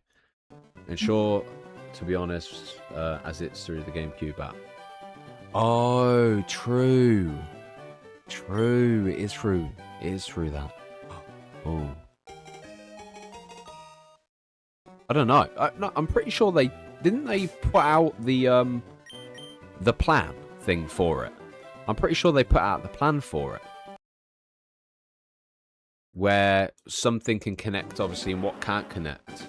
[SPEAKER 1] And sure, to be honest, as it's through the GameCube app. Oh, true. True. It is true. It is true that. Oh. I don't know. I'm pretty sure they put out the plan thing for it. I'm pretty sure they put out the plan for it, where something can connect, obviously, and what can't connect.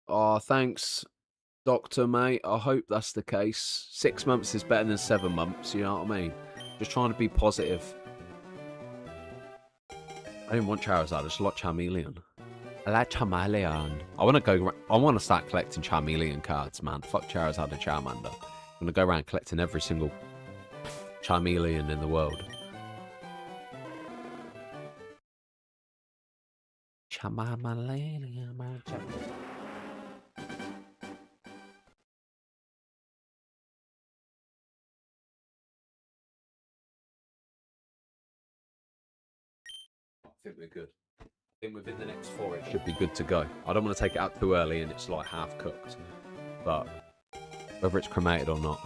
[SPEAKER 1] Oh, thanks, Doctor, mate. I hope that's the case. 6 months is better than 7 months. You know what I mean? Just trying to be positive. I didn't want Charizard. I just like Charmeleon. I like Charmeleon. I want to start collecting Charmeleon cards, man. Fuck Charizard and Charmander. I'm gonna go around collecting every single Charmeleon in the world. Charmeleon. I think we're good. I think within the next 4 it should be good to go. I don't want to take it out too early and it's like half cooked. But whether it's cremated or not.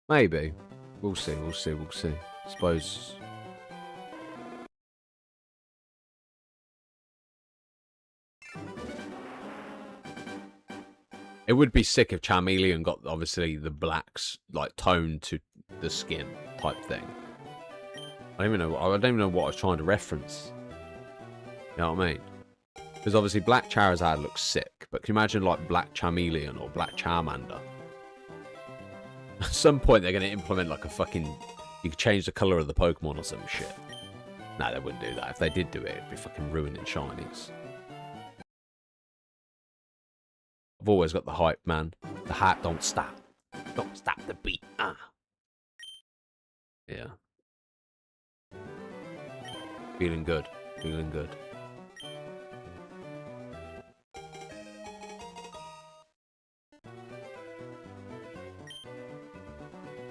[SPEAKER 1] Maybe. We'll see. I suppose It would be sick if Charmeleon got, obviously, the blacks, like, toned to the skin type thing. I don't even know what I was trying to reference. You know what I mean? Because obviously Black Charizard looks sick, but can you imagine, like, Black Charmeleon or Black Charmander? At some point, they're going to implement, like, a fucking... You could change the colour of the Pokemon or some shit. Nah, they wouldn't do that. If they did do it, it'd be fucking ruining shinies. I've always got the hype, man. The hype don't stop. Don't stop the beat. Yeah. Feeling good. Feeling good.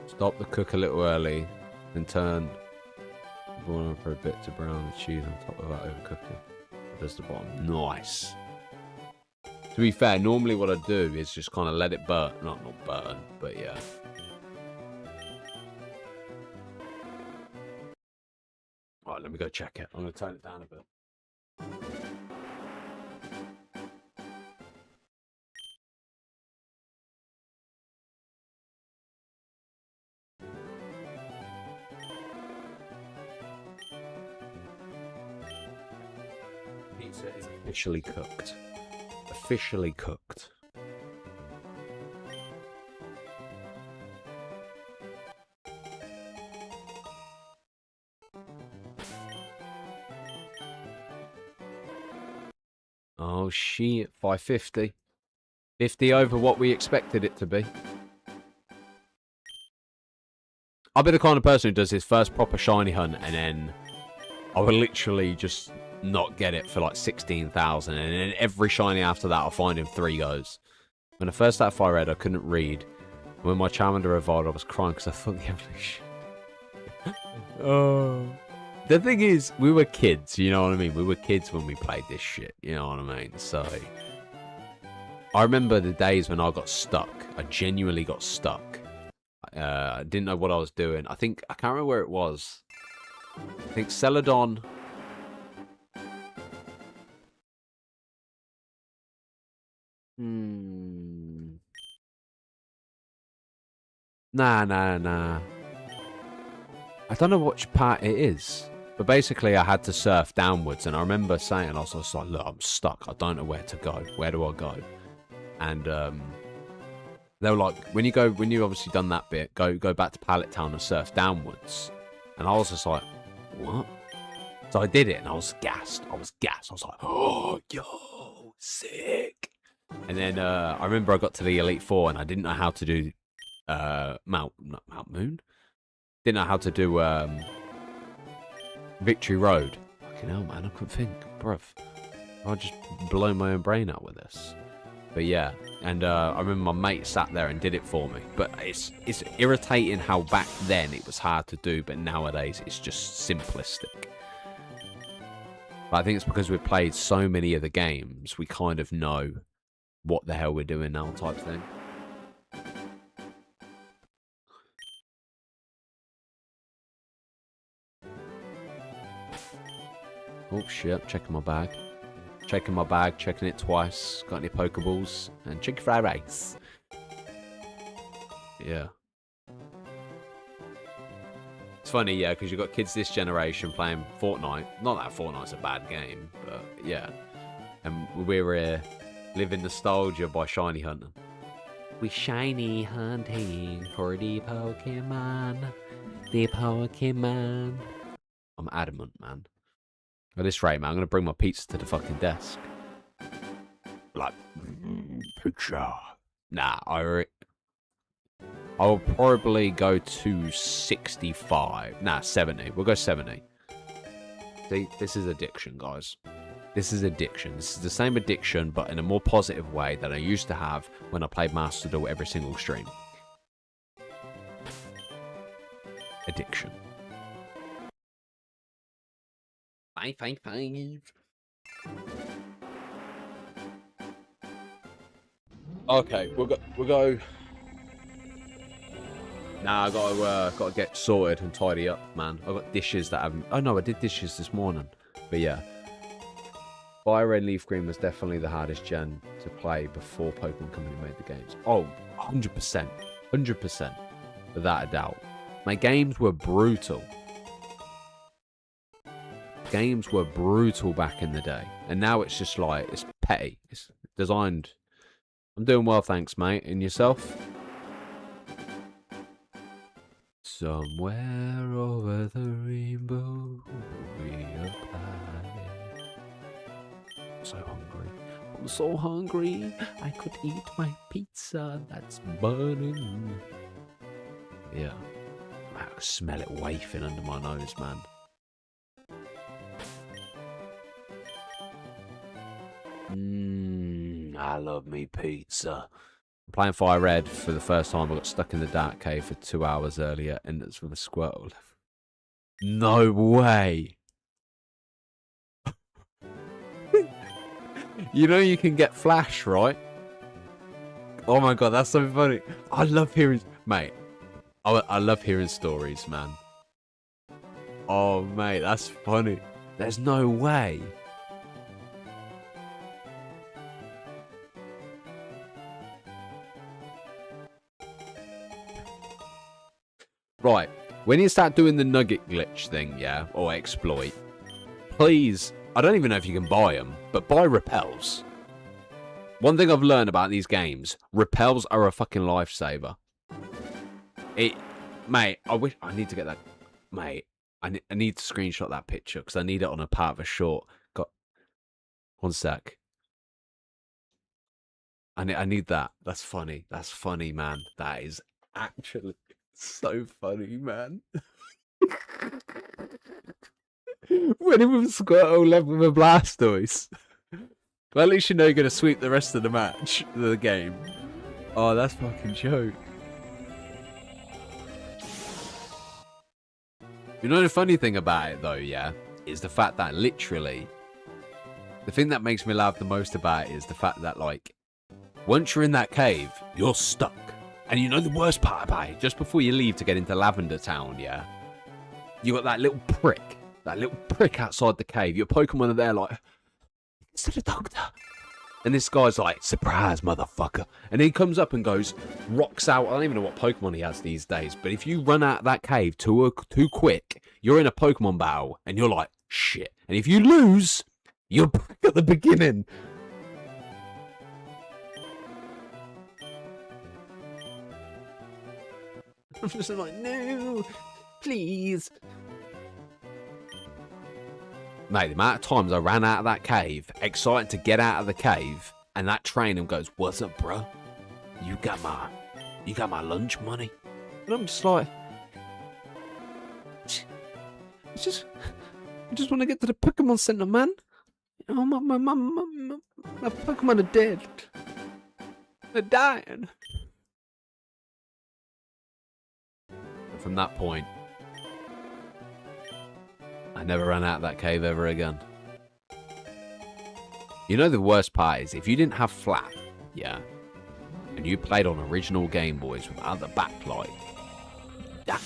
[SPEAKER 1] Stop the cook a little early, then turn the bottom for a bit to brown the cheese on top without overcooking. There's the bottom. Nice. To be fair, normally what I do is just kind of let it burn. Not burn, but yeah. Alright, let me go check it. I'm going to turn it down a bit. Pizza is officially cooked. Officially cooked. Oh shit, 550. 50 over what we expected it to be. I'll be the kind of person who does his first proper shiny hunt and then I will literally just not get it for like 16,000 and then every shiny after that I'll find in 3 goes. When I first started Fire Red I couldn't read. When my Charmander evolved I was crying because I thought the evolution... Oh... The thing is, we were kids, you know what I mean? We were kids when we played this shit, you know what I mean? So, I remember the days when I got stuck. I genuinely got stuck. I didn't know what I was doing. I can't remember where it was. I think Celadon... Nah. I don't know which part it is. But basically, I had to surf downwards, and I remember saying, I was just like, look, I'm stuck. I don't know where to go. Where do I go? And they were like, when you obviously done that bit, go back to Pallet Town and surf downwards. And I was just like, what? So I did it, and I was gassed. I was like, oh, yo, sick. And then I remember I got to the Elite Four, and I didn't know how to do Mount Moon? Didn't know how to do... Victory Road. Fucking hell, man, I couldn't think. Bruv. I'll just blow my own brain out with this. But yeah, and I remember my mate sat there and did it for me. But it's irritating how back then it was hard to do, but nowadays it's just simplistic. But I think it's because we've played so many of the games, we kind of know what the hell we're doing now type thing. Oh shit, checking my bag. Checking it twice. Got any Pokeballs? And chicken fried rice. Yeah. It's funny, yeah, because you've got kids this generation playing Fortnite. Not that Fortnite's a bad game, but yeah. And we're here living nostalgia by shiny hunting. We shiny hunting for the Pokemon. The Pokemon. I'm adamant, man. At this rate, man, I'm going to bring my pizza to the fucking desk. Like, pizza. Nah, I'll probably go to 65. Nah, 70. We'll go 70. See, this is addiction, guys. This is addiction. This is the same addiction, but in a more positive way than I used to have when I played Master Duel every single stream. Addiction. 555. Okay, we'll go. Nah, I gotta get sorted and tidy up, man. I've got dishes that haven't. Oh no, I did dishes this morning, but yeah. Fire Red Leaf Green was definitely the hardest gen to play before Pokemon Company made the games. Oh, 100%. 100%. Without a doubt. My games were brutal. Games were brutal back in the day. And now it's just like, it's petty. It's designed. I'm doing well, thanks, mate. And yourself? Somewhere over the rainbow, we apply. I'm so hungry. I'm so hungry. I could eat my pizza that's burning. Yeah. I can smell it wafting under my nose, man. I love me pizza. I'm playing Fire Red for the first time. I got stuck in the dark cave for 2 hours earlier, and it's with a Squirtle. No way. You know you can get Flash, right? Oh my god, that's so funny. I love hearing... Mate, I love hearing stories, man. Oh, mate, that's funny. There's no way. Right, when you start doing the nugget glitch thing, yeah, or exploit, please, I don't even know if you can buy them, but buy repels. One thing I've learned about these games, repels are a fucking lifesaver. Mate, I need to get that, mate, I need to screenshot that picture, because I need it on a part of a short. Got, one sec. I need that. That's funny, man. That is actually... so funny, man. When it was Squirtle left with a Blastoise. Well, at least you know you're going to sweep the rest of the match, the game. Oh, that's fucking joke. You know the funny thing about it, though, yeah, is the fact that literally, the thing that makes me laugh the most about it is the fact that, like, once you're in that cave, you're stuck. And you know the worst part about it? Just before you leave to get into Lavender Town, yeah? You got that little prick outside the cave. Your Pokemon are there like, it's the doctor. And this guy's like, surprise, motherfucker. And he comes up and goes, rocks out. I don't even know what Pokemon he has these days. But if you run out of that cave too quick, you're in a Pokemon battle. And you're like, shit. And if you lose, you're back at the beginning. I'm just like, no, please. Mate, the amount of times I ran out of that cave, excited to get out of the cave, and that trainer goes, what's up, bro? You got my lunch money? And I'm just like, I just want to get to the Pokemon Center, man. You know, my Pokemon are dead. They're dying. From that point, I never ran out of that cave ever again. You know the worst part is, if you didn't have flat, yeah, and you played on original Game Boys without the backlight, that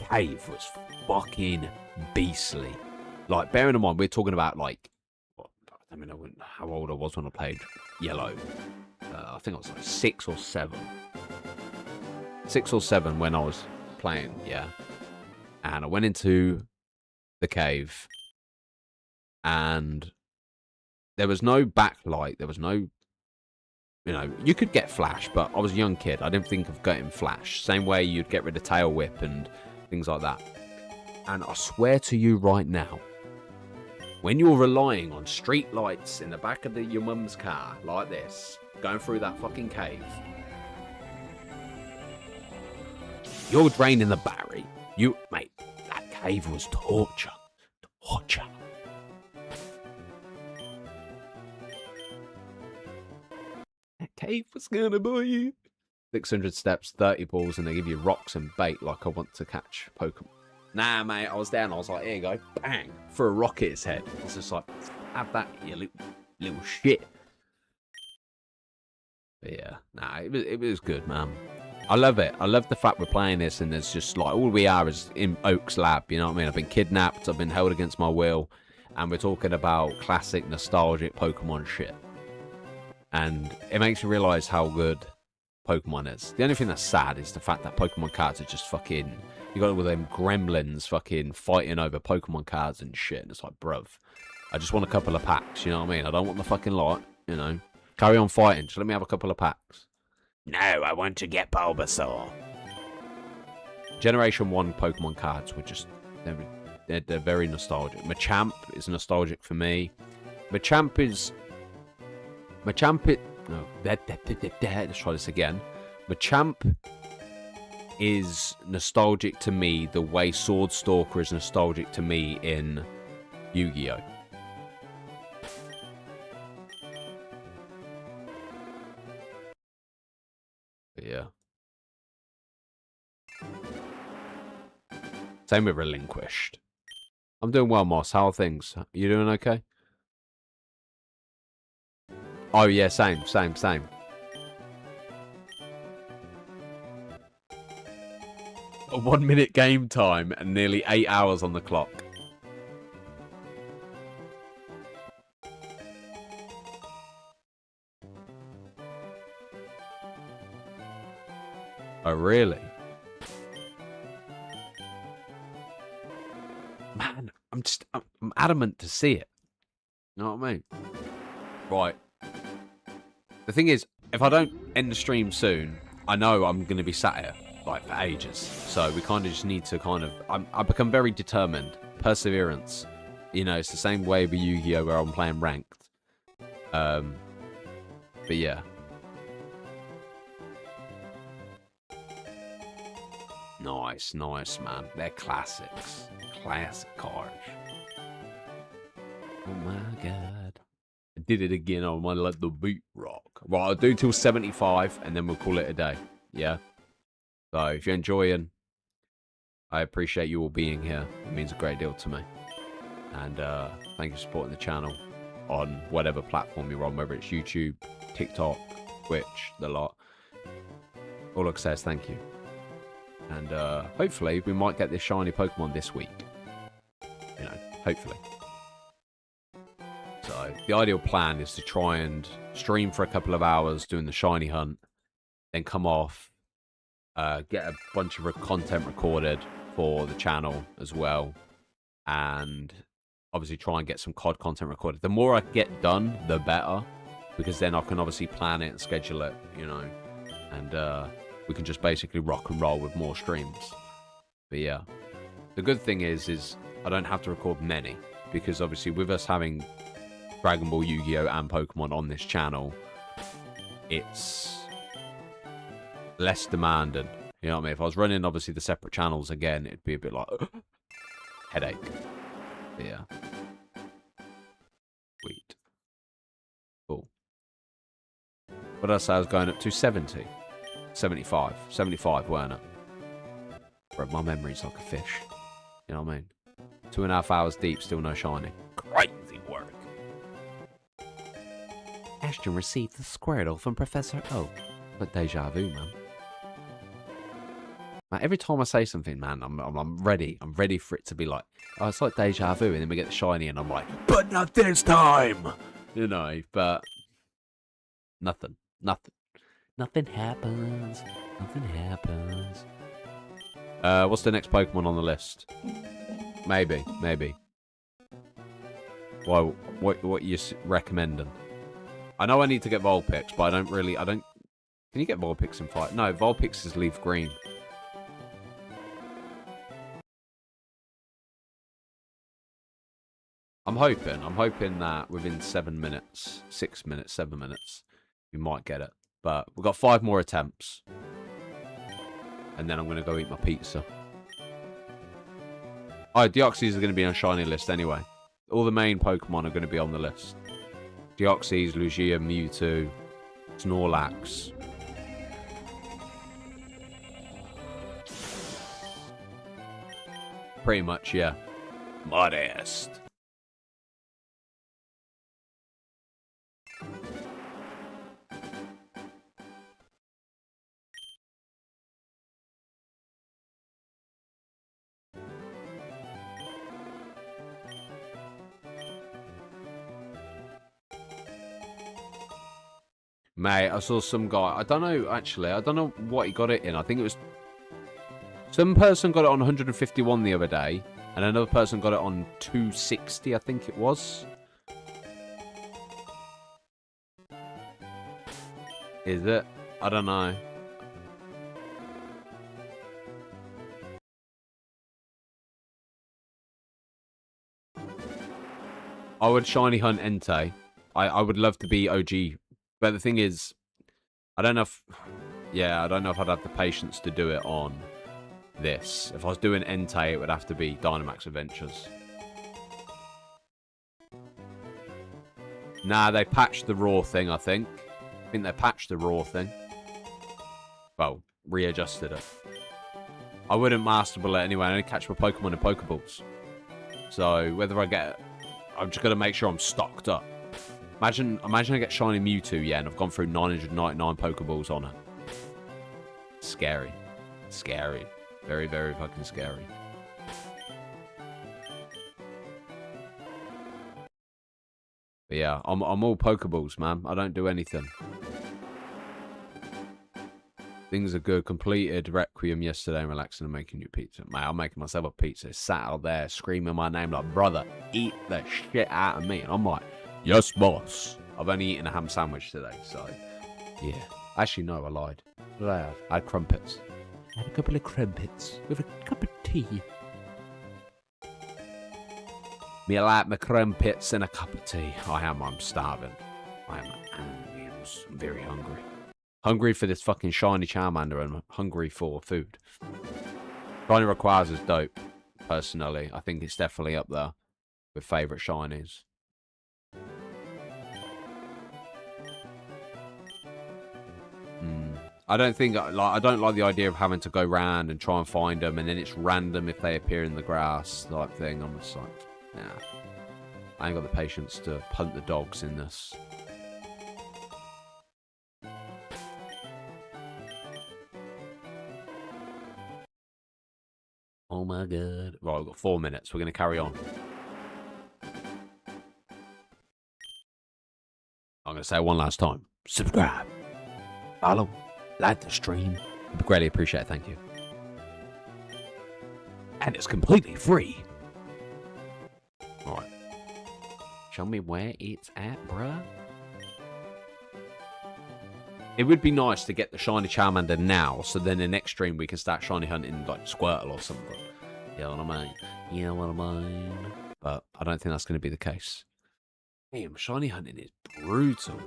[SPEAKER 1] cave was fucking beastly. Like, bearing in mind, we're talking about, like, I mean, I wouldn't know how old I was when I played Yellow. I think I was like 6 or 7. 6 or 7 when I was playing, yeah. And I went into the cave, and there was no backlight. There was no, you know, you could get flash, but I was a young kid. I didn't think of getting flash. Same way you'd get rid of tail whip and things like that. And I swear to you right now, when you're relying on street lights in the back of your mum's car like this, going through that fucking cave, you're draining the battery. Mate, that cave was torture. Torture. That cave was gonna buy you. 600 steps, 30 balls, and they give you rocks and bait like I want to catch Pokemon. Nah, mate, I was down. I was like, here you go. Bang. For a rock at his head. I was just like, have that, you little shit. But yeah, nah, it was good, man. I love it. I love the fact we're playing this, and there's just like, all we are is in Oak's lab, you know what I mean? I've been kidnapped, I've been held against my will, and we're talking about classic, nostalgic Pokemon shit. And it makes you realise how good Pokemon is. The only thing that's sad is the fact that Pokemon cards are just fucking... You got all them gremlins fucking fighting over Pokemon cards and shit. And it's like, bruv, I just want a couple of packs, you know what I mean? I don't want the fucking lot, you know? Carry on fighting, just let me have a couple of packs. No, I want to get Bulbasaur. Generation 1 Pokemon cards were just... They're very nostalgic. Machamp is nostalgic for me. Machamp is... No, let's try this again. Machamp is nostalgic to me the way Swordstalker is nostalgic to me in Yu-Gi-Oh! Yeah. Same with Relinquished. I'm doing well, Moss. How are things? You doing okay? Oh, yeah, same. A 1 minute game time and nearly 8 hours on the clock. Oh, really? Man, I'm adamant to see it. You know what I mean? Right. The thing is, if I don't end the stream soon, I know I'm going to be sat here, like, for ages. So we kind of just need to kind of... I become very determined. Perseverance. You know, it's the same way with Yu-Gi-Oh! Where I'm playing ranked. But yeah. Nice, man. They're classics. Classic cards. Oh my god. I did it again. I want to let the beat rock. Right, I'll do till 75 and then we'll call it a day. Yeah? So, if you're enjoying, I appreciate you all being here. It means a great deal to me. And thank you for supporting the channel on whatever platform you're on, whether it's YouTube, TikTok, Twitch, the lot. All I can say is thank you. And hopefully we might get this shiny Pokemon this week. You know, hopefully. So the ideal plan is to try and stream for a couple of hours doing the shiny hunt, then come off, get a bunch of content recorded for the channel as well, and obviously try and get some COD content recorded. The more I get done, the better, because then I can obviously plan it and schedule it, you know, and we can just basically rock and roll with more streams. But yeah, the good thing is I don't have to record many, because obviously with us having Dragon Ball, Yu-Gi-Oh! And Pokemon on this channel, it's less demanding. You know what I mean? If I was running obviously the separate channels again, it'd be a bit like headache. But yeah. Sweet. Cool. What did I say I was going up to? 70. 75. 75, weren't it? Bro, my memory's like a fish. You know what I mean? 2.5 hours deep, still no shiny. Crazy work. Ashton received the Squirtle from Professor Oak. But deja vu, man. Man, every time I say something, man, I'm ready. I'm ready for it to be like, oh, it's like deja vu, and then we get the shiny, and I'm like, but not this time! You know, but nothing. Nothing happens. Nothing happens. What's the next Pokemon on the list? Maybe. Well, what you recommending? I know I need to get Vulpix, but I don't... Can you get Vulpix in fight? No, Vulpix is Leaf Green. I'm hoping that within 7 minutes, 6 minutes, 7 minutes, we might get it. But we've got 5 more attempts. And then I'm going to go eat my pizza. Oh, Deoxys are going to be on shiny list anyway. All the main Pokemon are going to be on the list. Deoxys, Lugia, Mewtwo, Snorlax. Pretty much, yeah. Modest. Mate, I saw some guy. I don't know, actually. I don't know what he got it in. I think it was... Some person got it on 151 the other day. And another person got it on 260, I think it was. Is it? I don't know. I would shiny hunt Entei. I would love to be OG. But the thing is, I don't know if... Yeah, I don't know if I'd have the patience to do it on this. If I was doing Entei, it would have to be Dynamax Adventures. Nah, they patched the raw thing, I think. I think they patched the raw thing. Well, readjusted it. I wouldn't Master Ball it anyway. I only catch my Pokemon in Pokeballs. So, whether I get... I'm just going to make sure I'm stocked up. Imagine I get shiny Mewtwo, yeah, and I've gone through 999 Pokeballs on it. Scary. Scary. Very, very fucking scary. But yeah, I'm all Pokeballs, man. I don't do anything. Things are good. Completed Requiem yesterday and relaxing and making you pizza. Mate, I'm making myself a pizza. Sat out there screaming my name like, brother, eat the shit out of me. And I'm like, yes, boss. I've only eaten a ham sandwich today, so yeah. Actually, no, I lied. What did I have? I had crumpets. I had a couple of crumpets with a cup of tea. Me like my crumpets and a cup of tea. I'm starving. I'm very hungry. Hungry for this fucking shiny Charmander and hungry for food. Shiny Requires is dope, personally. I think it's definitely up there with favourite shinies. I don't like the idea of having to go round and try and find them, and then it's random if they appear in the grass type thing. I'm just like, nah. I ain't got the patience to hunt the dogs in this. Oh my god. Right, I've got 4 minutes. We're going to carry on. I'm going to say it one last time. Subscribe. Follow. Like the stream. I'd greatly appreciate it. Thank you. And it's completely free. Alright. Show me where it's at, bruh. It would be nice to get the shiny Charmander now, so then the next stream we can start shiny hunting like Squirtle or something. You know what I mean? You know what I mean? But I don't think that's going to be the case. Damn, shiny hunting is brutal.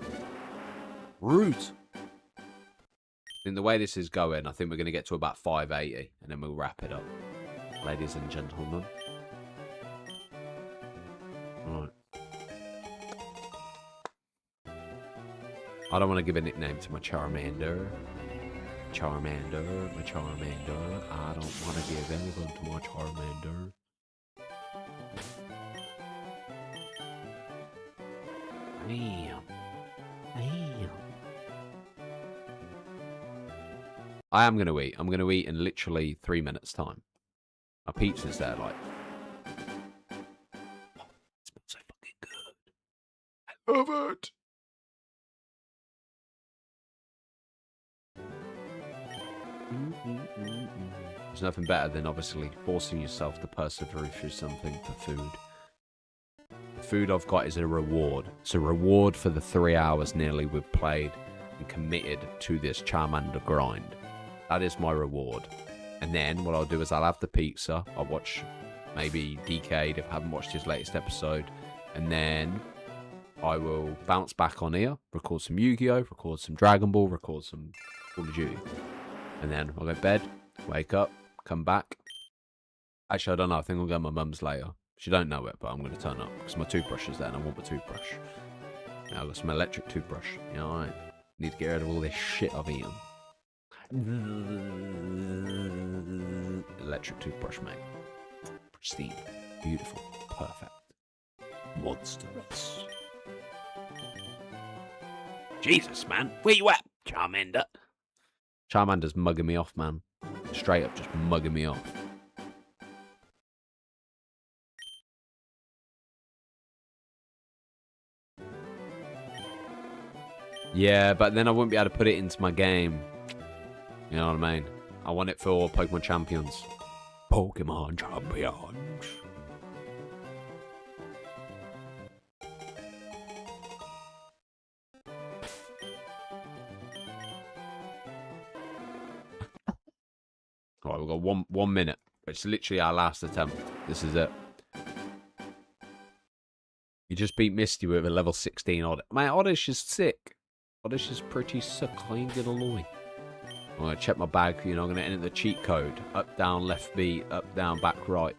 [SPEAKER 1] Brutal. I think the way this is going, I think we're going to get to about 580, and then we'll wrap it up. Ladies and gentlemen. Right. I don't want to give a nickname to my Charmander. Charmander, my Charmander. I don't want to give anything to my Charmander. Damn. Damn. I am going to eat. I'm going to eat in literally 3 minutes' time. My pizza's there, like. Oh, it smells so fucking good. I love it. There's nothing better than obviously forcing yourself to persevere through something for food. The food I've got is a reward. It's a reward for the 3 hours nearly we've played and committed to this Charmander grind. That is my reward. And then what I'll do is I'll have the pizza. I'll watch maybe Decade if I haven't watched his latest episode. And then I will bounce back on here, record some Yu-Gi-Oh!, record some Dragon Ball, record some Call of Duty. And then I'll go to bed, wake up, come back. Actually, I don't know. I think I'll go to my mum's later. She don't know it, but I'm going to turn up because my toothbrush is there and I want my toothbrush. Now I've got some electric toothbrush. You know what I mean? Need to get rid of all this shit I've eaten. Electric toothbrush, mate. Pristine. Beautiful. Perfect. Monstrous. Jesus, man. Where you at, Charmander? Charmander's mugging me off, man. Straight up just mugging me off. Yeah, but then I wouldn't be able to put it into my game. You know what I mean? I want it for Pokemon Champions. Pokemon Champions. All right, we've got one minute. It's literally our last attempt. This is it. You just beat Misty with a level 16 Oddish. My Oddish is sick. Oddish is pretty sick. I ain't gonna lie. I'm gonna check my bag. You know, I'm gonna enter the cheat code. Up, down, left B, up, down, back, right.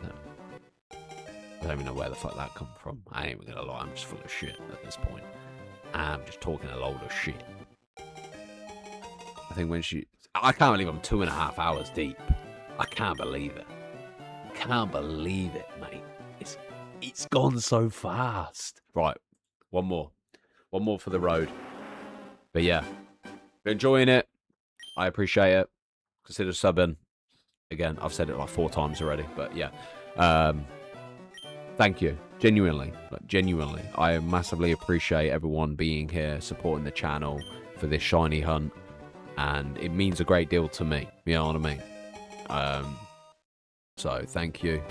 [SPEAKER 1] I don't even know where the fuck that come from. I ain't even gonna lie. I'm just full of shit at this point. I'm just talking a load of shit. I think when she... I can't believe I'm 2.5 hours deep. I can't believe it. Can't believe it, mate. It's gone so fast. Right, one more for the road. But yeah, enjoying it. I appreciate it. Consider subbing. Again, I've said it like 4 times already, but yeah. Thank you, genuinely. I massively appreciate everyone being here, supporting the channel for this shiny hunt, and it means a great deal to me. You know what I mean? So thank you,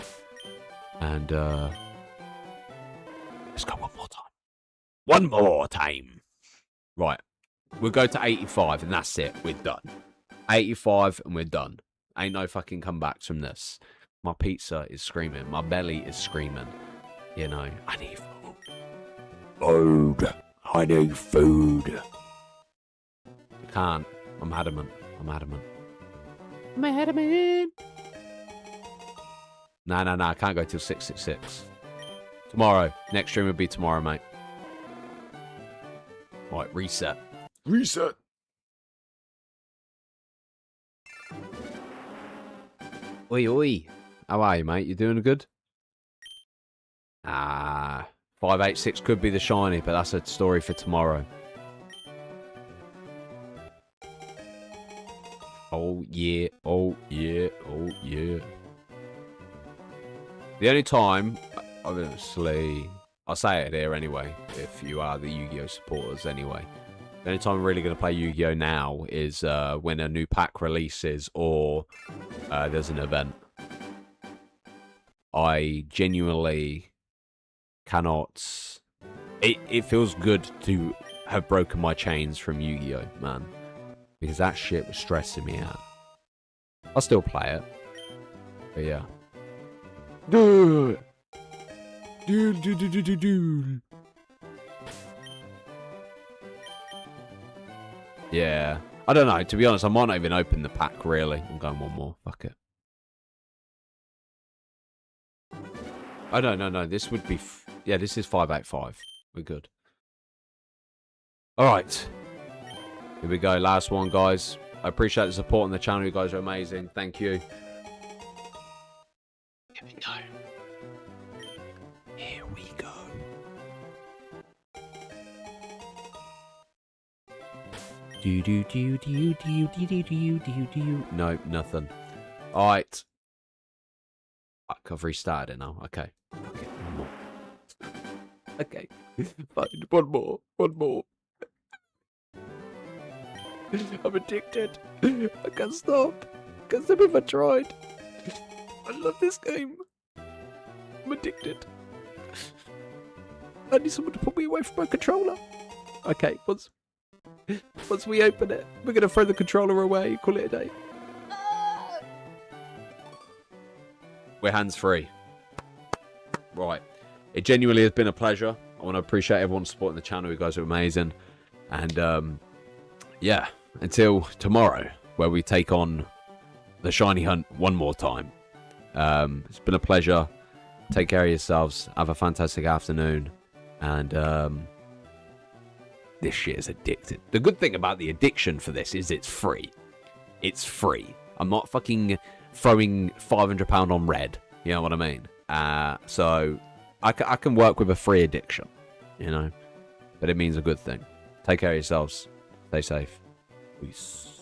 [SPEAKER 1] and let's go one more time. One more time. Right. We'll go to 85 and that's it. We're done. 85 and we're done. Ain't no fucking comebacks from this. My pizza is screaming. My belly is screaming. You know, I need food. Food. I need food. I can't. I'm adamant. Nah. I can't go till 666. Tomorrow. Next stream will be tomorrow, mate. Right, reset. Oi. How are you, mate? You doing good? 586 could be the shiny, but that's a story for tomorrow. Oh, yeah. The only time... Obviously, I'll say it here anyway, if you are the Yu-Gi-Oh supporters anyway. The only time I'm really going to play Yu-Gi-Oh now is when a new pack releases or there's an event. I genuinely cannot... It feels good to have broken my chains from Yu-Gi-Oh, man. Because that shit was stressing me out. I'll still play it. But yeah. Yeah. I don't know. To be honest, I might not even open the pack, really. I'm going one more. Fuck it. Oh, no. This would be... Yeah, this is 585. We're good. Alright. Here we go. Last one, guys. I appreciate the support on the channel. You guys are amazing. Thank you. Here we go. No, nothing. Alright. Fuck, I've restarted it now. Okay. Okay, one more. Okay. Fine, one more. I'm addicted. I can't stop. Can't stop if I tried. I love this game. I'm addicted. I need someone to put me away from my controller. Okay, once we open it, we're going to throw the controller away, call it a day. We're hands-free. Right. It genuinely has been a pleasure. I want to appreciate everyone supporting the channel. You guys are amazing. And, yeah, until tomorrow, where we take on the shiny hunt one more time. It's been a pleasure. Take care of yourselves. Have a fantastic afternoon. And, this shit is addicted. The good thing about the addiction for this is it's free. It's free. I'm not fucking throwing £500 on red. You know what I mean? So I can work with a free addiction, you know? But it means a good thing. Take care of yourselves. Stay safe. Peace.